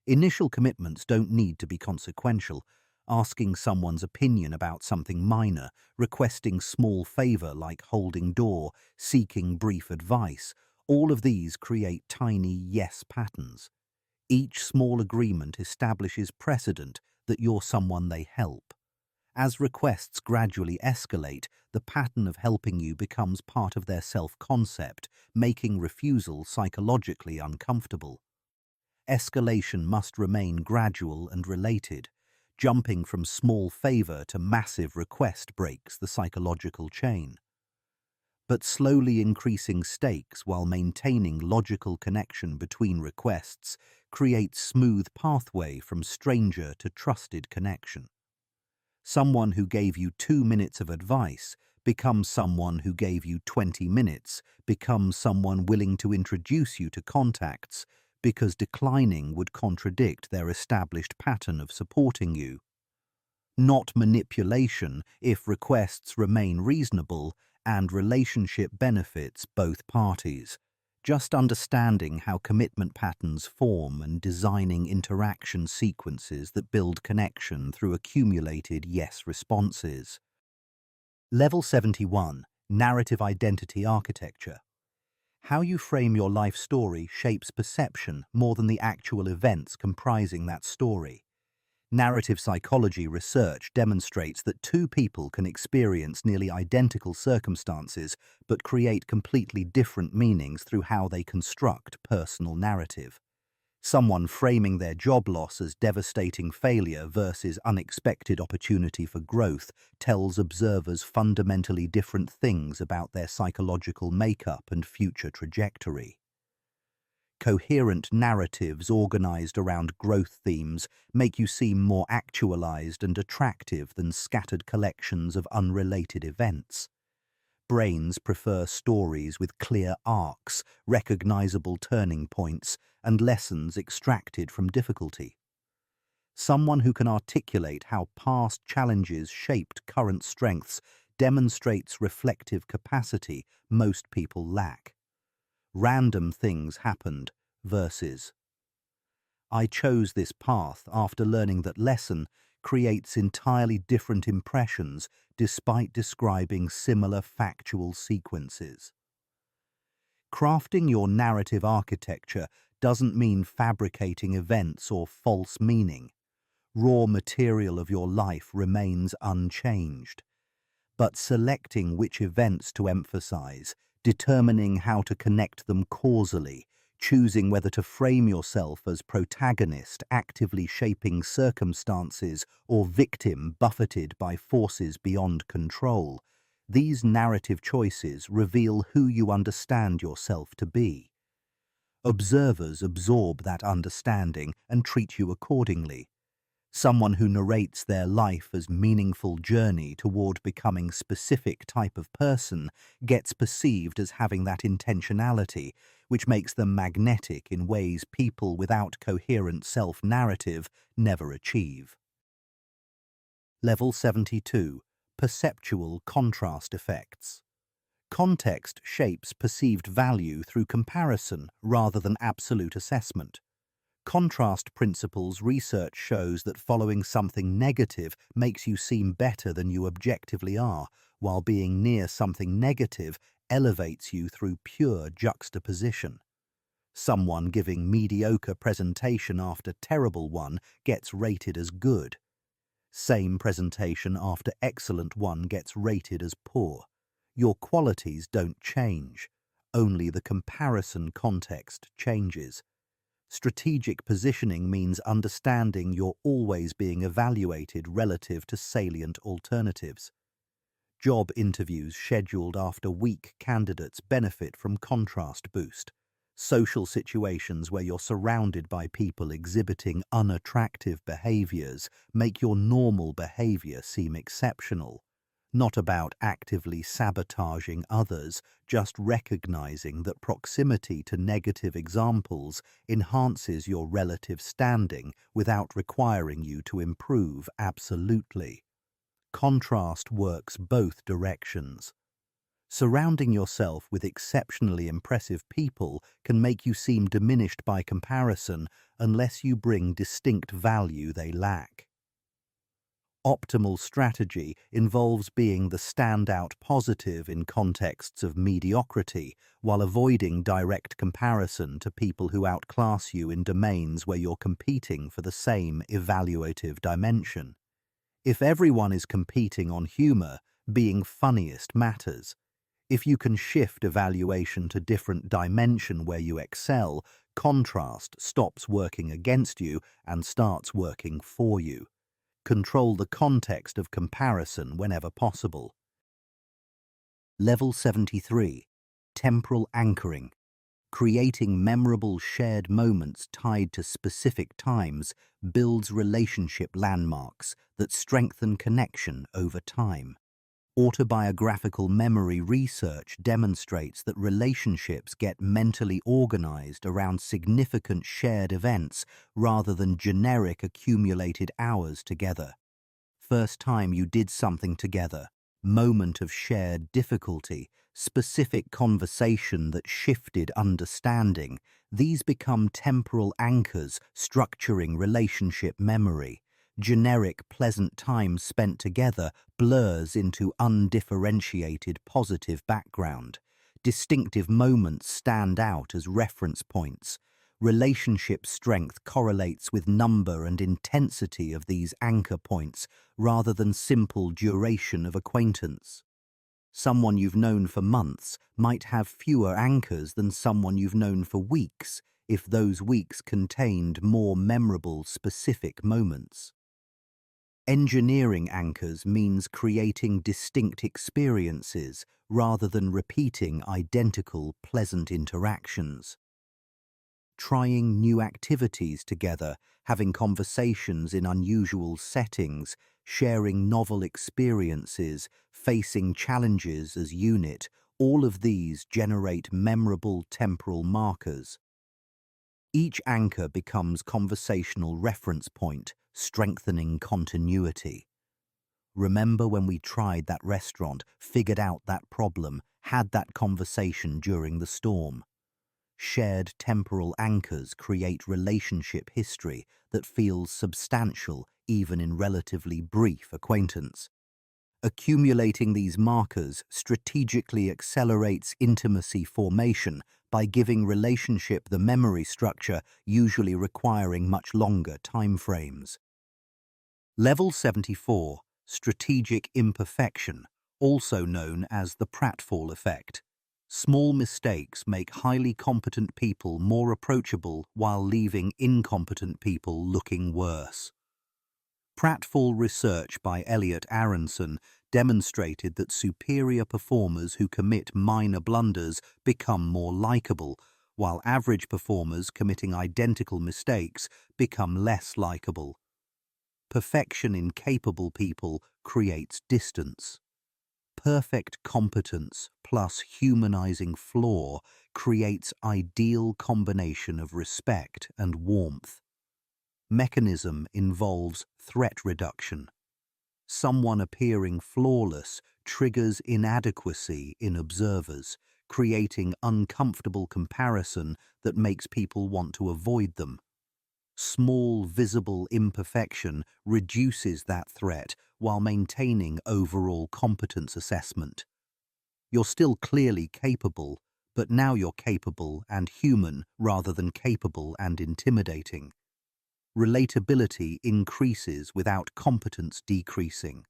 [SPEAKER 1] Initial commitments don't need to be consequential. Asking someone's opinion about something minor, requesting small favor like holding door, seeking brief advice, all of these create tiny yes patterns. Each small agreement establishes precedent that you're someone they help. As requests gradually escalate, the pattern of helping you becomes part of their self-concept, making refusal psychologically uncomfortable. Escalation must remain gradual and related. Jumping from small favor to massive request breaks the psychological chain. But slowly increasing stakes while maintaining logical connection between requests creates smooth pathway from stranger to trusted connection. Someone who gave you 2 minutes of advice becomes someone who gave you 20 minutes, becomes someone willing to introduce you to contacts, because declining would contradict their established pattern of supporting you. Not manipulation if requests remain reasonable and relationship benefits both parties. Just understanding how commitment patterns form and designing interaction sequences that build connection through accumulated yes responses. Level 71, Narrative Identity Architecture. How you frame your life story shapes perception more than the actual events comprising that story. Narrative psychology research demonstrates that two people can experience nearly identical circumstances but create completely different meanings through how they construct personal narrative. Someone framing their job loss as devastating failure versus unexpected opportunity for growth tells observers fundamentally different things about their psychological makeup and future trajectory. Coherent narratives organized around growth themes make you seem more actualized and attractive than scattered collections of unrelated events. Brains prefer stories with clear arcs, recognizable turning points, and lessons extracted from difficulty. Someone who can articulate how past challenges shaped current strengths demonstrates reflective capacity most people lack. Random things happened versus I chose this path after learning that lesson creates entirely different impressions despite describing similar factual sequences. Crafting your narrative architecture doesn't mean fabricating events or false meaning. Raw material of your life remains unchanged. But selecting which events to emphasize, determining how to connect them causally, choosing whether to frame yourself as protagonist actively shaping circumstances or victim buffeted by forces beyond control, these narrative choices reveal who you understand yourself to be. Observers absorb that understanding and treat you accordingly. Someone who narrates their life as meaningful journey toward becoming specific type of person gets perceived as having that intentionality, which makes them magnetic in ways people without coherent self-narrative never achieve. Level 72, Perceptual Contrast Effects. Context shapes perceived value through comparison rather than absolute assessment. Contrast principles research shows that following something negative makes you seem better than you objectively are, while being near something negative elevates you through pure juxtaposition. Someone giving mediocre presentation after terrible one gets rated as good. Same presentation after excellent one gets rated as poor. Your qualities don't change. Only the comparison context changes. Strategic positioning means understanding you're always being evaluated relative to salient alternatives. Job interviews scheduled after weak candidates benefit from contrast boost. Social situations where you're surrounded by people exhibiting unattractive behaviors make your normal behavior seem exceptional. Not about actively sabotaging others, just recognizing that proximity to negative examples enhances your relative standing without requiring you to improve absolutely. Contrast works both directions. Surrounding yourself with exceptionally impressive people can make you seem diminished by comparison unless you bring distinct value they lack. Optimal strategy involves being the standout positive in contexts of mediocrity while avoiding direct comparison to people who outclass you in domains where you're competing for the same evaluative dimension. If everyone is competing on humor, being funniest matters. If you can shift evaluation to different dimension where you excel, contrast stops working against you and starts working for you. Control the context of comparison whenever possible. Level 73. Temporal anchoring. Creating memorable shared moments tied to specific times builds relationship landmarks that strengthen connection over time. Autobiographical memory research demonstrates that relationships get mentally organized around significant shared events rather than generic accumulated hours together. First time you did something together, moment of shared difficulty, specific conversation that shifted understanding, these become temporal anchors structuring relationship memory. Generic pleasant time spent together blurs into undifferentiated positive background. Distinctive moments stand out as reference points. Relationship strength correlates with number and intensity of these anchor points rather than simple duration of acquaintance. Someone you've known for months might have fewer anchors than someone you've known for weeks if those weeks contained more memorable specific moments. Engineering anchors means creating distinct experiences rather than repeating identical pleasant interactions. Trying new activities together, having conversations in unusual settings, sharing novel experiences, facing challenges as unit, all of these generate memorable temporal markers. Each anchor becomes conversational reference point, strengthening continuity. Remember when we tried that restaurant, figured out that problem, had that conversation during the storm? Shared temporal anchors create relationship history that feels substantial even in relatively brief acquaintance. Accumulating these markers strategically accelerates intimacy formation by giving relationship the memory structure usually requiring much longer time frames. Level 74. Strategic imperfection, also known as the pratfall effect. Small mistakes make highly competent people more approachable while leaving incompetent people looking worse. Pratfall research by Elliot Aronson demonstrated that superior performers who commit minor blunders become more likable, while average performers committing identical mistakes become less likable. Perfection in capable people creates distance. Perfect competence plus humanizing flaw creates ideal combination of respect and warmth. Mechanism involves threat reduction. Someone appearing flawless triggers inadequacy in observers, creating uncomfortable comparison that makes people want to avoid them. Small visible imperfection reduces that threat while maintaining overall competence assessment. You're still clearly capable, but now you're capable and human rather than capable and intimidating. Relatability increases without competence decreasing.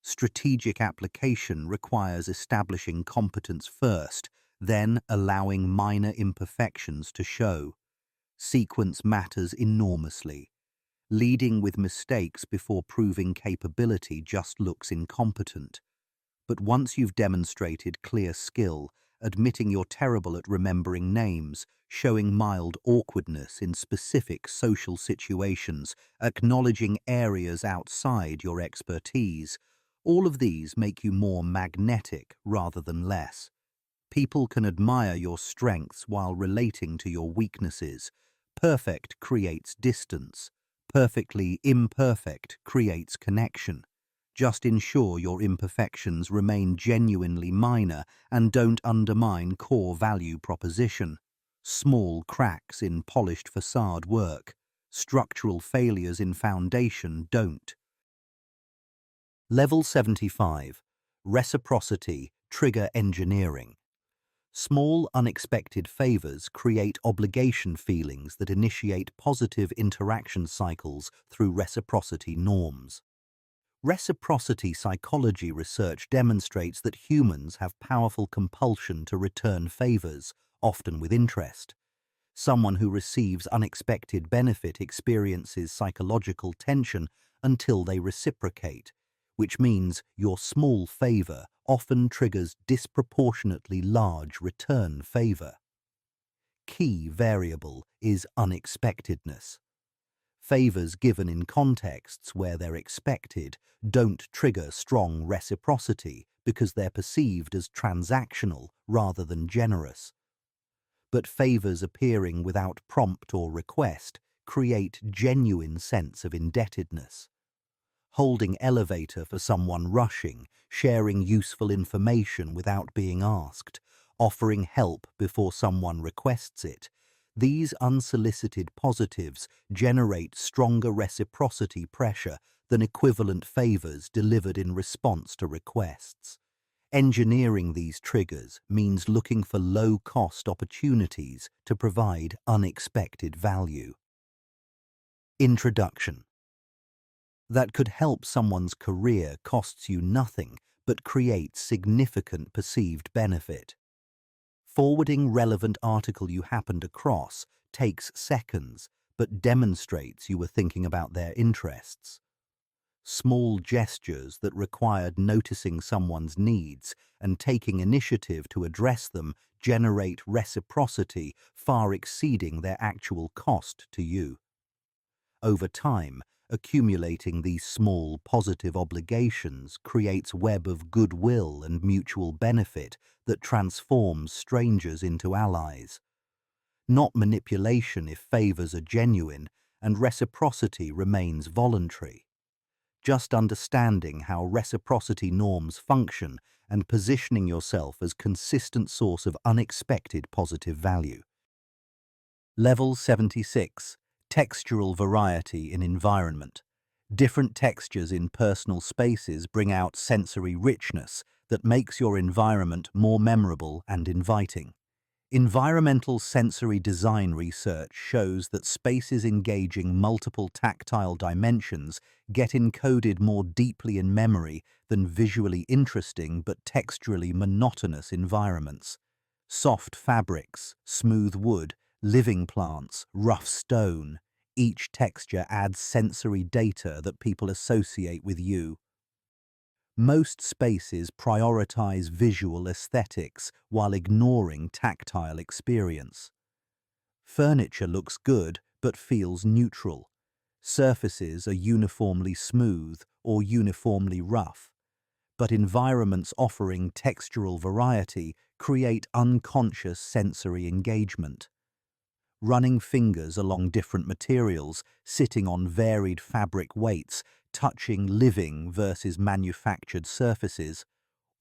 [SPEAKER 1] Strategic application requires establishing competence first, then allowing minor imperfections to show. Sequence matters enormously. Leading with mistakes before proving capability just looks incompetent. But once you've demonstrated clear skill, admitting you're terrible at remembering names, showing mild awkwardness in specific social situations, acknowledging areas outside your expertise. All of these make you more magnetic rather than less. People can admire your strengths while relating to your weaknesses. Perfect creates distance. Perfectly imperfect creates connection. Just ensure your imperfections remain genuinely minor and don't undermine core value proposition. Small cracks in polished facade work. Structural failures in foundation don't. Level 75. Reciprocity, trigger engineering. Small, unexpected favors create obligation feelings that initiate positive interaction cycles through reciprocity norms. Reciprocity psychology research demonstrates that humans have powerful compulsion to return favors, often with interest. Someone who receives unexpected benefit experiences psychological tension until they reciprocate, which means your small favor often triggers disproportionately large return favor. Key variable is unexpectedness. Favors given in contexts where they're expected don't trigger strong reciprocity because they're perceived as transactional rather than generous. But favors appearing without prompt or request create genuine sense of indebtedness. Holding elevator for someone rushing, sharing useful information without being asked, offering help before someone requests it. These unsolicited positives generate stronger reciprocity pressure than equivalent favors delivered in response to requests. Engineering these triggers means looking for low-cost opportunities to provide unexpected value. Introduction. That could help someone's career costs you nothing but creates significant perceived benefit. Forwarding relevant article you happened across takes seconds but demonstrates you were thinking about their interests. Small gestures that required noticing someone's needs and taking initiative to address them generate reciprocity far exceeding their actual cost to you. Over time, accumulating these small positive obligations creates a web of goodwill and mutual benefit that transforms strangers into allies. Not manipulation if favors are genuine and reciprocity remains voluntary. Just understanding how reciprocity norms function and positioning yourself as consistent source of unexpected positive value. Level 76. Textural variety in environment. Different textures in personal spaces bring out sensory richness that makes your environment more memorable and inviting. Environmental sensory design research shows that spaces engaging multiple tactile dimensions get encoded more deeply in memory than visually interesting but texturally monotonous environments. Soft fabrics, smooth wood, living plants, rough stone, each texture adds sensory data that people associate with you. Most spaces prioritize visual aesthetics while ignoring tactile experience. Furniture looks good but feels neutral. Surfaces are uniformly smooth or uniformly rough. But environments offering textural variety create unconscious sensory engagement. Running fingers along different materials, sitting on varied fabric weights, touching living versus manufactured surfaces,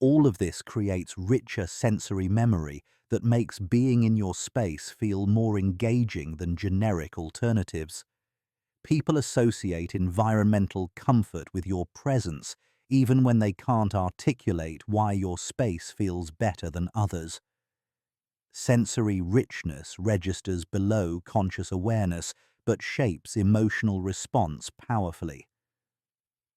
[SPEAKER 1] all of this creates richer sensory memory that makes being in your space feel more engaging than generic alternatives. People associate environmental comfort with your presence, even when they can't articulate why your space feels better than others. Sensory richness registers below conscious awareness but shapes emotional response powerfully.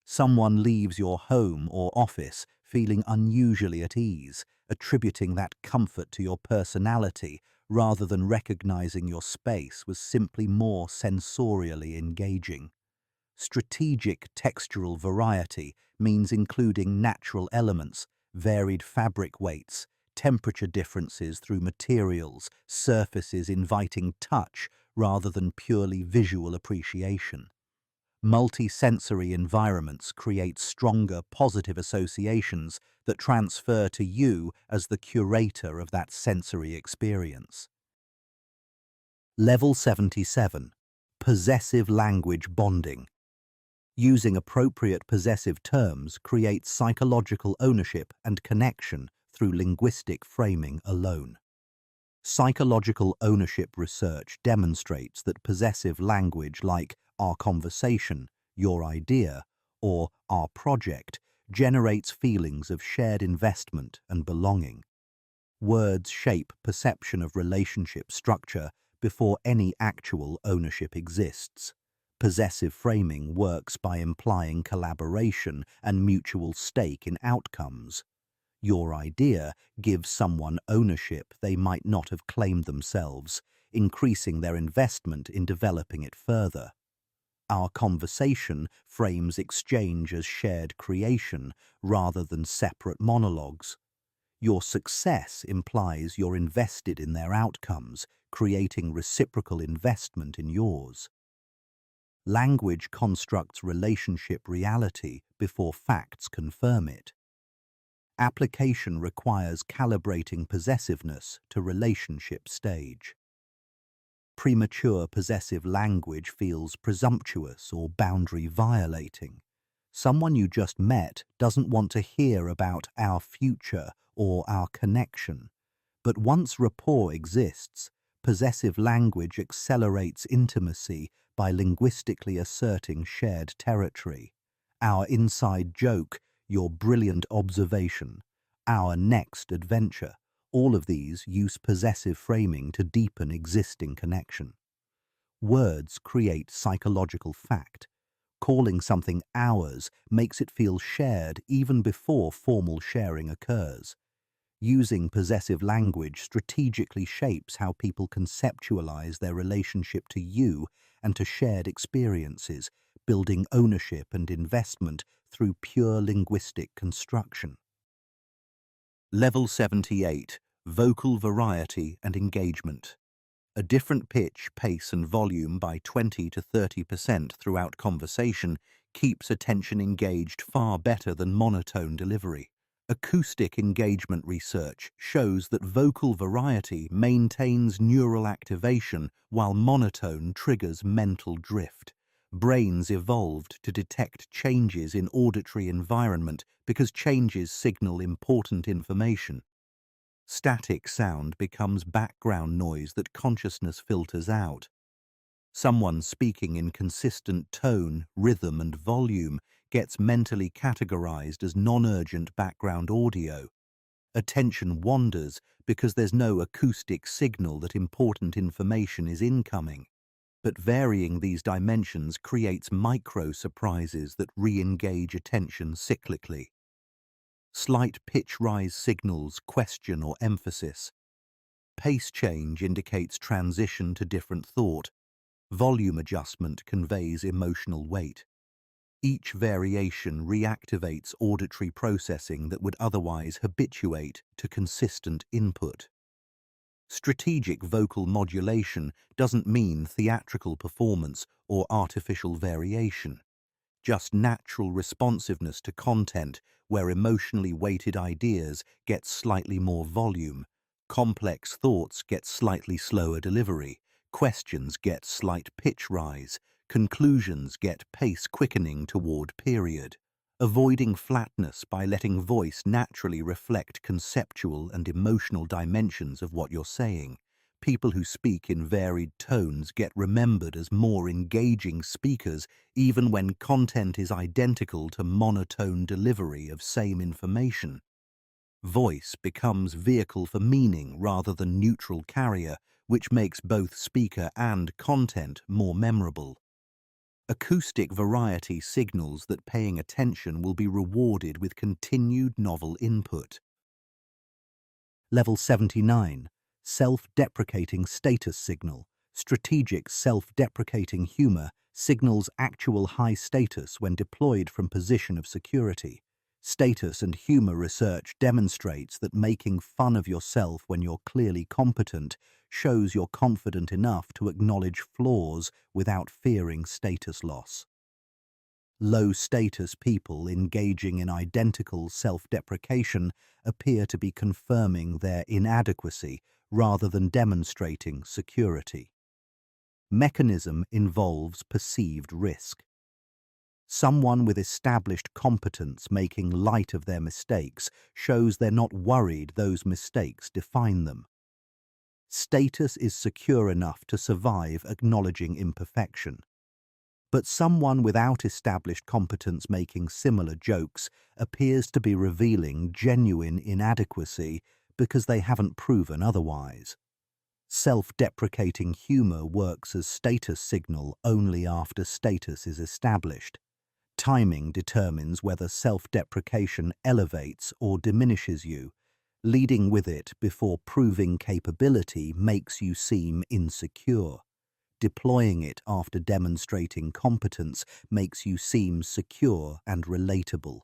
[SPEAKER 1] Someone leaves your home or office feeling unusually at ease, attributing that comfort to your personality rather than recognizing your space was simply more sensorially engaging. Strategic textural variety means including natural elements, varied fabric weights, temperature differences through materials, surfaces inviting touch rather than purely visual appreciation. Multi-sensory environments create stronger positive associations that transfer to you as the curator of that sensory experience. Level 77. Possessive language bonding. Using appropriate possessive terms creates psychological ownership and connection through linguistic framing alone. Psychological ownership research demonstrates that possessive language like our conversation, your idea, or our project generates feelings of shared investment and belonging. Words shape perception of relationship structure before any actual ownership exists. Possessive framing works by implying collaboration and mutual stake in outcomes. Your idea gives someone ownership they might not have claimed themselves, increasing their investment in developing it further. Our conversation frames exchange as shared creation rather than separate monologues. Your success implies you're invested in their outcomes, creating reciprocal investment in yours. Language constructs relationship reality before facts confirm it. Application requires calibrating possessiveness to relationship stage. Premature possessive language feels presumptuous or boundary violating. Someone you just met doesn't want to hear about our future or our connection. But once rapport exists, possessive language accelerates intimacy by linguistically asserting shared territory. Our inside joke, your brilliant observation, our next adventure, all of these use possessive framing to deepen existing connection. Words create psychological fact. Calling something ours makes it feel shared even before formal sharing occurs. Using possessive language strategically shapes how people conceptualize their relationship to you and to shared experiences, building ownership and investment through pure linguistic construction. Level 78. Vocal variety and engagement. A different pitch, pace and volume by 20 to 30% throughout conversation keeps attention engaged far better than monotone delivery. Acoustic engagement research shows that vocal variety maintains neural activation while monotone triggers mental drift. Brains evolved to detect changes in auditory environment because changes signal important information. Static sound becomes background noise that consciousness filters out. Someone speaking in consistent tone, rhythm, and volume gets mentally categorized as non-urgent background audio. Attention wanders because there's no acoustic signal that important information is incoming. But varying these dimensions creates micro-surprises that re-engage attention cyclically. Slight pitch rise signals question or emphasis. Pace change indicates transition to different thought. Volume adjustment conveys emotional weight. Each variation reactivates auditory processing that would otherwise habituate to consistent input. Strategic vocal modulation doesn't mean theatrical performance or artificial variation, just natural responsiveness to content where emotionally weighted ideas get slightly more volume, complex thoughts get slightly slower delivery, questions get slight pitch rise, conclusions get pace quickening toward period. Avoiding flatness by letting voice naturally reflect conceptual and emotional dimensions of what you're saying. People who speak in varied tones get remembered as more engaging speakers even when content is identical to monotone delivery of same information. Voice becomes vehicle for meaning rather than neutral carrier, which makes both speaker and content more memorable. Acoustic variety signals that paying attention will be rewarded with continued novel input. Level 79. Self-deprecating status signal. Strategic self-deprecating humor signals actual high status when deployed from position of security. Status and humor research demonstrates that making fun of yourself when you're clearly competent shows you're confident enough to acknowledge flaws without fearing status loss. Low-status people engaging in identical self-deprecation appear to be confirming their inadequacy rather than demonstrating security. Mechanism involves perceived risk. Someone with established competence making light of their mistakes shows they're not worried those mistakes define them. Status is secure enough to survive acknowledging imperfection. But someone without established competence making similar jokes appears to be revealing genuine inadequacy because they haven't proven otherwise. Self-deprecating humor works as status signal only after status is established. Timing determines whether self-deprecation elevates or diminishes you. Leading with it before proving capability makes you seem insecure. Deploying it after demonstrating competence makes you seem secure and relatable.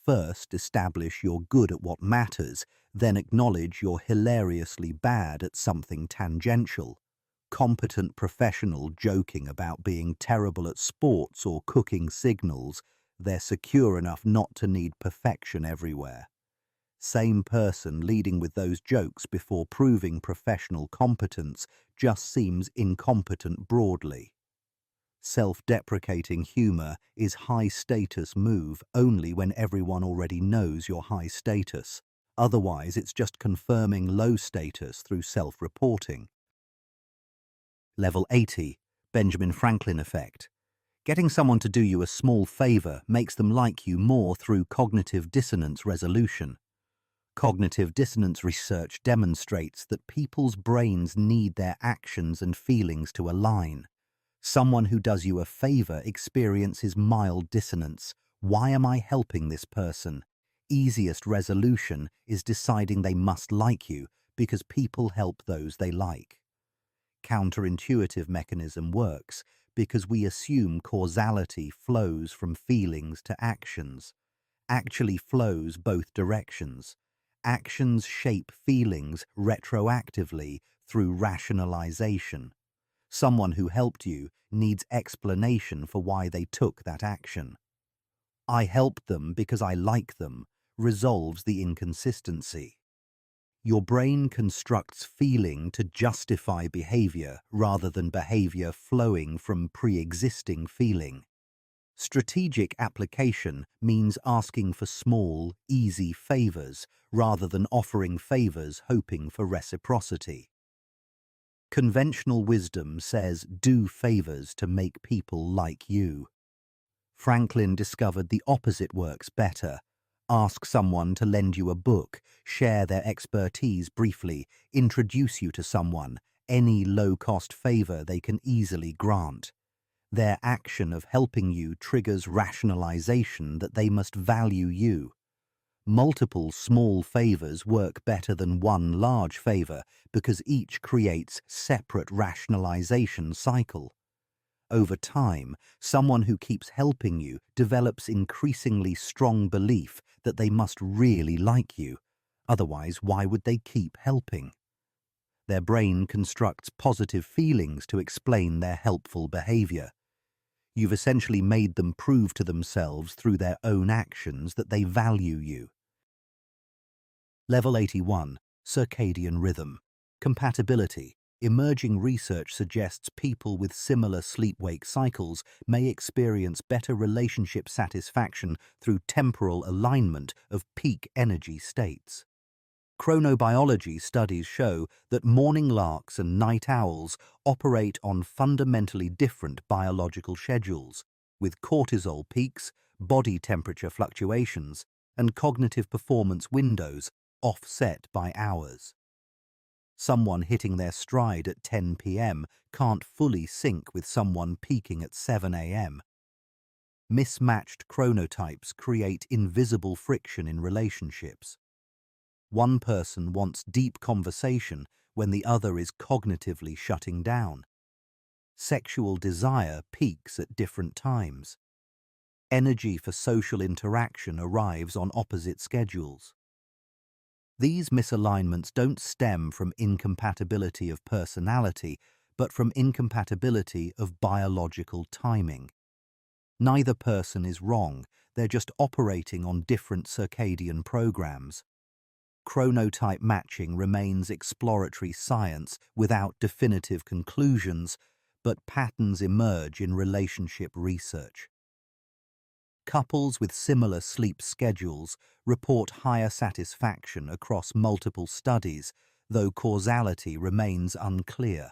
[SPEAKER 1] First, establish you're good at what matters, then acknowledge you're hilariously bad at something tangential. Competent professional joking about being terrible at sports or cooking signals they're secure enough not to need perfection everywhere. Same person leading with those jokes before proving professional competence just seems incompetent broadly. Self-deprecating humor is high-status move only when everyone already knows you're high status. Otherwise, it's just confirming low status through self-reporting. Level 80, Benjamin Franklin effect. Getting someone to do you a small favor makes them like you more through cognitive dissonance resolution. Cognitive dissonance research demonstrates that people's brains need their actions and feelings to align. Someone who does you a favor experiences mild dissonance. Why am I helping this person? Easiest resolution is deciding they must like you because people help those they like. Counterintuitive mechanism works because we assume causality flows from feelings to actions. Actually flows both directions. Actions shape feelings retroactively through rationalization. Someone who helped you needs explanation for why they took that action. I helped them because I like them resolves the inconsistency. Your brain constructs feeling to justify behavior rather than behavior flowing from pre-existing feeling. Strategic application means asking for small, easy favors rather than offering favors hoping for reciprocity. Conventional wisdom says do favors to make people like you. Franklin discovered the opposite works better. Ask someone to lend you a book, share their expertise briefly, introduce you to someone, any low-cost favor they can easily grant. Their action of helping you triggers rationalization that they must value you. Multiple small favors work better than one large favor because each creates separate rationalization cycle. Over time, someone who keeps helping you develops increasingly strong belief that they must really like you. Otherwise, why would they keep helping? Their brain constructs positive feelings to explain their helpful behavior. You've essentially made them prove to themselves through their own actions that they value you. Level 81, Circadian Rhythm. Compatibility. Emerging research suggests people with similar sleep-wake cycles may experience better relationship satisfaction through temporal alignment of peak energy states. Chronobiology studies show that morning larks and night owls operate on fundamentally different biological schedules, with cortisol peaks, body temperature fluctuations, and cognitive performance windows offset by hours. Someone hitting their stride at 10 p.m. can't fully sync with someone peaking at 7 a.m. Mismatched chronotypes create invisible friction in relationships. One person wants deep conversation when the other is cognitively shutting down. Sexual desire peaks at different times. Energy for social interaction arrives on opposite schedules. These misalignments don't stem from incompatibility of personality, but from incompatibility of biological timing. Neither person is wrong, they're just operating on different circadian programs. Chronotype matching remains exploratory science without definitive conclusions, but patterns emerge in relationship research. Couples with similar sleep schedules report higher satisfaction across multiple studies, though causality remains unclear.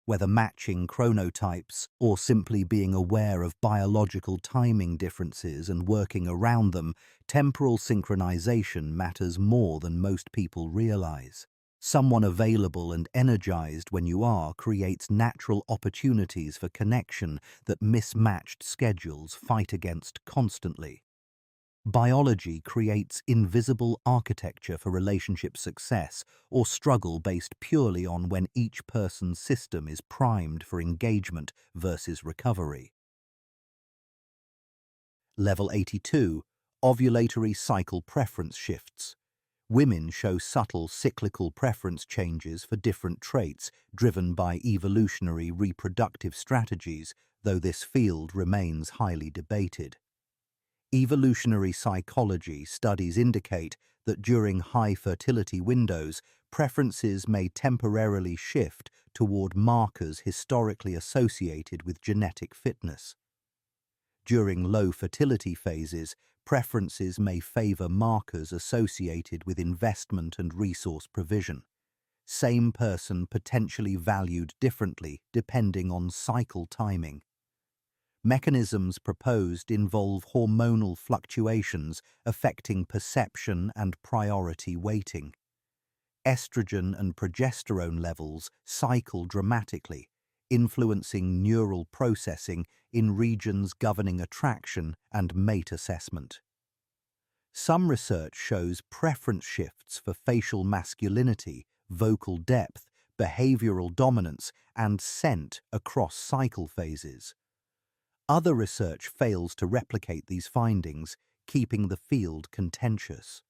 [SPEAKER 1] Whether matching chronotypes or simply being aware of biological timing differences and working around them, temporal synchronization matters more than most people realize. Someone available and energized when you are creates natural opportunities for connection that mismatched schedules fight against constantly. Biology creates invisible architecture for relationship success or struggle based purely on when each person's system is primed for engagement versus recovery. Level 82. Ovulatory cycle preference shifts. Women show subtle cyclical preference changes for different traits driven by evolutionary reproductive strategies, though this field remains highly debated. Evolutionary psychology studies indicate that during high fertility windows, preferences may temporarily shift toward markers historically associated with genetic fitness. During low fertility phases, preferences may favor markers associated with investment and resource provision. Same person potentially valued differently depending on cycle timing. Mechanisms proposed involve hormonal fluctuations affecting perception and priority weighting. Estrogen and progesterone levels cycle dramatically, influencing neural processing in regions governing attraction and mate assessment. Some research shows preference shifts for facial masculinity, vocal depth, behavioral dominance, and scent across cycle phases. Other research fails to replicate these findings, keeping the field contentious.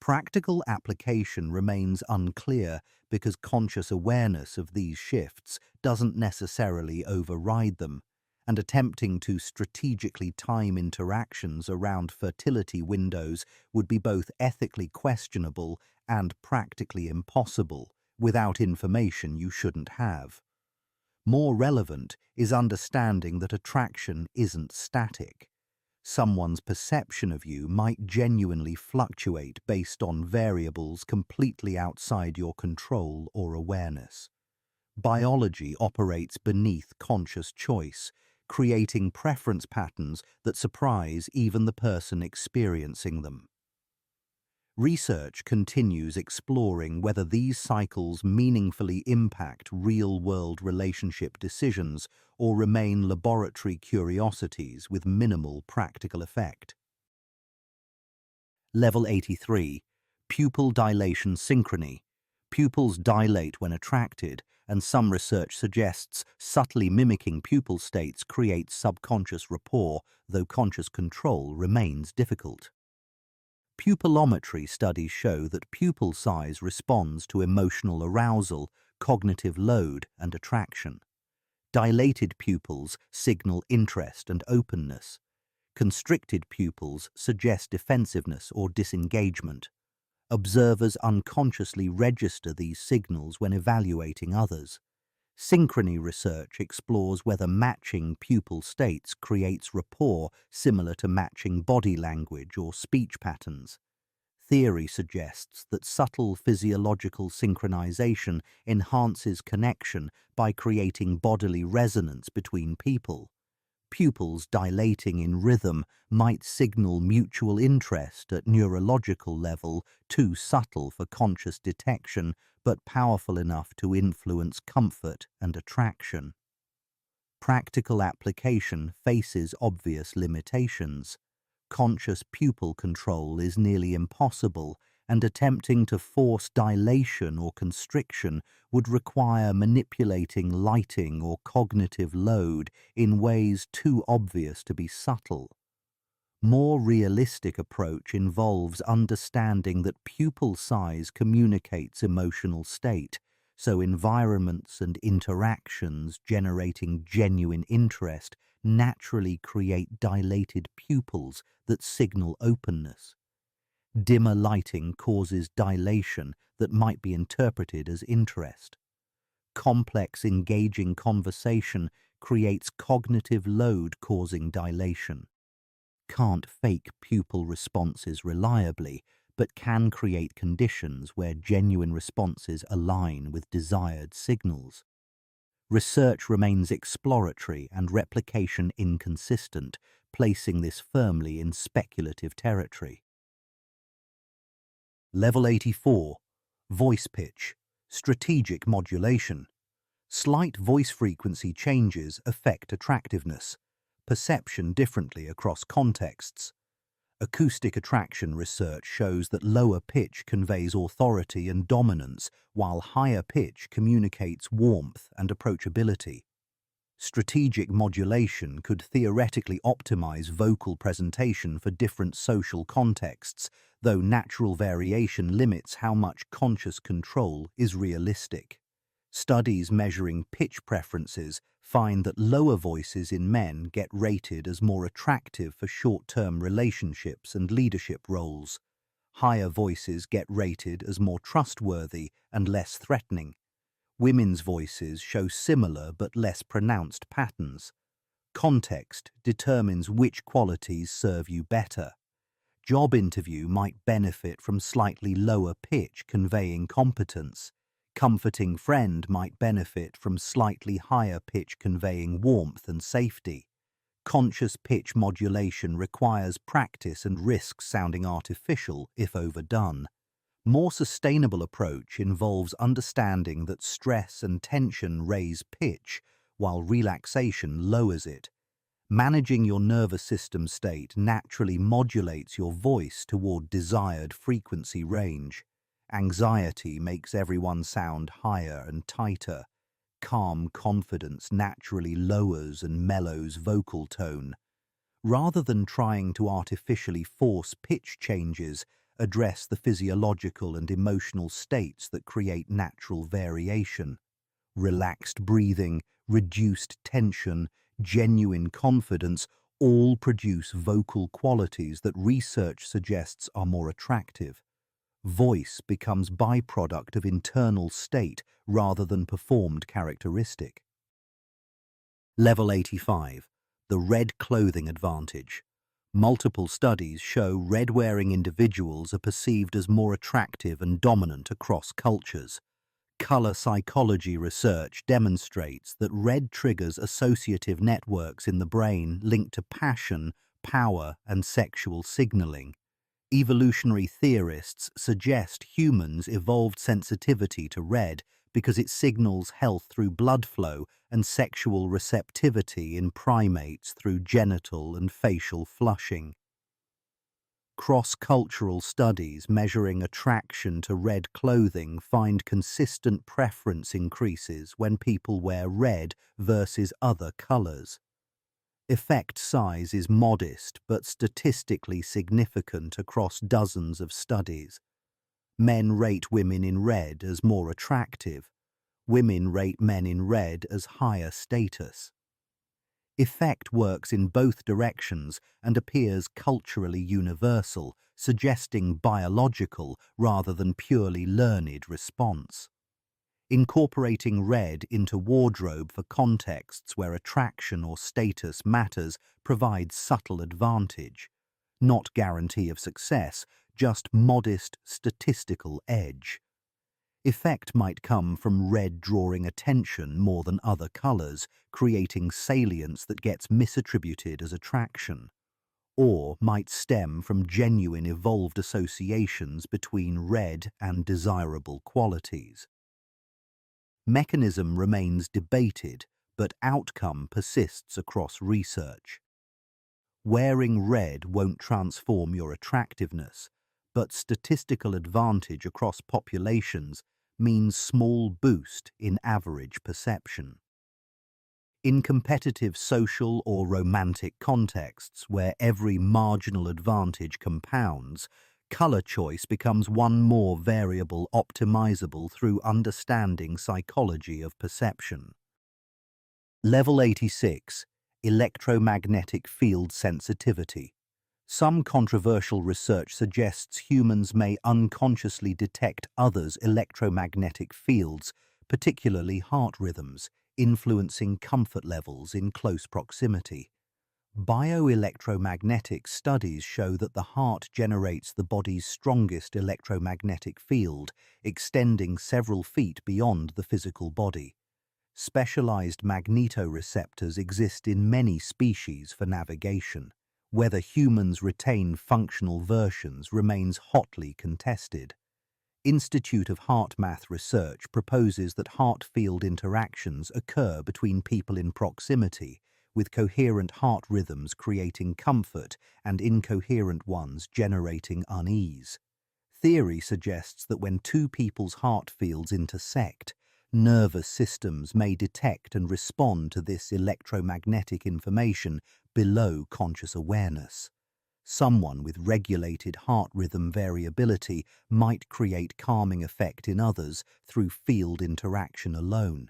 [SPEAKER 1] Practical application remains unclear because conscious awareness of these shifts doesn't necessarily override them, and attempting to strategically time interactions around fertility windows would be both ethically questionable and practically impossible without information you shouldn't have. More relevant is understanding that attraction isn't static. Someone's perception of you might genuinely fluctuate based on variables completely outside your control or awareness. Biology operates beneath conscious choice, creating preference patterns that surprise even the person experiencing them. Research continues exploring whether these cycles meaningfully impact real-world relationship decisions or remain laboratory curiosities with minimal practical effect. Level 83. Pupil dilation synchrony. Pupils dilate when attracted, and some research suggests subtly mimicking pupil states creates subconscious rapport, though conscious control remains difficult. Pupillometry studies show that pupil size responds to emotional arousal, cognitive load, and attraction. Dilated pupils signal interest and openness. Constricted pupils suggest defensiveness or disengagement. Observers unconsciously register these signals when evaluating others. Synchrony research explores whether matching pupil states creates rapport similar to matching body language or speech patterns. Theory suggests that subtle physiological synchronization enhances connection by creating bodily resonance between people. Pupils dilating in rhythm might signal mutual interest at neurological level, too subtle for conscious detection, but powerful enough to influence comfort and attraction. Practical application faces obvious limitations. Conscious pupil control is nearly impossible, and attempting to force dilation or constriction would require manipulating lighting or cognitive load in ways too obvious to be subtle. More realistic approach involves understanding that pupil size communicates emotional state, so environments and interactions generating genuine interest naturally create dilated pupils that signal openness. Dimmer lighting causes dilation that might be interpreted as interest. Complex, engaging conversation creates cognitive load causing dilation. Can't fake pupil responses reliably, but can create conditions where genuine responses align with desired signals. Research remains exploratory and replication inconsistent, placing this firmly in speculative territory. Level 84. Voice pitch. Strategic modulation. Slight voice frequency changes affect attractiveness, perception differently across contexts. Acoustic attraction research shows that lower pitch conveys authority and dominance, while higher pitch communicates warmth and approachability. Strategic modulation could theoretically optimize vocal presentation for different social contexts, though natural variation limits how much conscious control is realistic. Studies measuring pitch preferences find that lower voices in men get rated as more attractive for short-term relationships and leadership roles. Higher voices get rated as more trustworthy and less threatening. Women's voices show similar but less pronounced patterns. Context determines which qualities serve you better. Job interview might benefit from slightly lower pitch conveying competence. Comforting friend might benefit from slightly higher pitch conveying warmth and safety. Conscious pitch modulation requires practice and risks sounding artificial if overdone. More sustainable approach involves understanding that stress and tension raise pitch, while relaxation lowers it. Managing your nervous system state naturally modulates your voice toward desired frequency range. Anxiety makes everyone sound higher and tighter. Calm confidence naturally lowers and mellows vocal tone. Rather than trying to artificially force pitch changes, address the physiological and emotional states that create natural variation. Relaxed breathing, reduced tension, genuine confidence all produce vocal qualities that research suggests are more attractive. Voice becomes byproduct of internal state rather than performed characteristic. Level 85. The red clothing advantage. Multiple studies show red-wearing individuals are perceived as more attractive and dominant across cultures. Color psychology research demonstrates that red triggers associative networks in the brain linked to passion, power, and sexual signaling. Evolutionary theorists suggest humans evolved sensitivity to red because it signals health through blood flow and sexual receptivity in primates through genital and facial flushing. Cross-cultural studies measuring attraction to red clothing find consistent preference increases when people wear red versus other colors. Effect size is modest but statistically significant across dozens of studies. Men rate women in red as more attractive. Women rate men in red as higher status. Effect works in both directions and appears culturally universal, suggesting biological rather than purely learned response. Incorporating red into wardrobe for contexts where attraction or status matters provides subtle advantage. Not guarantee of success, just modest statistical edge. Effect might come from red drawing attention more than other colors, creating salience that gets misattributed as attraction. Or might stem from genuine evolved associations between red and desirable qualities. Mechanism remains debated, but outcome persists across research. Wearing red won't transform your attractiveness, but statistical advantage across populations means small boost in average perception. In competitive social or romantic contexts where every marginal advantage compounds, color choice becomes one more variable optimizable through understanding psychology of perception. Level 86, Electromagnetic Field Sensitivity. Some controversial research suggests humans may unconsciously detect others' electromagnetic fields, particularly heart rhythms, influencing comfort levels in close proximity. Bioelectromagnetic studies show that the heart generates the body's strongest electromagnetic field, extending several feet beyond the physical body. Specialized magnetoreceptors exist in many species for navigation. Whether humans retain functional versions remains hotly contested. Institute of HeartMath research proposes that heart-field interactions occur between people in proximity, with coherent heart rhythms creating comfort and incoherent ones generating unease. Theory suggests that when two people's heart fields intersect, nervous systems may detect and respond to this electromagnetic information below conscious awareness. Someone with regulated heart rhythm variability might create calming effect in others through field interaction alone.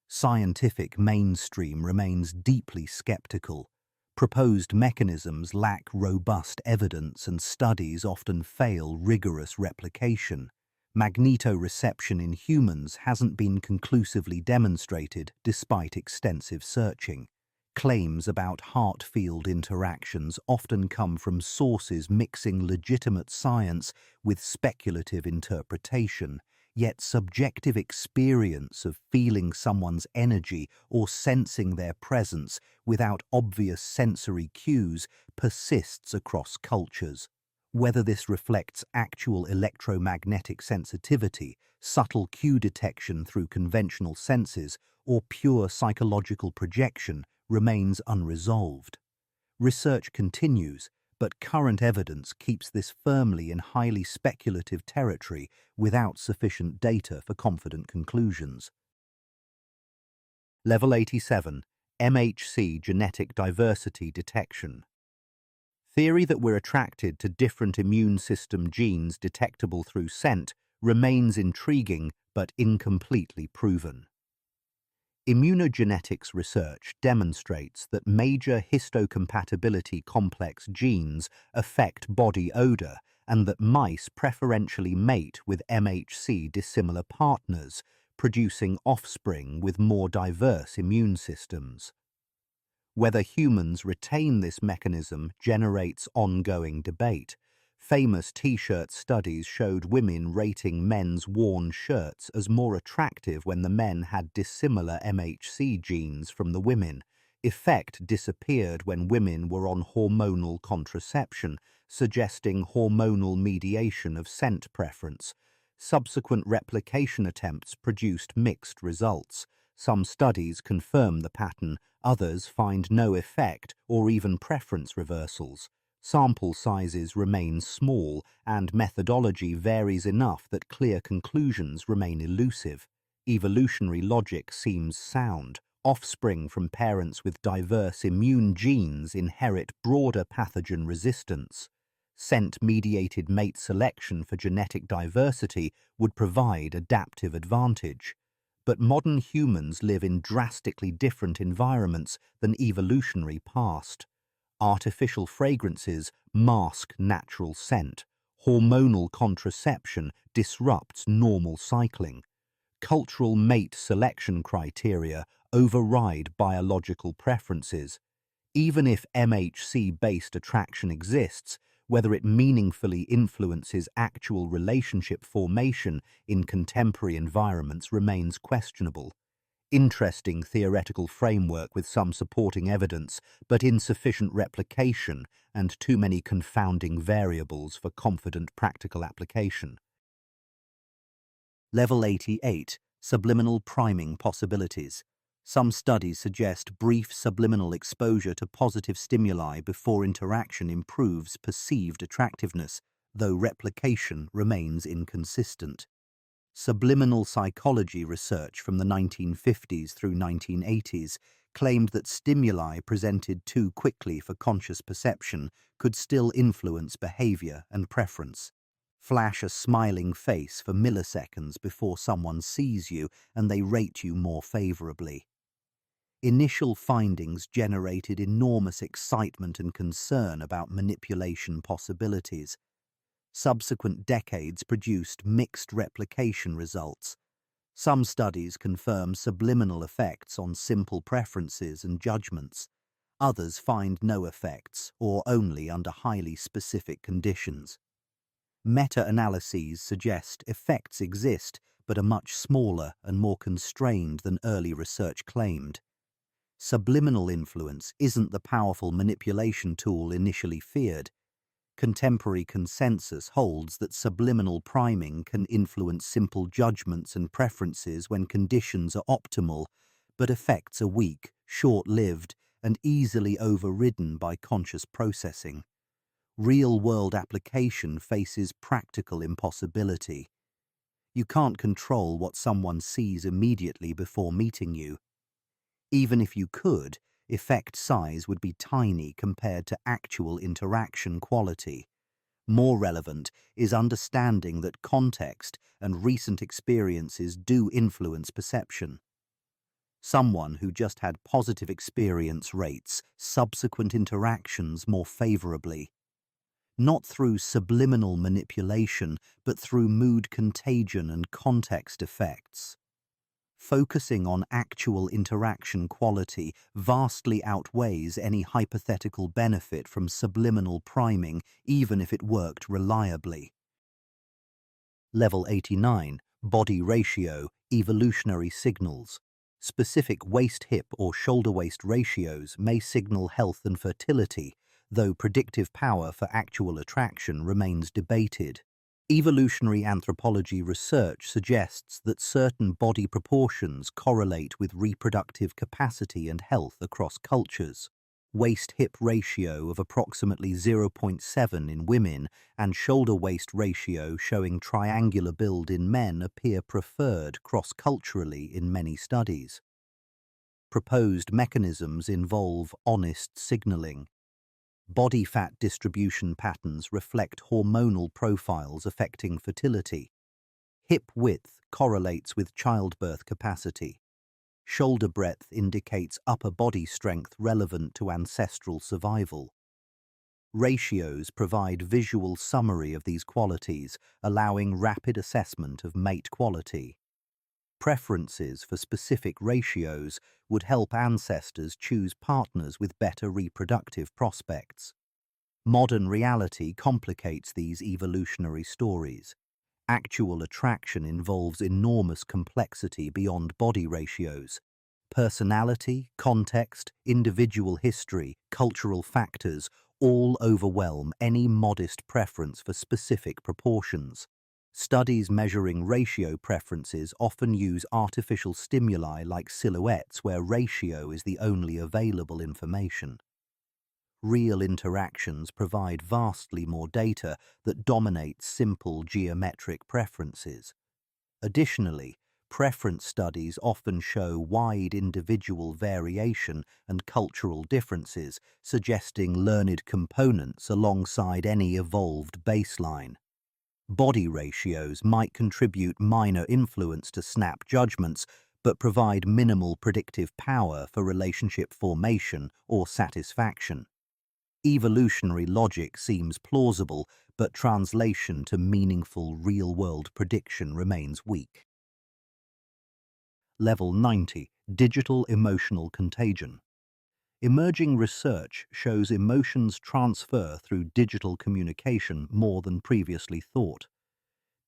[SPEAKER 1] Scientific mainstream remains deeply skeptical. Proposed mechanisms lack robust evidence and studies often fail rigorous replication. Magnetoreception in humans hasn't been conclusively demonstrated despite extensive searching. Claims about heart-field interactions often come from sources mixing legitimate science with speculative interpretation, yet subjective experience of feeling someone's energy or sensing their presence without obvious sensory cues persists across cultures. Whether this reflects actual electromagnetic sensitivity, subtle cue detection through conventional senses, or pure psychological projection remains unresolved. Research continues, but current evidence keeps this firmly in highly speculative territory without sufficient data for confident conclusions. Level 87, MHC Genetic Diversity Detection. Theory that we're attracted to different immune system genes detectable through scent remains intriguing but incompletely proven. Immunogenetics research demonstrates that major histocompatibility complex genes affect body odor and that mice preferentially mate with MHC dissimilar partners, producing offspring with more diverse immune systems. Whether humans retain this mechanism generates ongoing debate. Famous T-shirt studies showed women rating men's worn shirts as more attractive when the men had dissimilar MHC genes from the women. Effect disappeared when women were on hormonal contraception, suggesting hormonal mediation of scent preference. Subsequent replication attempts produced mixed results. Some studies confirm the pattern, others find no effect or even preference reversals. Sample sizes remain small and methodology varies enough that clear conclusions remain elusive. Evolutionary logic seems sound. Offspring from parents with diverse immune genes inherit broader pathogen resistance. Scent-mediated mate selection for genetic diversity would provide adaptive advantage. But modern humans live in drastically different environments than evolutionary past. Artificial fragrances mask natural scent. Hormonal contraception disrupts normal cycling. Cultural mate selection criteria override biological preferences. Even if MHC-based attraction exists, whether it meaningfully influences actual relationship formation in contemporary environments remains questionable. Interesting theoretical framework with some supporting evidence, but insufficient replication and too many confounding variables for confident practical application. Level 88, Subliminal Priming Possibilities. Some studies suggest brief subliminal exposure to positive stimuli before interaction improves perceived attractiveness. though replication remains inconsistent. Subliminal psychology research from the 1950s through 1980s claimed that stimuli presented too quickly for conscious perception could still influence behavior and preference. Flash a smiling face for milliseconds before someone sees you and they rate you more favorably. Initial findings generated enormous excitement and concern about manipulation possibilities. Subsequent decades produced mixed replication results. Some studies confirm subliminal effects on simple preferences and judgments. Others find no effects, or only under highly specific conditions. Meta-analyses suggest effects exist, but are much smaller and more constrained than early research claimed. Subliminal influence isn't the powerful manipulation tool initially feared. Contemporary consensus holds that subliminal priming can influence simple judgments and preferences when conditions are optimal, but effects are weak, short-lived, and easily overridden by conscious processing. Real-world application faces practical impossibility. You can't control what someone sees immediately before meeting you. Even if you could, effect size would be tiny compared to actual interaction quality. More relevant is understanding that context and recent experiences do influence perception. Someone who just had positive experience rates subsequent interactions more favorably. Not through subliminal manipulation, but through mood contagion and context effects. Focusing on actual interaction quality vastly outweighs any hypothetical benefit from subliminal priming, even if it worked reliably. Level 89, Body Ratio, Evolutionary Signals. Specific waist-hip or shoulder-waist ratios may signal health and fertility, though predictive power for actual attraction remains debated. Evolutionary anthropology research suggests that certain body proportions correlate with reproductive capacity and health across cultures. Waist-hip ratio of approximately 0.7 in women and shoulder-waist ratio showing triangular build in men appear preferred cross-culturally in many studies. Proposed mechanisms involve honest signaling. Body fat distribution patterns reflect hormonal profiles affecting fertility. Hip width correlates with childbirth capacity. Shoulder breadth indicates upper body strength relevant to ancestral survival. Ratios provide visual summary of these qualities, allowing rapid assessment of mate quality. Preferences for specific ratios would help ancestors choose partners with better reproductive prospects. Modern reality complicates these evolutionary stories. Actual attraction involves enormous complexity beyond body ratios. Personality, context, individual history, cultural factors all overwhelm any modest preference for specific proportions. Studies measuring ratio preferences often use artificial stimuli like silhouettes where ratio is the only available information. Real interactions provide vastly more data that dominates simple geometric preferences. Additionally, preference studies often show wide individual variation and cultural differences, suggesting learned components alongside any evolved baseline. Body ratios might contribute minor influence to snap judgments, but provide minimal predictive power for relationship formation or satisfaction. Evolutionary logic seems plausible, but translation to meaningful real-world prediction remains weak. Level 90, Digital Emotional Contagion. Emerging research shows emotions transfer through digital communication more than previously thought.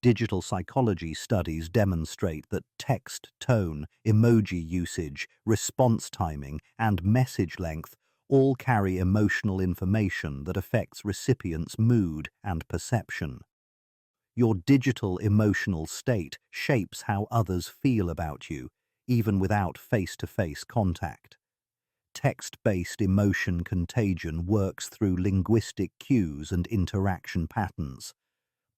[SPEAKER 1] Digital psychology studies demonstrate that text tone, emoji usage, response timing, and message length all carry emotional information that affects recipients' mood and perception. Your digital emotional state shapes how others feel about you, even without face-to-face contact. Text-based emotion contagion works through linguistic cues and interaction patterns.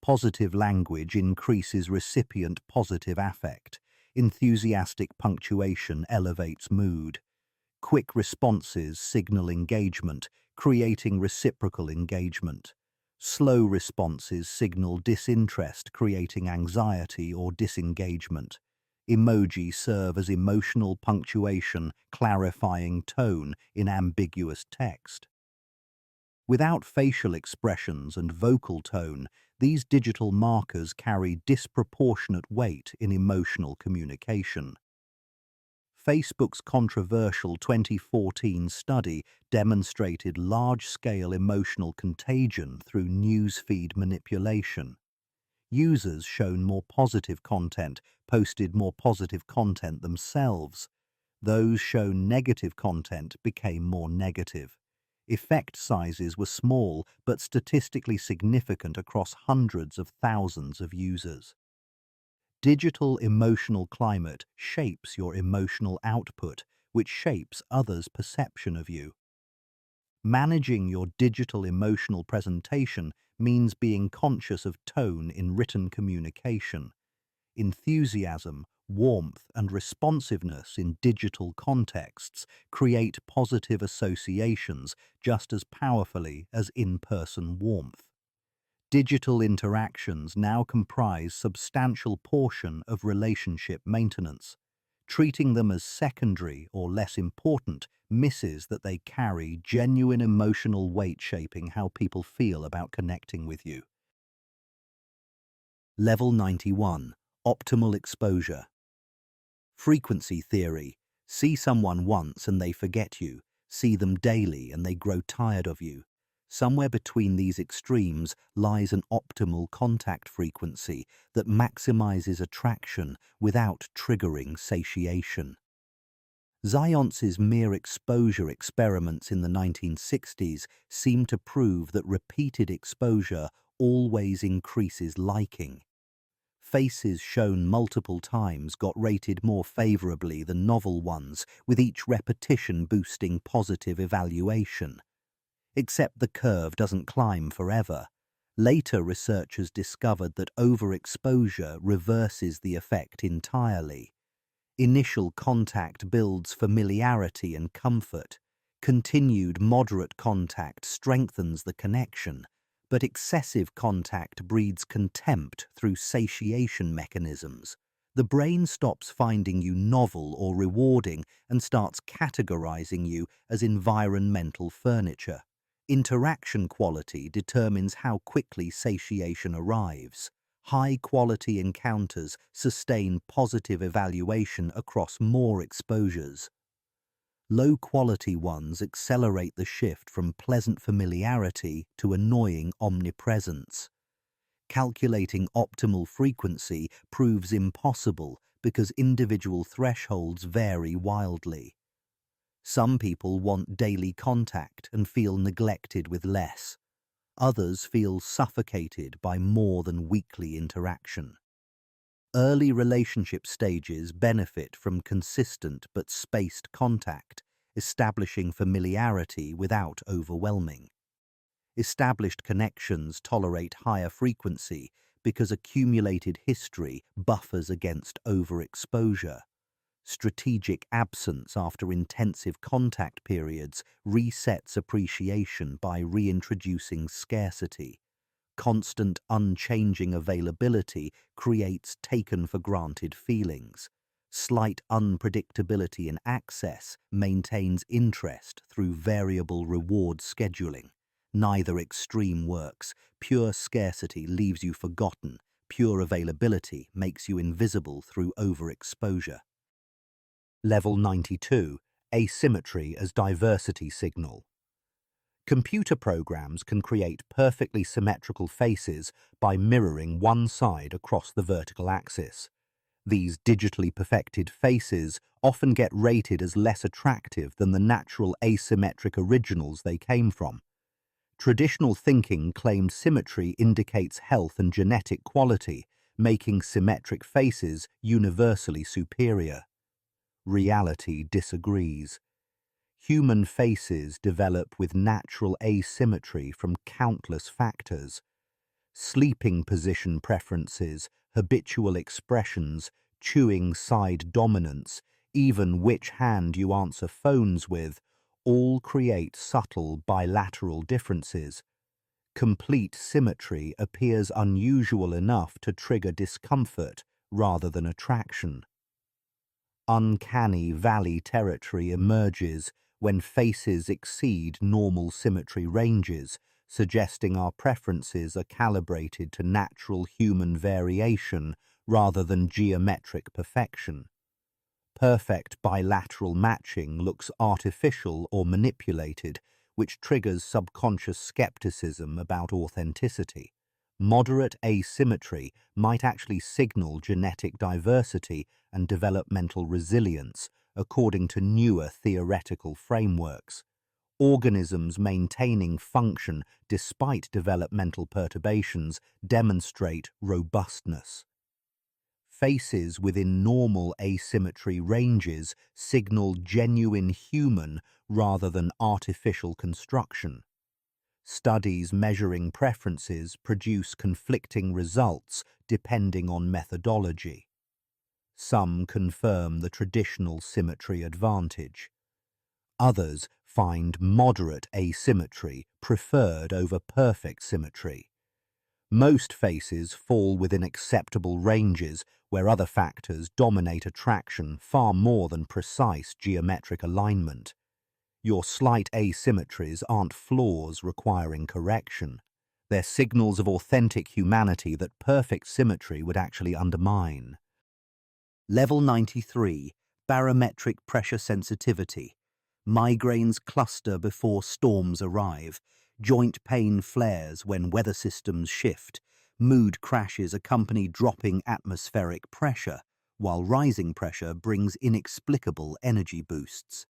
[SPEAKER 1] Positive language increases recipient positive affect. Enthusiastic punctuation elevates mood. Quick responses signal engagement, creating reciprocal engagement. Slow responses signal disinterest, creating anxiety or disengagement. Emojis serve as emotional punctuation, clarifying tone in ambiguous text. Without facial expressions and vocal tone, these digital markers carry disproportionate weight in emotional communication. Facebook's controversial 2014 study demonstrated large-scale emotional contagion through newsfeed manipulation. Users shown more positive content posted more positive content themselves. Those shown negative content became more negative. Effect sizes were small but statistically significant across hundreds of thousands of users. Digital emotional climate shapes your emotional output, which shapes others' perception of you. Managing your digital emotional presentation means being conscious of tone in written communication. Enthusiasm, warmth, and responsiveness in digital contexts create positive associations just as powerfully as in-person warmth. Digital interactions now comprise substantial portion of relationship maintenance. Treating them as secondary or less important misses that they carry genuine emotional weight shaping how people feel about connecting with you. Level 91. Optimal exposure. Frequency theory. See someone once and they forget you. See them daily and they grow tired of you. Somewhere between these extremes lies an optimal contact frequency that maximizes attraction without triggering satiation. Zionce's mere exposure experiments in the 1960s seem to prove that repeated exposure always increases liking. Faces shown multiple times got rated more favorably than novel ones, with each repetition boosting positive evaluation. Except the curve doesn't climb forever. Later researchers discovered that overexposure reverses the effect entirely. Initial contact builds familiarity and comfort. Continued moderate contact strengthens the connection, but excessive contact breeds contempt through satiation mechanisms. The brain stops finding you novel or rewarding and starts categorizing you as environmental furniture. Interaction quality determines how quickly satiation arrives. High-quality encounters sustain positive evaluation across more exposures. Low-quality ones accelerate the shift from pleasant familiarity to annoying omnipresence. Calculating optimal frequency proves impossible because individual thresholds vary wildly. Some people want daily contact and feel neglected with less. Others feel suffocated by more than weekly interaction. Early relationship stages benefit from consistent but spaced contact, establishing familiarity without overwhelming. Established connections tolerate higher frequency because accumulated history buffers against overexposure. Strategic absence after intensive contact periods resets appreciation by reintroducing scarcity. Constant, unchanging availability creates taken-for-granted feelings. Slight unpredictability in access maintains interest through variable reward scheduling. Neither extreme works. Pure scarcity leaves you forgotten. Pure availability makes you invisible through overexposure. Level 92. Asymmetry as diversity signal. Computer programs can create perfectly symmetrical faces by mirroring one side across the vertical axis. These digitally perfected faces often get rated as less attractive than the natural asymmetric originals they came from. Traditional thinking claimed symmetry indicates health and genetic quality, making symmetric faces universally superior. Reality disagrees. Human faces develop with natural asymmetry from countless factors. sleeping position preferences, habitual expressions, chewing side dominance, even which hand you answer phones with, all create subtle bilateral differences. Complete symmetry appears unusual enough to trigger discomfort rather than attraction. Uncanny valley territory emerges when faces exceed normal symmetry ranges, suggesting our preferences are calibrated to natural human variation rather than geometric perfection. Perfect bilateral matching looks artificial or manipulated, which triggers subconscious skepticism about authenticity. Moderate asymmetry might actually signal genetic diversity and developmental resilience, according to newer theoretical frameworks. Organisms maintaining function despite developmental perturbations demonstrate robustness. Faces within normal asymmetry ranges signal genuine human rather than artificial construction. Studies measuring preferences produce conflicting results depending on methodology. Some confirm the traditional symmetry advantage. Others find moderate asymmetry preferred over perfect symmetry. Most faces fall within acceptable ranges where other factors dominate attraction far more than precise geometric alignment. Your slight asymmetries aren't flaws requiring correction. They're signals of authentic humanity that perfect symmetry would actually undermine. Level 93, barometric pressure sensitivity. Migraines cluster before storms arrive. Joint pain flares when weather systems shift. Mood crashes accompany dropping atmospheric pressure, while rising pressure brings inexplicable energy boosts.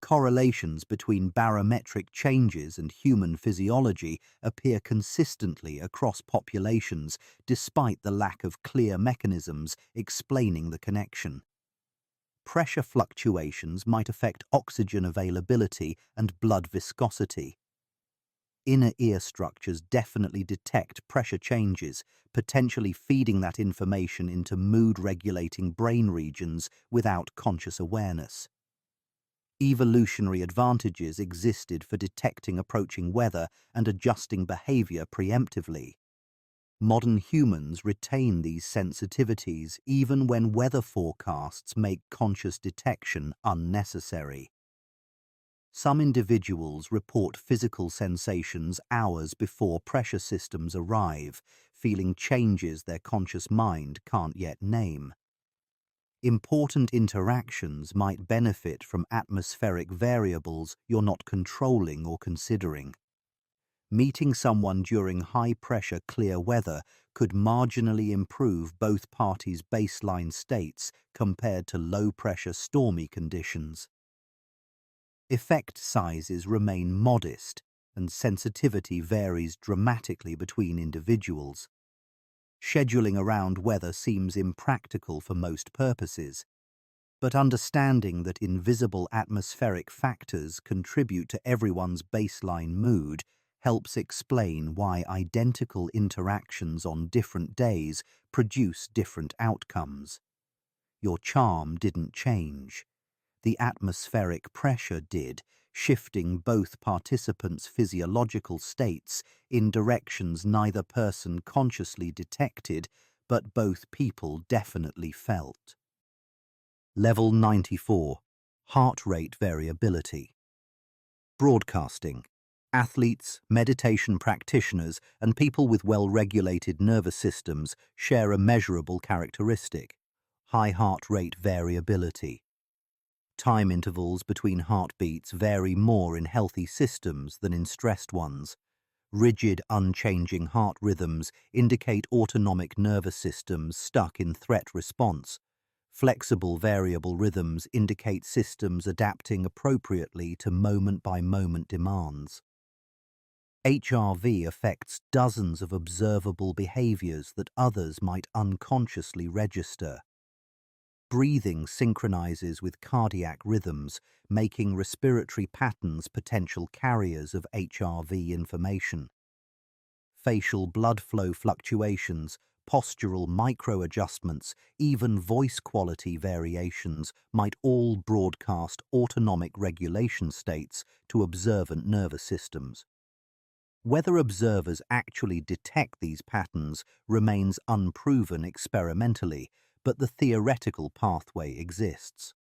[SPEAKER 1] Correlations between barometric changes and human physiology appear consistently across populations despite the lack of clear mechanisms explaining the connection. Pressure fluctuations might affect oxygen availability and blood viscosity. Inner ear structures definitely detect pressure changes, potentially feeding that information into mood-regulating brain regions without conscious awareness. Evolutionary advantages existed for detecting approaching weather and adjusting behavior preemptively. Modern humans retain these sensitivities even when weather forecasts make conscious detection unnecessary. Some individuals report physical sensations hours before pressure systems arrive, feeling changes their conscious mind can't yet name. Important interactions might benefit from atmospheric variables you're not controlling or considering. Meeting someone during high-pressure clear weather could marginally improve both parties' baseline states compared to low-pressure stormy conditions. Effect sizes remain modest, and sensitivity varies dramatically between individuals. Scheduling around weather seems impractical for most purposes, but understanding that invisible atmospheric factors contribute to everyone's baseline mood helps explain why identical interactions on different days produce different outcomes. Your charm didn't change. The atmospheric pressure did, shifting both participants' physiological states in directions neither person consciously detected, but both people definitely felt. Level 94, heart rate variability. Broadcasting. Athletes, meditation practitioners, and people with well-regulated nervous systems share a measurable characteristic: high heart rate variability. Time intervals between heartbeats vary more in healthy systems than in stressed ones. Rigid, unchanging heart rhythms indicate autonomic nervous systems stuck in threat response. Flexible, variable rhythms indicate systems adapting appropriately to moment-by-moment demands. HRV affects dozens of observable behaviors that others might unconsciously register. Breathing synchronizes with cardiac rhythms, making respiratory patterns potential carriers of HRV information. facial blood flow fluctuations, postural micro-adjustments, even voice quality variations might all broadcast autonomic regulation states to observant nervous systems. Whether observers actually detect these patterns remains unproven experimentally, but the theoretical pathway exists.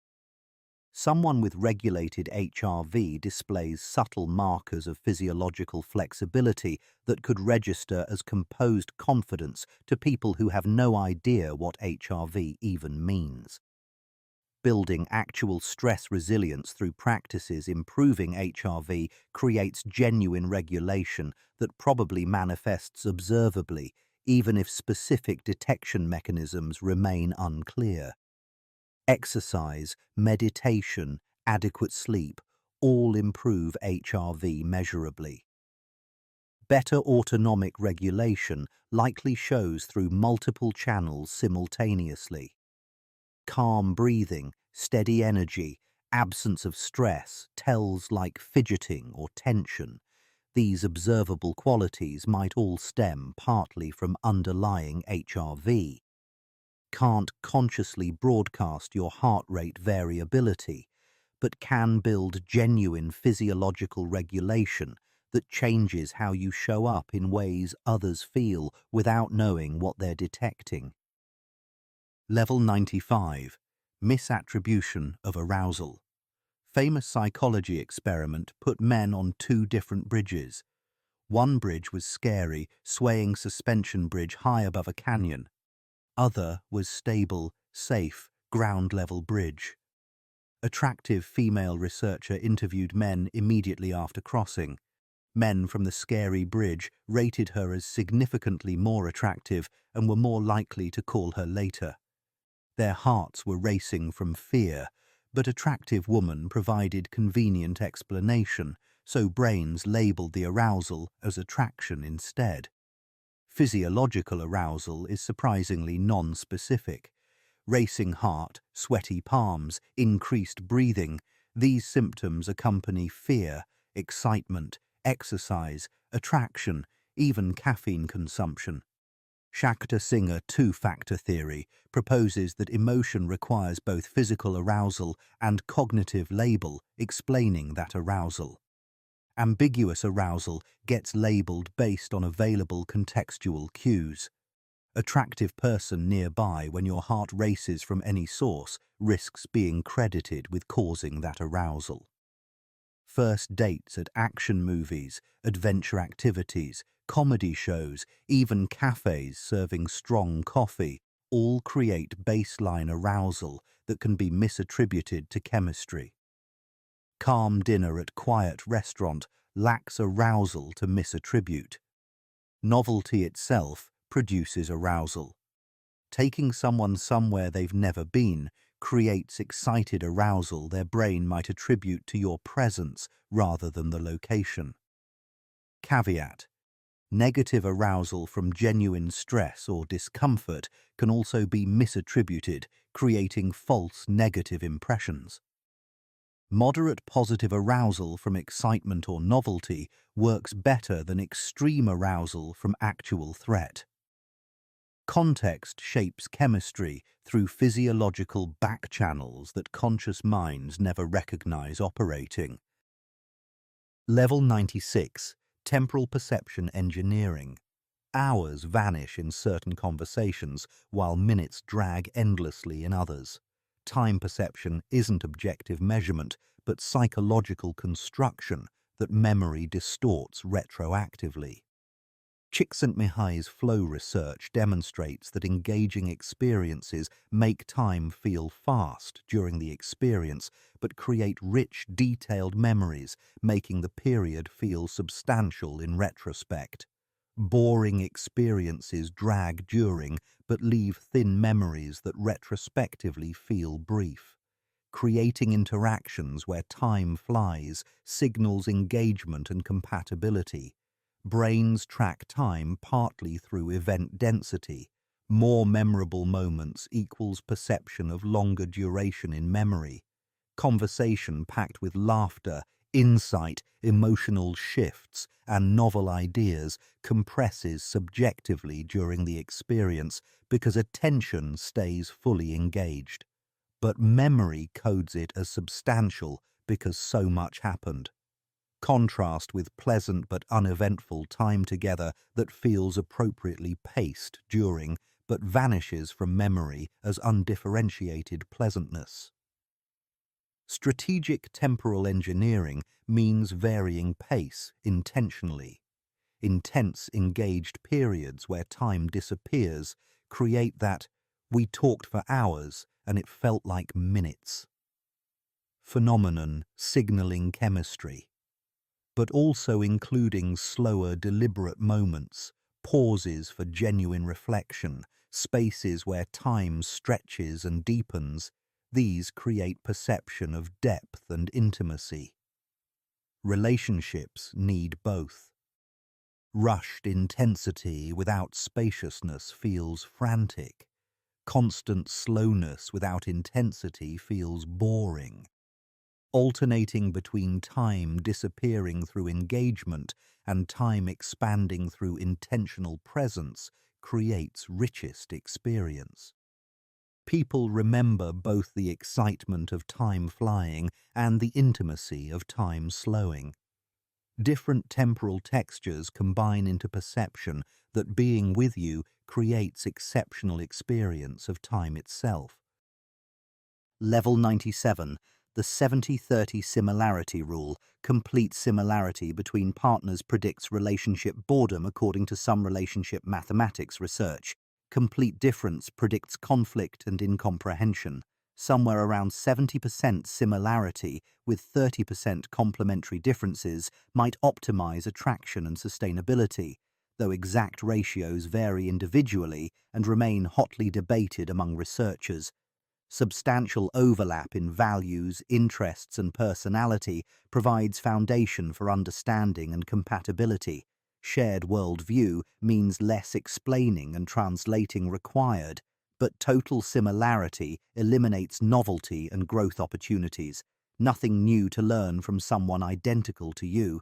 [SPEAKER 1] Someone with regulated HRV displays subtle markers of physiological flexibility that could register as composed confidence to people who have no idea what HRV even means. Building actual stress resilience through practices improving HRV creates genuine regulation that probably manifests observably, even if specific detection mechanisms remain unclear. Exercise, meditation, adequate sleep all improve HRV measurably. Better autonomic regulation likely shows through multiple channels simultaneously. Calm breathing, steady energy, absence of stress, tells like fidgeting or tension. These observable qualities might all stem partly from underlying HRV. Can't consciously broadcast your heart rate variability, but can build genuine physiological regulation that changes how you show up in ways others feel without knowing what they're detecting. Level 95. Misattribution of arousal. Famous psychology experiment put men on two different bridges. One bridge was scary, swaying suspension bridge high above a canyon. Other was stable, safe, ground-level bridge. Attractive female researcher interviewed men immediately after crossing. Men from the scary bridge rated her as significantly more attractive and were more likely to call her later. Their hearts were racing from fear, but attractive woman provided convenient explanation, so brains labeled the arousal as attraction instead. Physiological arousal is surprisingly non-specific. Racing heart, sweaty palms, increased breathing, these symptoms accompany fear, excitement, exercise, attraction, even caffeine consumption. Shakta Singer two-factor theory proposes that emotion requires both physical arousal and cognitive label explaining that arousal. Ambiguous arousal gets labeled based on available contextual cues. Attractive person nearby when your heart races from any source risks being credited with causing that arousal. First dates at action movies, adventure activities, comedy shows, even cafes serving strong coffee all create baseline arousal that can be misattributed to chemistry. Calm dinner at quiet restaurant lacks arousal to misattribute. Novelty itself produces arousal. Taking someone somewhere they've never been creates excited arousal their brain might attribute to your presence rather than the location. Caveat: negative arousal from genuine stress or discomfort can also be misattributed, creating false negative impressions. Moderate positive arousal from excitement or novelty works better than extreme arousal from actual threat. Context shapes chemistry through physiological backchannels that conscious minds never recognize operating. Level 96. Temporal perception engineering. Hours vanish in certain conversations while minutes drag endlessly in others. Time perception isn't objective measurement, but psychological construction that memory distorts retroactively. Csikszentmihalyi's flow research demonstrates that engaging experiences make time feel fast during the experience, but create rich, detailed memories, making the period feel substantial in retrospect. Boring experiences drag during, but leave thin memories that retrospectively feel brief. Creating interactions where time flies signals engagement and compatibility. Brains track time partly through event density. More memorable moments equals perception of longer duration in memory. Conversation packed with laughter Insight, emotional shifts, and novel ideas compresses subjectively during the experience because attention stays fully engaged. But memory codes it as substantial because so much happened. Contrast with pleasant but uneventful time together that feels appropriately paced during but vanishes from memory as undifferentiated pleasantness. Strategic temporal engineering means varying pace intentionally. Intense, engaged periods where time disappears create that "we talked for hours and it felt like minutes" phenomenon signaling chemistry, but also including slower, deliberate moments, pauses for genuine reflection, spaces where time stretches and deepens. These create perception of depth and intimacy. Relationships need both. Rushed intensity without spaciousness feels frantic. Constant slowness without intensity feels boring. Alternating between time disappearing through engagement and time expanding through intentional presence creates richest experience. People remember both the excitement of time flying and the intimacy of time slowing. Different temporal textures combine into perception that being with you creates exceptional experience of time itself. Level 97. The 70-30 similarity rule. Complete similarity between partners predicts relationship boredom according to some relationship mathematics research. Complete difference predicts conflict and incomprehension. Somewhere around 70% similarity with 30% complementary differences might optimize attraction and sustainability, though exact ratios vary individually and remain hotly debated among researchers. Substantial overlap in values, interests, and personality provides foundation for understanding and compatibility. Shared worldview means less explaining and translating required, but total similarity eliminates novelty and growth opportunities. Nothing new to learn from someone identical to you.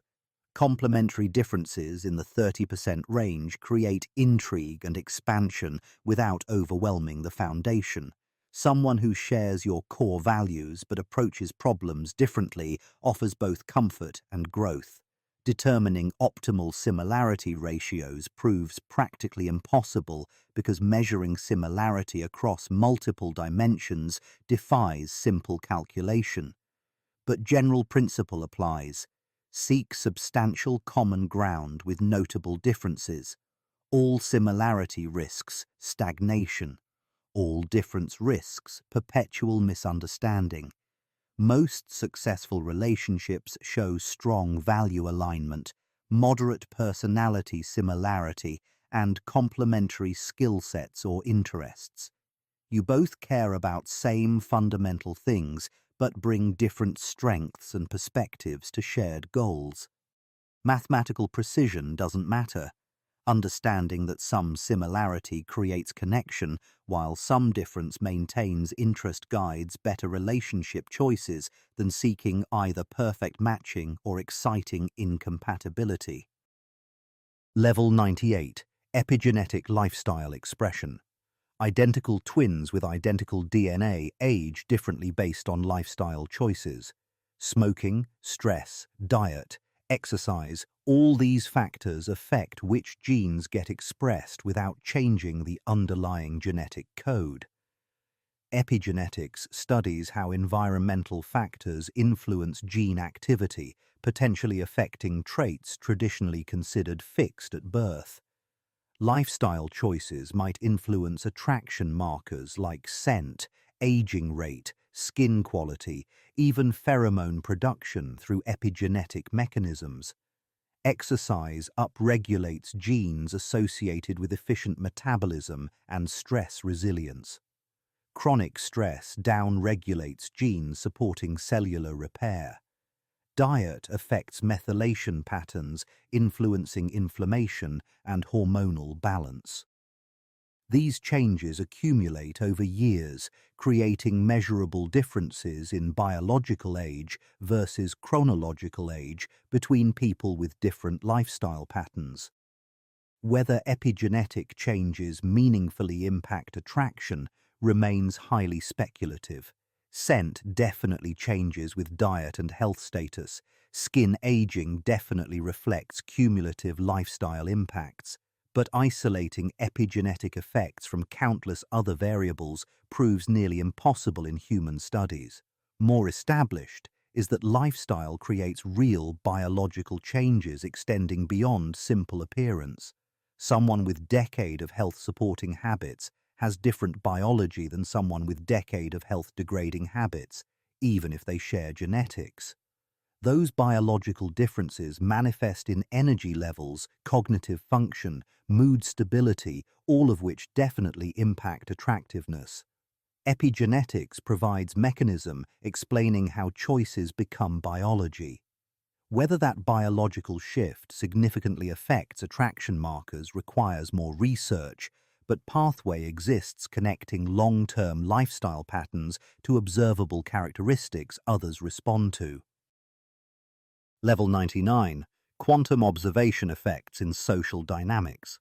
[SPEAKER 1] Complementary differences in the 30% range create intrigue and expansion without overwhelming the foundation. Someone who shares your core values but approaches problems differently offers both comfort and growth. Determining optimal similarity ratios proves practically impossible because measuring similarity across multiple dimensions defies simple calculation. But general principle applies. Seek substantial common ground with notable differences. All similarity risks stagnation. All difference risks perpetual misunderstanding. Most successful relationships show strong value alignment, moderate personality similarity, and complementary skill sets or interests. You both care about same fundamental things, but bring different strengths and perspectives to shared goals. Mathematical precision doesn't matter. Understanding that some similarity creates connection, while some difference maintains interest guides better relationship choices than seeking either perfect matching or exciting incompatibility. Level 98. Epigenetic lifestyle expression. Identical twins with identical DNA age differently based on lifestyle choices. Smoking, stress, diet, exercise, all these factors affect which genes get expressed without changing the underlying genetic code. Epigenetics studies how environmental factors influence gene activity, potentially affecting traits traditionally considered fixed at birth. Lifestyle choices might influence attraction markers like scent, aging rate, skin quality, even pheromone production through epigenetic mechanisms. Exercise upregulates genes associated with efficient metabolism and stress resilience. Chronic stress downregulates genes supporting cellular repair. Diet affects methylation patterns, influencing inflammation and hormonal balance. These changes accumulate over years, creating measurable differences in biological age versus chronological age between people with different lifestyle patterns. Whether epigenetic changes meaningfully impact attraction remains highly speculative. Scent definitely changes with diet and health status. Skin aging definitely reflects cumulative lifestyle impacts. But isolating epigenetic effects from countless other variables proves nearly impossible in human studies. More established is that lifestyle creates real biological changes extending beyond simple appearance. Someone with decade of health-supporting habits has different biology than someone with decade of health-degrading habits, even if they share genetics. Those biological differences manifest in energy levels, cognitive function, mood stability, all of which definitely impact attractiveness. Epigenetics provides mechanism explaining how choices become biology. Whether that biological shift significantly affects attraction markers requires more research, but pathway exists connecting long-term lifestyle patterns to observable characteristics others respond to. Level 99. Quantum observation effects in social dynamics.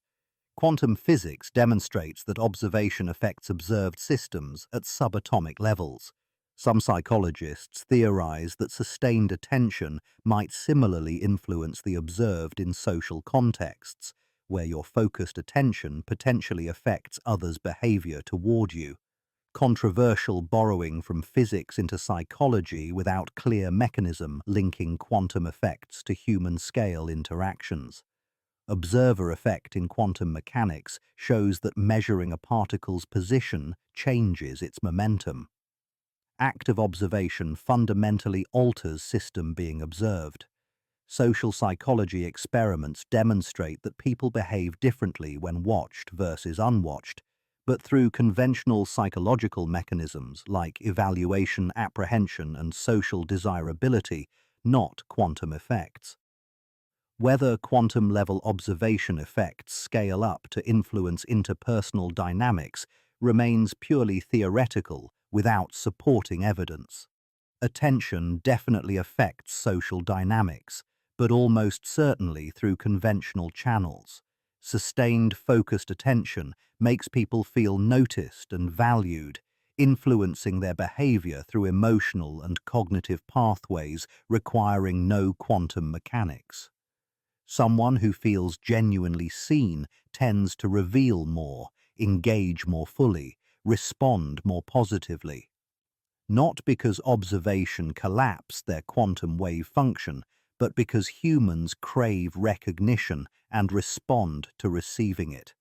[SPEAKER 1] Quantum physics demonstrates that observation affects observed systems at subatomic levels. Some psychologists theorize that sustained attention might similarly influence the observed in social contexts, where your focused attention potentially affects others' behavior toward you. Controversial borrowing from physics into psychology without clear mechanism linking quantum effects to human-scale interactions. Observer effect in quantum mechanics shows that measuring a particle's position changes its momentum. Active observation fundamentally alters system being observed. Social psychology experiments demonstrate that people behave differently when watched versus unwatched, but through conventional psychological mechanisms like evaluation, apprehension, and social desirability, not quantum effects. Whether quantum-level observation effects scale up to influence interpersonal dynamics remains purely theoretical without supporting evidence. Attention definitely affects social dynamics, but almost certainly through conventional channels. Sustained, focused attention makes people feel noticed and valued, influencing their behavior through emotional and cognitive pathways requiring no quantum mechanics. Someone who feels genuinely seen tends to reveal more, engage more fully, respond more positively. Not because observation collapsed their quantum wave function, but because humans crave recognition and respond to receiving it.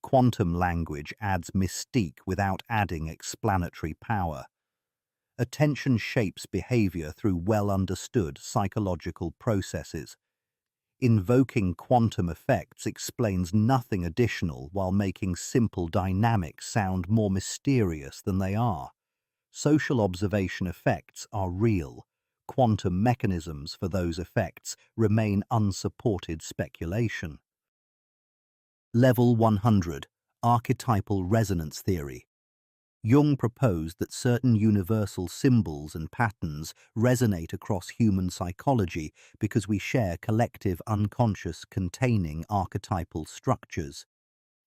[SPEAKER 1] Quantum language adds mystique without adding explanatory power. Attention shapes behavior through well-understood psychological processes. Invoking quantum effects explains nothing additional while making simple dynamics sound more mysterious than they are. Social observation effects are real. Quantum mechanisms for those effects remain unsupported speculation. Level 100. Archetypal resonance theory. Jung proposed that certain universal symbols and patterns resonate across human psychology because we share collective unconscious containing archetypal structures.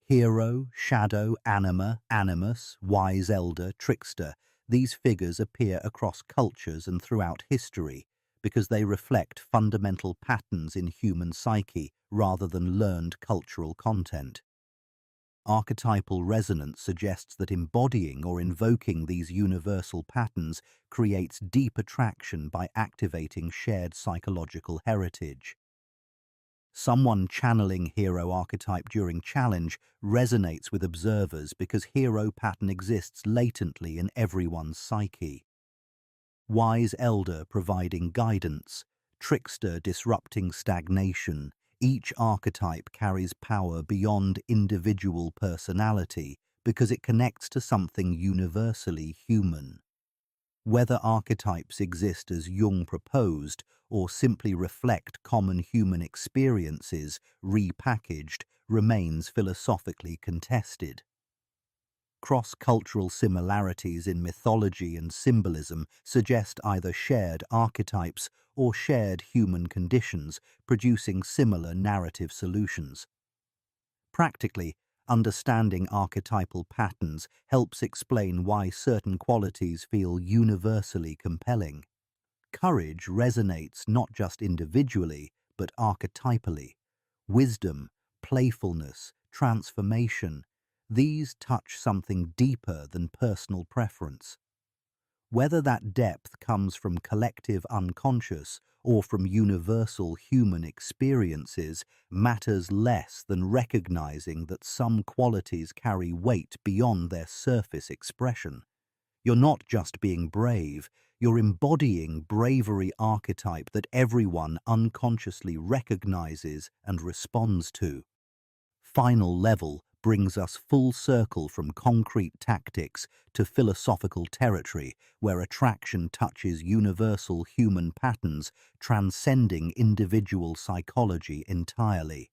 [SPEAKER 1] Hero, shadow, anima, animus, wise elder, trickster, these figures appear across cultures and throughout history because they reflect fundamental patterns in human psyche rather than learned cultural content. Archetypal resonance suggests that embodying or invoking these universal patterns creates deep attraction by activating shared psychological heritage. Someone channeling hero archetype during challenge resonates with observers because hero pattern exists latently in everyone's psyche. Wise elder providing guidance, trickster disrupting stagnation, each archetype carries power beyond individual personality because it connects to something universally human. Whether archetypes exist as Jung proposed or simply reflect common human experiences repackaged remains philosophically contested. Cross-cultural similarities in mythology and symbolism suggest either shared archetypes or shared human conditions, producing similar narrative solutions. Practically, understanding archetypal patterns helps explain why certain qualities feel universally compelling. Courage resonates not just individually, but archetypally. Wisdom, playfulness, transformation, these touch something deeper than personal preference. Whether that depth comes from collective unconscious or from universal human experiences matters less than recognizing that some qualities carry weight beyond their surface expression. You're not just being brave, you're embodying bravery archetype that everyone unconsciously recognizes and responds to. Final level brings us full circle from concrete tactics to philosophical territory where attraction touches universal human patterns transcending individual psychology entirely.